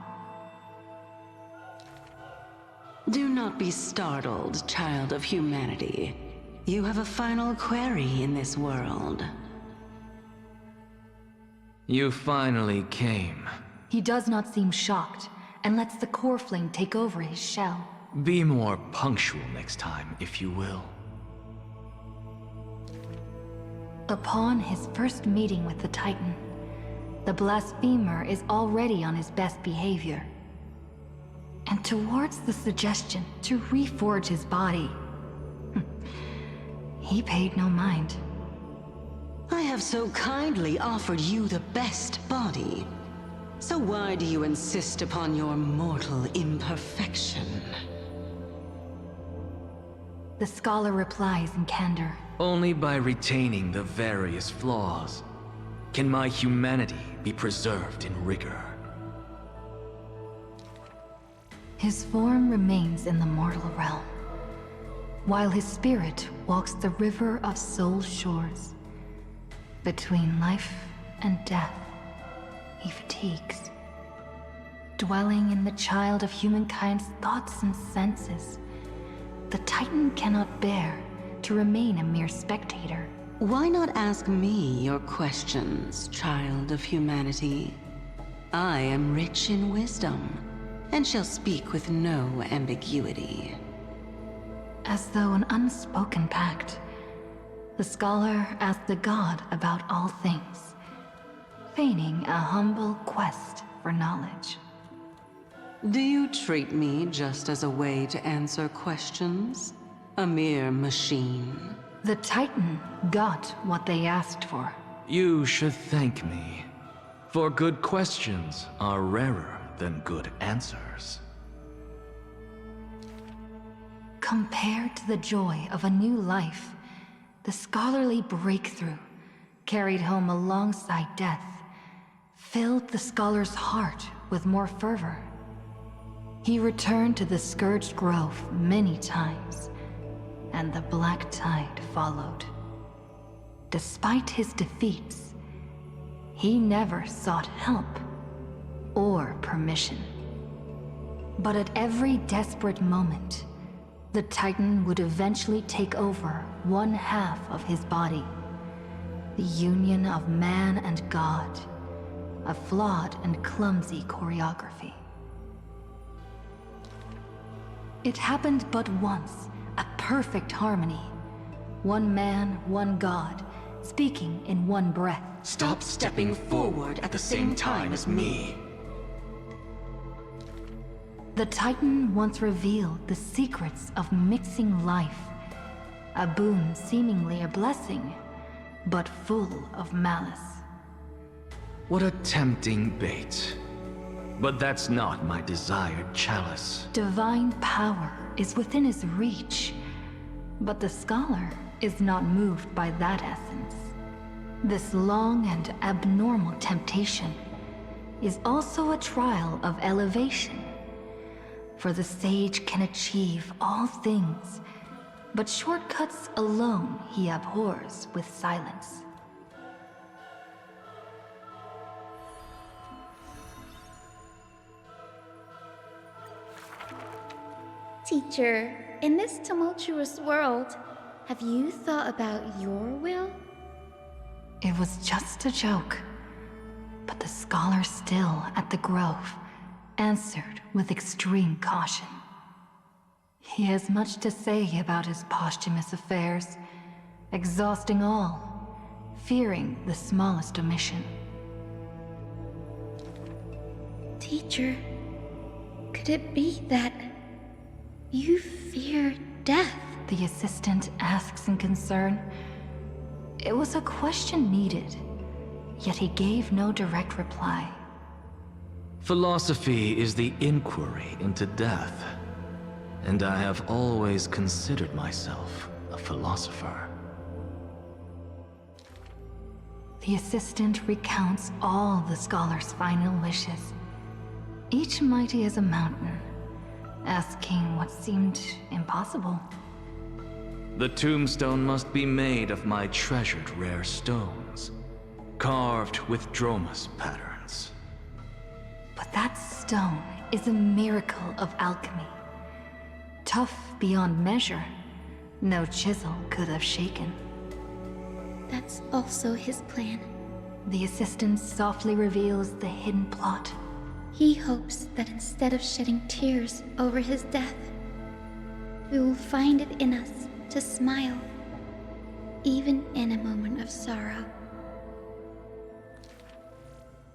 Do not be startled, child of humanity. You have a final query in this world. You finally came. He does not seem shocked, and lets the Coreflame take over his shell. Be more punctual next time, if you will. Upon his first meeting with the Titan, the blasphemer is already on his best behavior. And towards the suggestion to reforge his body, he paid no mind. I have so kindly offered you the best body. So why do you insist upon your mortal imperfection? The scholar replies in candor. Only by retaining the various flaws can my humanity be preserved in rigor. His form remains in the mortal realm, while his spirit walks the river of soul shores. Between life and death, he fatigues. Dwelling in the child of humankind's thoughts and senses, the Titan cannot bear to remain a mere spectator. Why not ask me your questions, child of humanity? I am rich in wisdom, and shall speak with no ambiguity. As though an unspoken pact, the scholar asked the god about all things, feigning a humble quest for knowledge. Do you treat me just as a way to answer questions? A mere machine? The Titan got what they asked for. You should thank me, for good questions are rarer than good answers. Compared to the joy of a new life, The scholarly breakthrough, carried home alongside death, filled the scholar's heart with more fervor. He returned to the Scourged Grove many times, and the Black Tide followed. Despite his defeats, he never sought help or permission. But at every desperate moment, the Titan would eventually take over one half of his body. The union of man and God, a flawed and clumsy choreography. It happened but once, a perfect harmony. One man, one God, speaking in one breath. Stop stepping forward at the same time as me. The Titan once revealed the secrets of mixing life, a boon seemingly a blessing, but full of malice. What a tempting bait. But that's not my desired chalice. Divine power is within his reach, but the scholar is not moved by that essence. This long and abnormal temptation is also a trial of elevation. For the sage can achieve all things, but shortcuts alone he abhors with silence. Teacher, in this tumultuous world, have you thought about your will? It was just a joke, but the scholar still at the Grove answered with extreme caution. He has much to say about his posthumous affairs, exhausting all, fearing the smallest omission. Teacher, could it be that you fear death? The assistant asks in concern. It was a question needed, yet he gave no direct reply. Philosophy is the inquiry into death, and I have always considered myself a philosopher. The assistant recounts all the scholar's final wishes, each mighty as a mountain, asking what seemed impossible. The tombstone must be made of my treasured rare stones, carved with Dromus patterns. But that stone is a miracle of alchemy. Tough beyond measure, no chisel could have shaken. That's also his plan. The assistant softly reveals the hidden plot. He hopes that instead of shedding tears over his death, we will find it in us to smile, even in a moment of sorrow.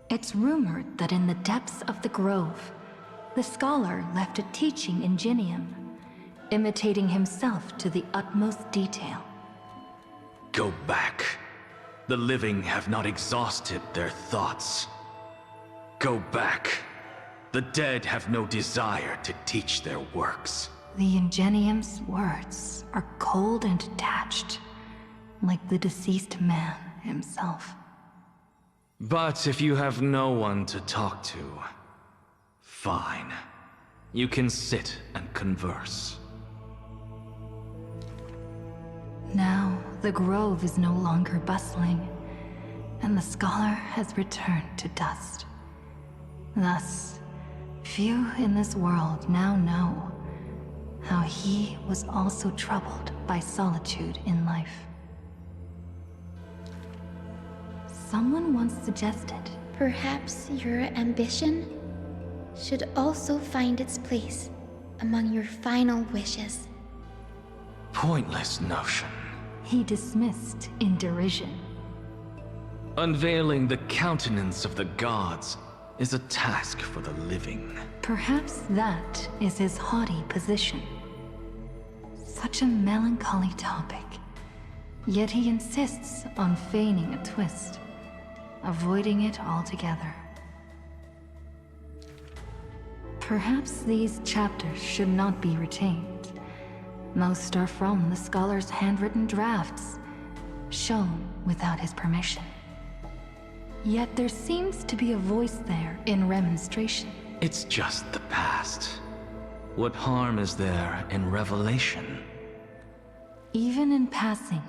It's rumored that in the depths of the Grove, the scholar left a teaching ingenium, imitating himself to the utmost detail. Go back. The living have not exhausted their thoughts. Go back. The dead have no desire to teach their works. The ingenium's words are cold and detached, like the deceased man himself. But if you have no one to talk to, fine. You can sit and converse. Now, the Grove is no longer bustling, and the scholar has returned to dust. Thus, few in this world now know how he was also troubled by solitude in life. Someone once suggested, perhaps your ambition should also find its place among your final wishes. Pointless notion. He dismissed in derision. Unveiling the countenance of the gods is a task for the living. Perhaps that is his haughty position. Such a melancholy topic, yet he insists on feigning a twist, avoiding it altogether. Perhaps these chapters should not be retained. Most are from the scholar's handwritten drafts, shown without his permission. Yet there seems to be a voice there in remonstration. It's just the past. What harm is there in revelation? Even in passing,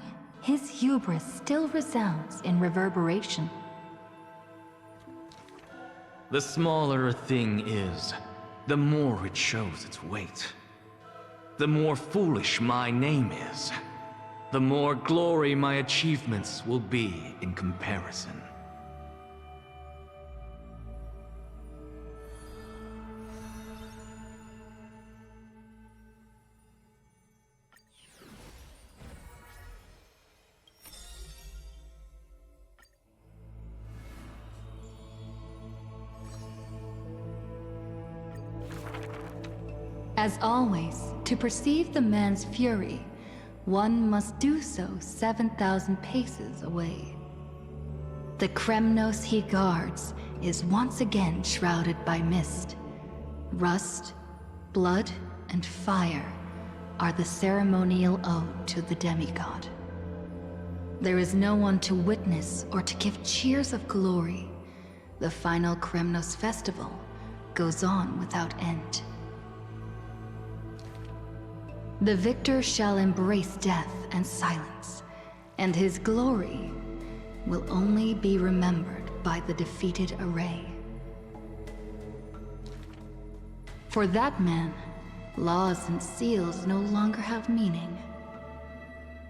his hubris still resounds in reverberation. The smaller a thing is, the more it shows its weight. The more foolish my name is, the more glory my achievements will be in comparison. As always, to perceive the man's fury, one must do so 7,000 paces away. The Kremnos he guards is once again shrouded by mist. Rust, blood, and fire are the ceremonial ode to the demigod. There is no one to witness or to give cheers of glory. The final Kremnos festival goes on without end. The victor shall embrace death and silence, and his glory will only be remembered by the defeated array. For that man, laws and seals no longer have meaning.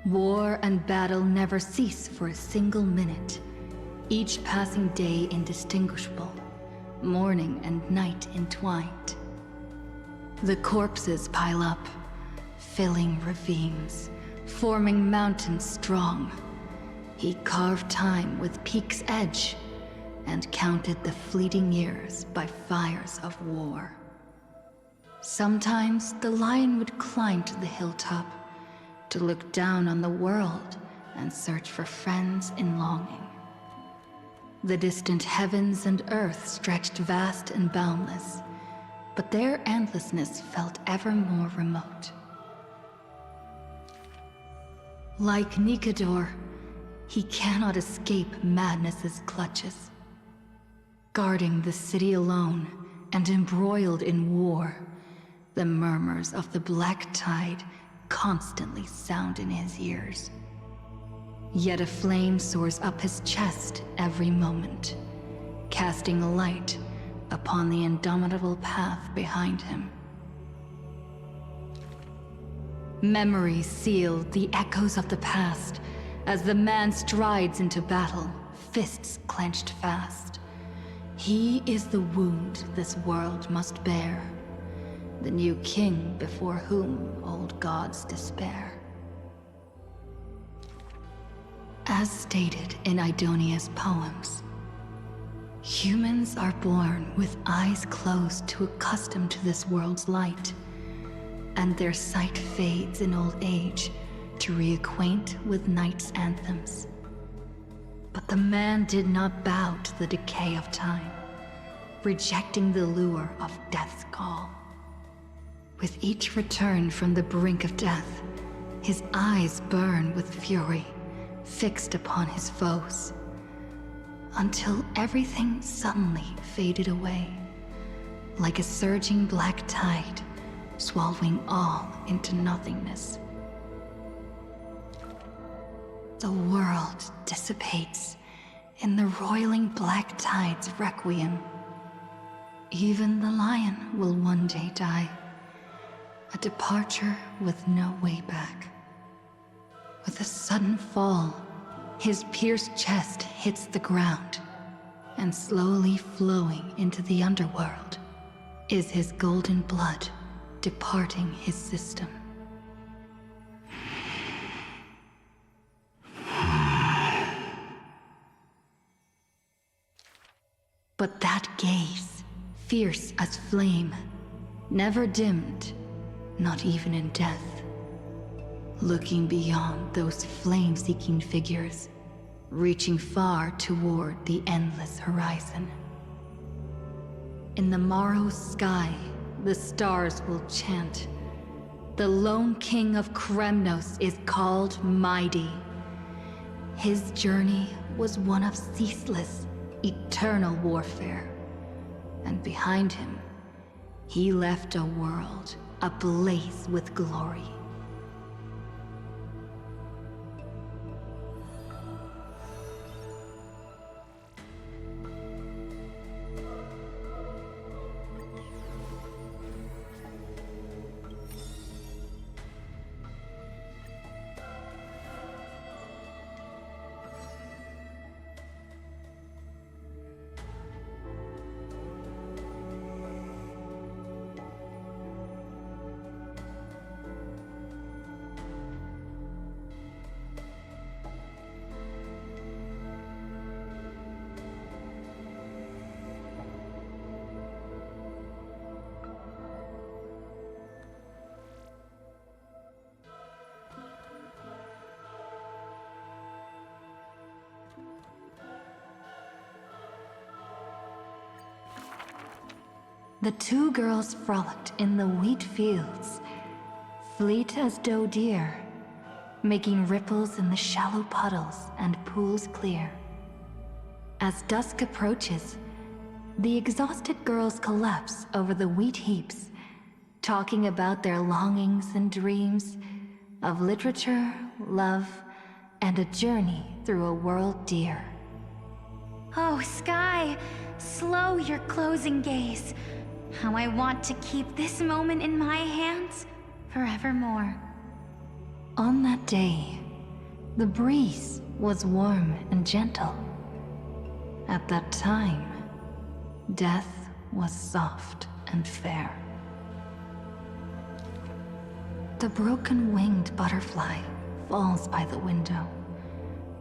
War and battle never cease for a single minute, each passing day indistinguishable, morning and night entwined. The corpses pile up, filling ravines, forming mountains strong. He carved time with peak's edge and counted the fleeting years by fires of war. Sometimes the lion would climb to the hilltop to look down on the world and search for friends in longing. The distant heavens and earth stretched vast and boundless, but their endlessness felt ever more remote. Like Nikador, he cannot escape madness's clutches. Guarding the city alone and embroiled in war, the murmurs of the black tide constantly sound in his ears. Yet a flame soars up his chest every moment, casting a light upon the indomitable path behind him. Memories seal the echoes of the past as the man strides into battle, fists clenched fast. He is the wound this world must bear, the new king before whom old gods despair. As stated in Idonia's poems, humans are born with eyes closed to accustom to this world's light, and their sight fades in old age to reacquaint with night's anthems. But the man did not bow to the decay of time, rejecting the lure of death's call. With each return from the brink of death, his eyes burn with fury, fixed upon his foes, until everything suddenly faded away, like a surging black tide, swallowing all into nothingness. The world dissipates in the roiling black tide's requiem. Even the lion will one day die, a departure with no way back. With a sudden fall, his pierced chest hits the ground, and slowly flowing into the underworld is his golden blood departing his system. But that gaze, fierce as flame, never dimmed, not even in death. Looking beyond those flame-seeking figures, reaching far toward the endless horizon. In the morrow's sky, the stars will chant. The lone king of Kremnos is called mighty. His journey was one of ceaseless, eternal warfare. And behind him, he left a world ablaze with glory. The two girls frolicked in the wheat fields, fleet as doe deer, making ripples in the shallow puddles and pools clear. As dusk approaches, the exhausted girls collapse over the wheat heaps, talking about their longings and dreams of literature, love, and a journey through a world dear. Oh, Sky, slow your closing gaze. How I want to keep this moment in my hands forevermore. On that day, the breeze was warm and gentle. At that time, death was soft and fair. The broken-winged butterfly falls by the window,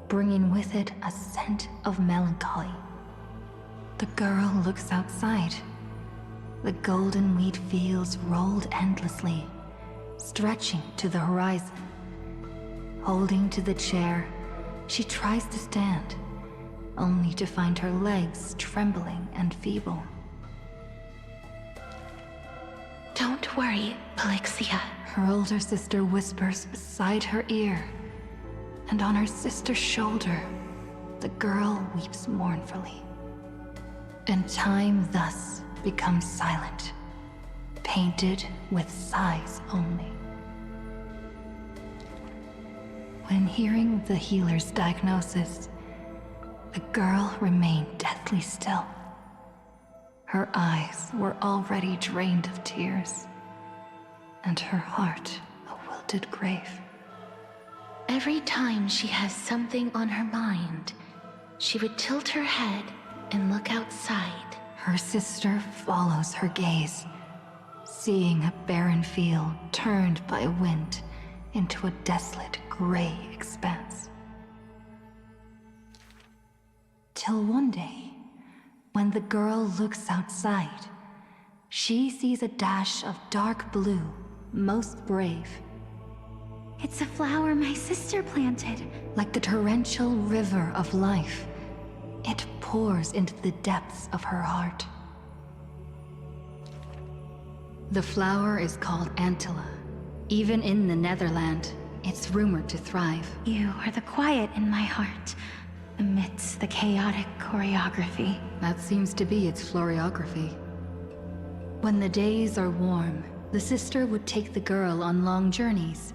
bringing with it a scent of melancholy. The girl looks outside. The golden wheat fields rolled endlessly, stretching to the horizon. Holding to the chair, she tries to stand, only to find her legs trembling and feeble. Don't worry, Pelixia, her older sister whispers beside her ear, and on her sister's shoulder, the girl weeps mournfully. And time thus becomes silent, painted with sighs only. When hearing the healer's diagnosis, the girl remained deathly still. Her eyes were already drained of tears, and her heart a wilted grave. Every time she has something on her mind, she would tilt her head and look outside. Her sister follows her gaze, seeing a barren field turned by wind into a desolate gray expanse. Till one day, when the girl looks outside, she sees a dash of dark blue, most brave. It's a flower my sister planted. Like the torrential river of life, it pours into the depths of her heart. The flower is called Antilla. Even in the Netherland, it's rumored to thrive. You are the quiet in my heart, amidst the chaotic choreography. That seems to be its floriography. When the days are warm, the sister would take the girl on long journeys,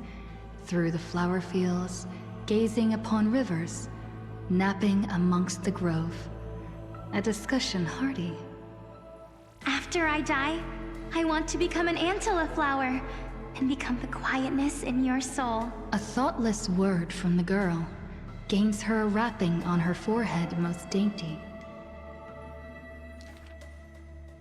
through the flower fields, gazing upon rivers, napping amongst the grove. A discussion hearty. After I die, I want to become an Antilla flower and become the quietness in your soul. A thoughtless word from the girl gains her a wrapping on her forehead most dainty.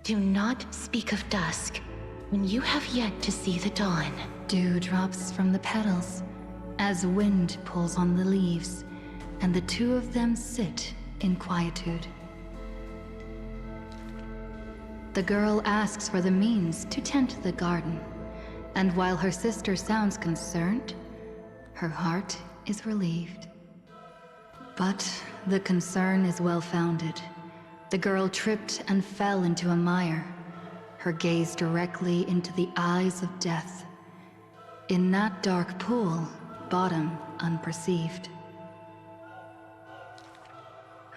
Do not speak of dusk when you have yet to see the dawn. Dew drops from the petals as wind pulls on the leaves, and the two of them sit in quietude. The girl asks for the means to tend the garden, and while her sister sounds concerned, her heart is relieved. But the concern is well-founded. The girl tripped and fell into a mire, her gaze directly into the eyes of death. In that dark pool, bottom unperceived.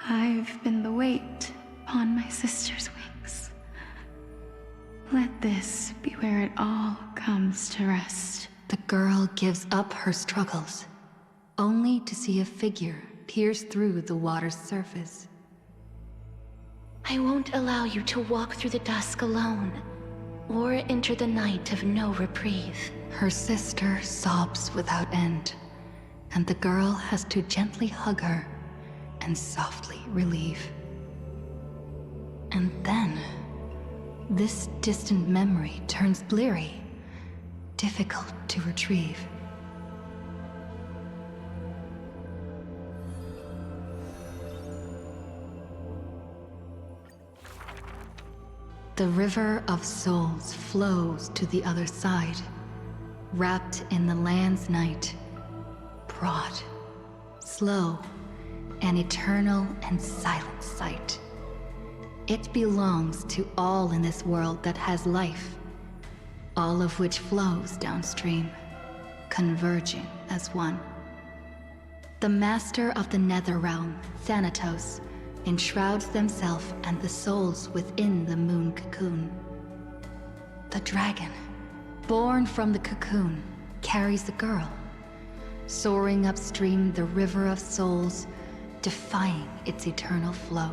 I've been the weight upon my sister's wings. Let this be where it all comes to rest. The girl gives up her struggles, only to see a figure pierce through the water's surface. I won't allow you to walk through the dusk alone, or enter the night of no reprieve. Her sister sobs without end, and the girl has to gently hug her and softly relieve. And then, this distant memory turns bleary, difficult to retrieve. The River of Souls flows to the other side, wrapped in the land's night. Broad, slow, an eternal and silent sight. It belongs to all in this world that has life, all of which flows downstream, converging as one. The master of the nether realm, Thanatos, enshrouds themselves and the souls within the moon cocoon. The dragon, born from the cocoon, carries the girl, soaring upstream the river of souls, defying its eternal flow.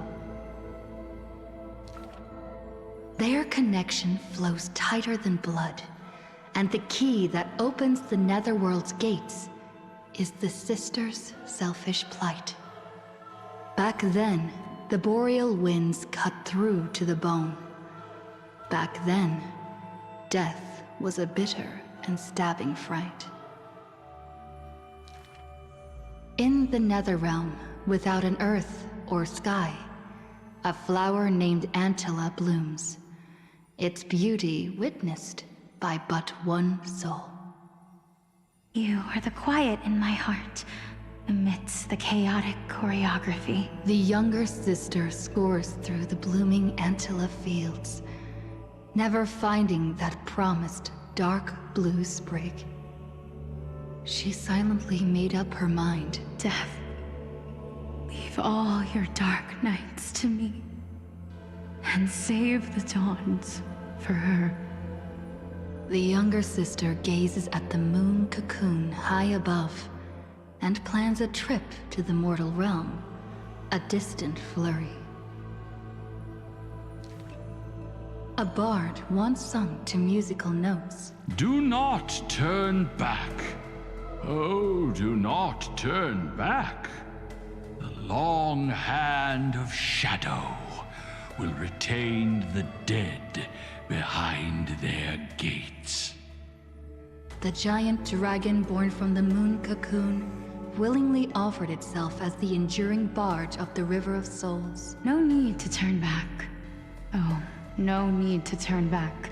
Their connection flows tighter than blood, and the key that opens the netherworld's gates is the sisters' selfish plight. Back then, the boreal winds cut through to the bone. Back then, death was a bitter and stabbing fright. In the Netherrealm, without an earth or sky, a flower named Antilla blooms, its beauty witnessed by but one soul. You are the quiet in my heart, amidst the chaotic choreography. The younger sister scores through the blooming Antilla fields, never finding that promised dark blue sprig. She silently made up her mind. Death, leave all your dark nights to me, and save the dawns for her. The younger sister gazes at the moon cocoon high above, and plans a trip to the mortal realm, a distant flurry. A bard once sung to musical notes. Do not turn back. Oh, do not turn back. The long hand of shadow will retain the dead behind their gates. The giant dragon born from the moon cocoon willingly offered itself as the enduring barge of the River of Souls. No need to turn back. Oh, no need to turn back.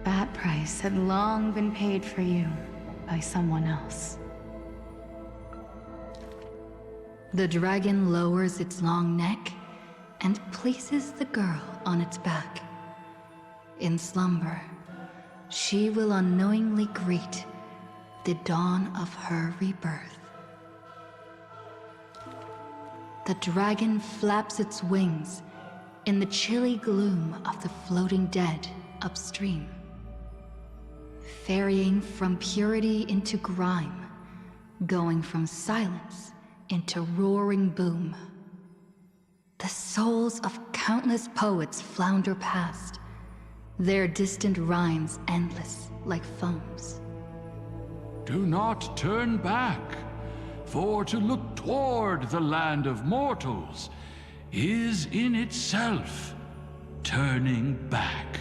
That price had long been paid for you by someone else. The dragon lowers its long neck and places the girl on its back. In slumber, she will unknowingly greet the dawn of her rebirth. The dragon flaps its wings in the chilly gloom of the floating dead upstream, ferrying from purity into grime, going from silence into roaring boom. The souls of countless poets flounder past, their distant rhymes endless like foams. Do not turn back, for to look toward the land of mortals is in itself turning back.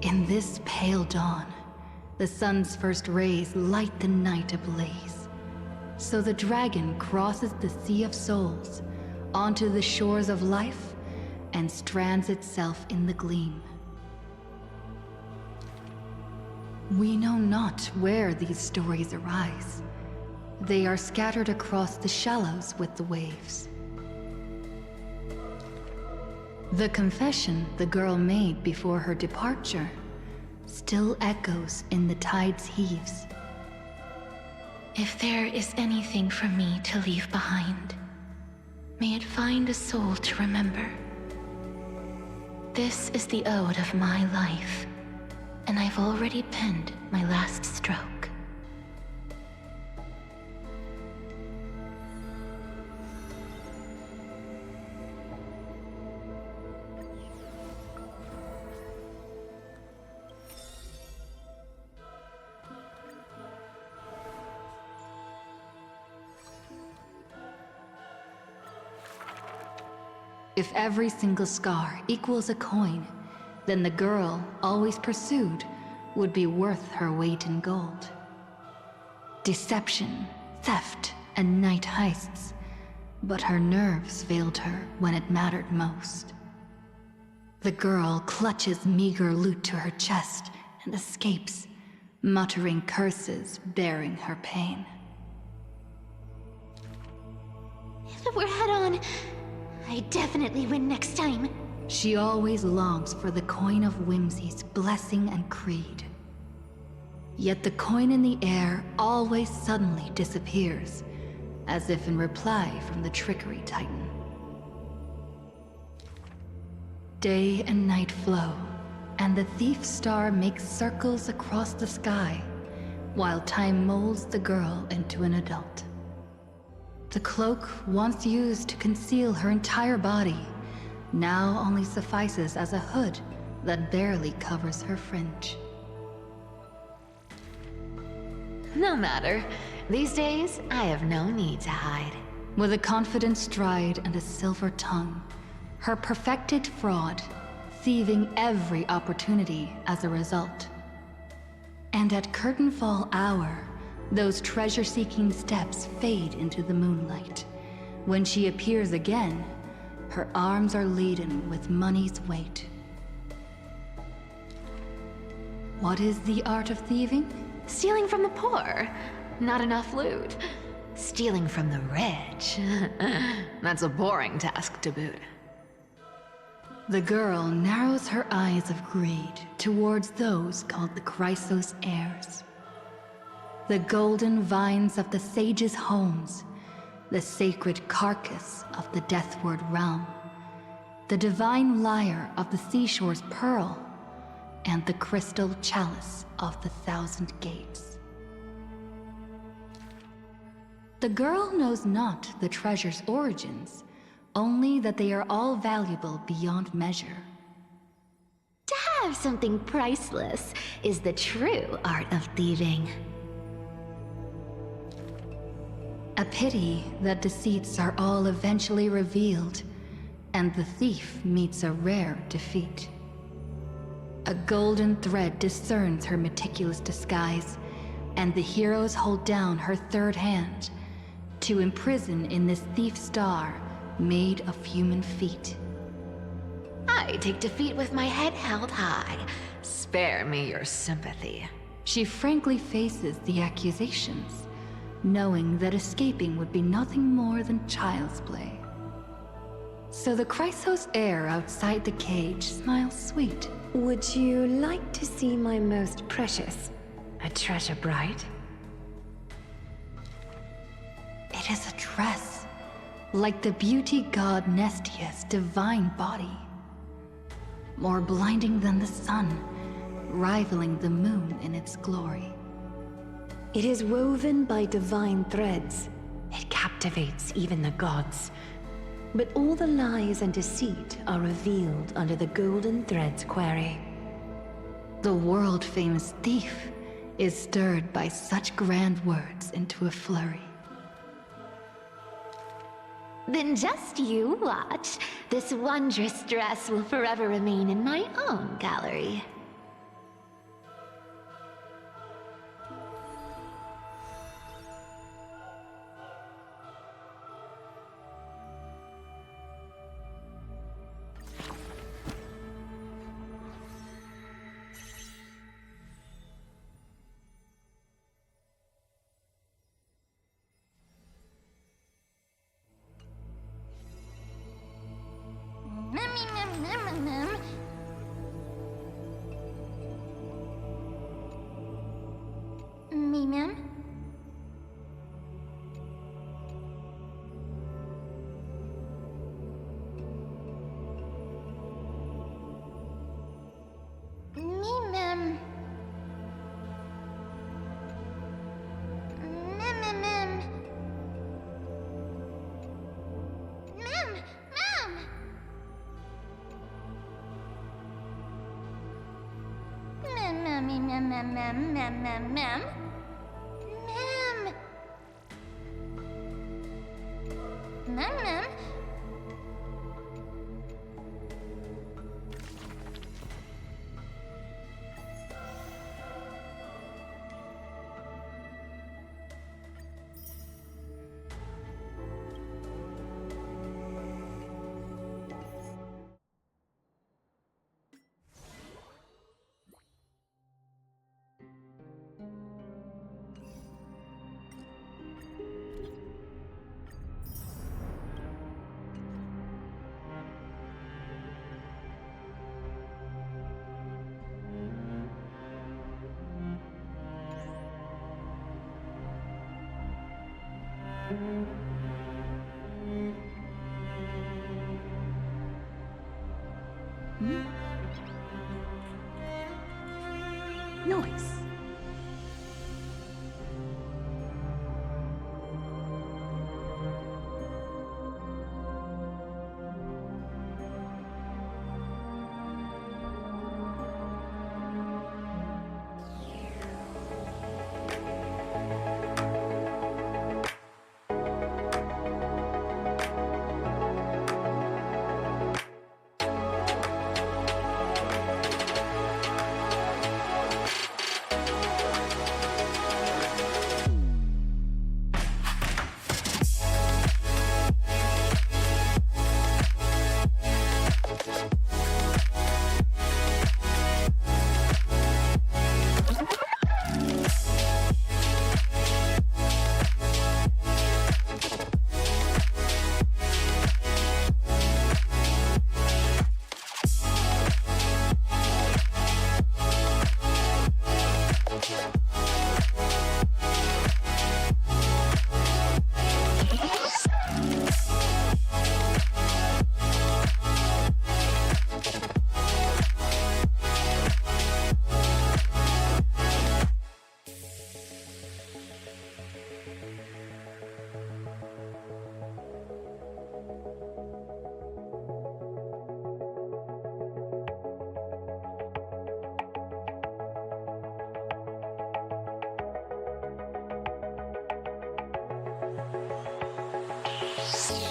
In this pale dawn, the sun's first rays light the night ablaze. So the dragon crosses the Sea of Souls onto the shores of life and strands itself in the gleam. We know not where these stories arise. They are scattered across the shallows with the waves. The confession the girl made before her departure still echoes in the tide's heaves. If there is anything for me to leave behind, may it find a soul to remember. This is the ode of my life, and I've already penned my last stroke. If every single scar equals a coin, then the girl, always pursued, would be worth her weight in gold. Deception, theft, and night heists, but her nerves failed her when it mattered most. The girl clutches meager loot to her chest and escapes, muttering curses bearing her pain. If it were head-on, I definitely win next time. She always longs for the coin of whimsy's blessing and creed. Yet the coin in the air always suddenly disappears, as if in reply from the trickery titan. Day and night flow, and the thief star makes circles across the sky, while time molds the girl into an adult. The cloak, once used to conceal her entire body, now only suffices as a hood that barely covers her fringe. No matter. These days, I have no need to hide. With a confident stride and a silver tongue, her perfected fraud, thieving every opportunity as a result. And at curtainfall hour, those treasure-seeking steps fade into the moonlight. When she appears again, her arms are laden with money's weight. What is the art of thieving? Stealing from the poor. Not enough loot. Stealing from the rich. That's a boring task to boot. The girl narrows her eyes of greed towards those called the Chrysos heirs. The golden vines of the sages' homes, the sacred carcass of the deathward realm, the divine lyre of the seashore's pearl, and the crystal chalice of the 1,000 gates. The girl knows not the treasure's origins, only that they are all valuable beyond measure. To have something priceless is the true art of thieving. A pity that deceits are all eventually revealed, and the thief meets a rare defeat. A golden thread discerns her meticulous disguise, and the heroes hold down her third hand to imprison in this thief star made of human feet. I take defeat with my head held high. Spare me your sympathy. She frankly faces the accusations, knowing that escaping would be nothing more than child's play. So the Chrysos heir outside the cage smiles sweet. Would you like to see my most precious? A treasure bride? It is a dress, like the beauty god Nestia's divine body. More blinding than the sun, rivaling the moon in its glory. It is woven by divine threads. It captivates even the gods. But all the lies and deceit are revealed under the golden thread's query. The world-famous thief is stirred by such grand words into a flurry. Then just you watch. This wondrous dress will forever remain in my own gallery. Nice.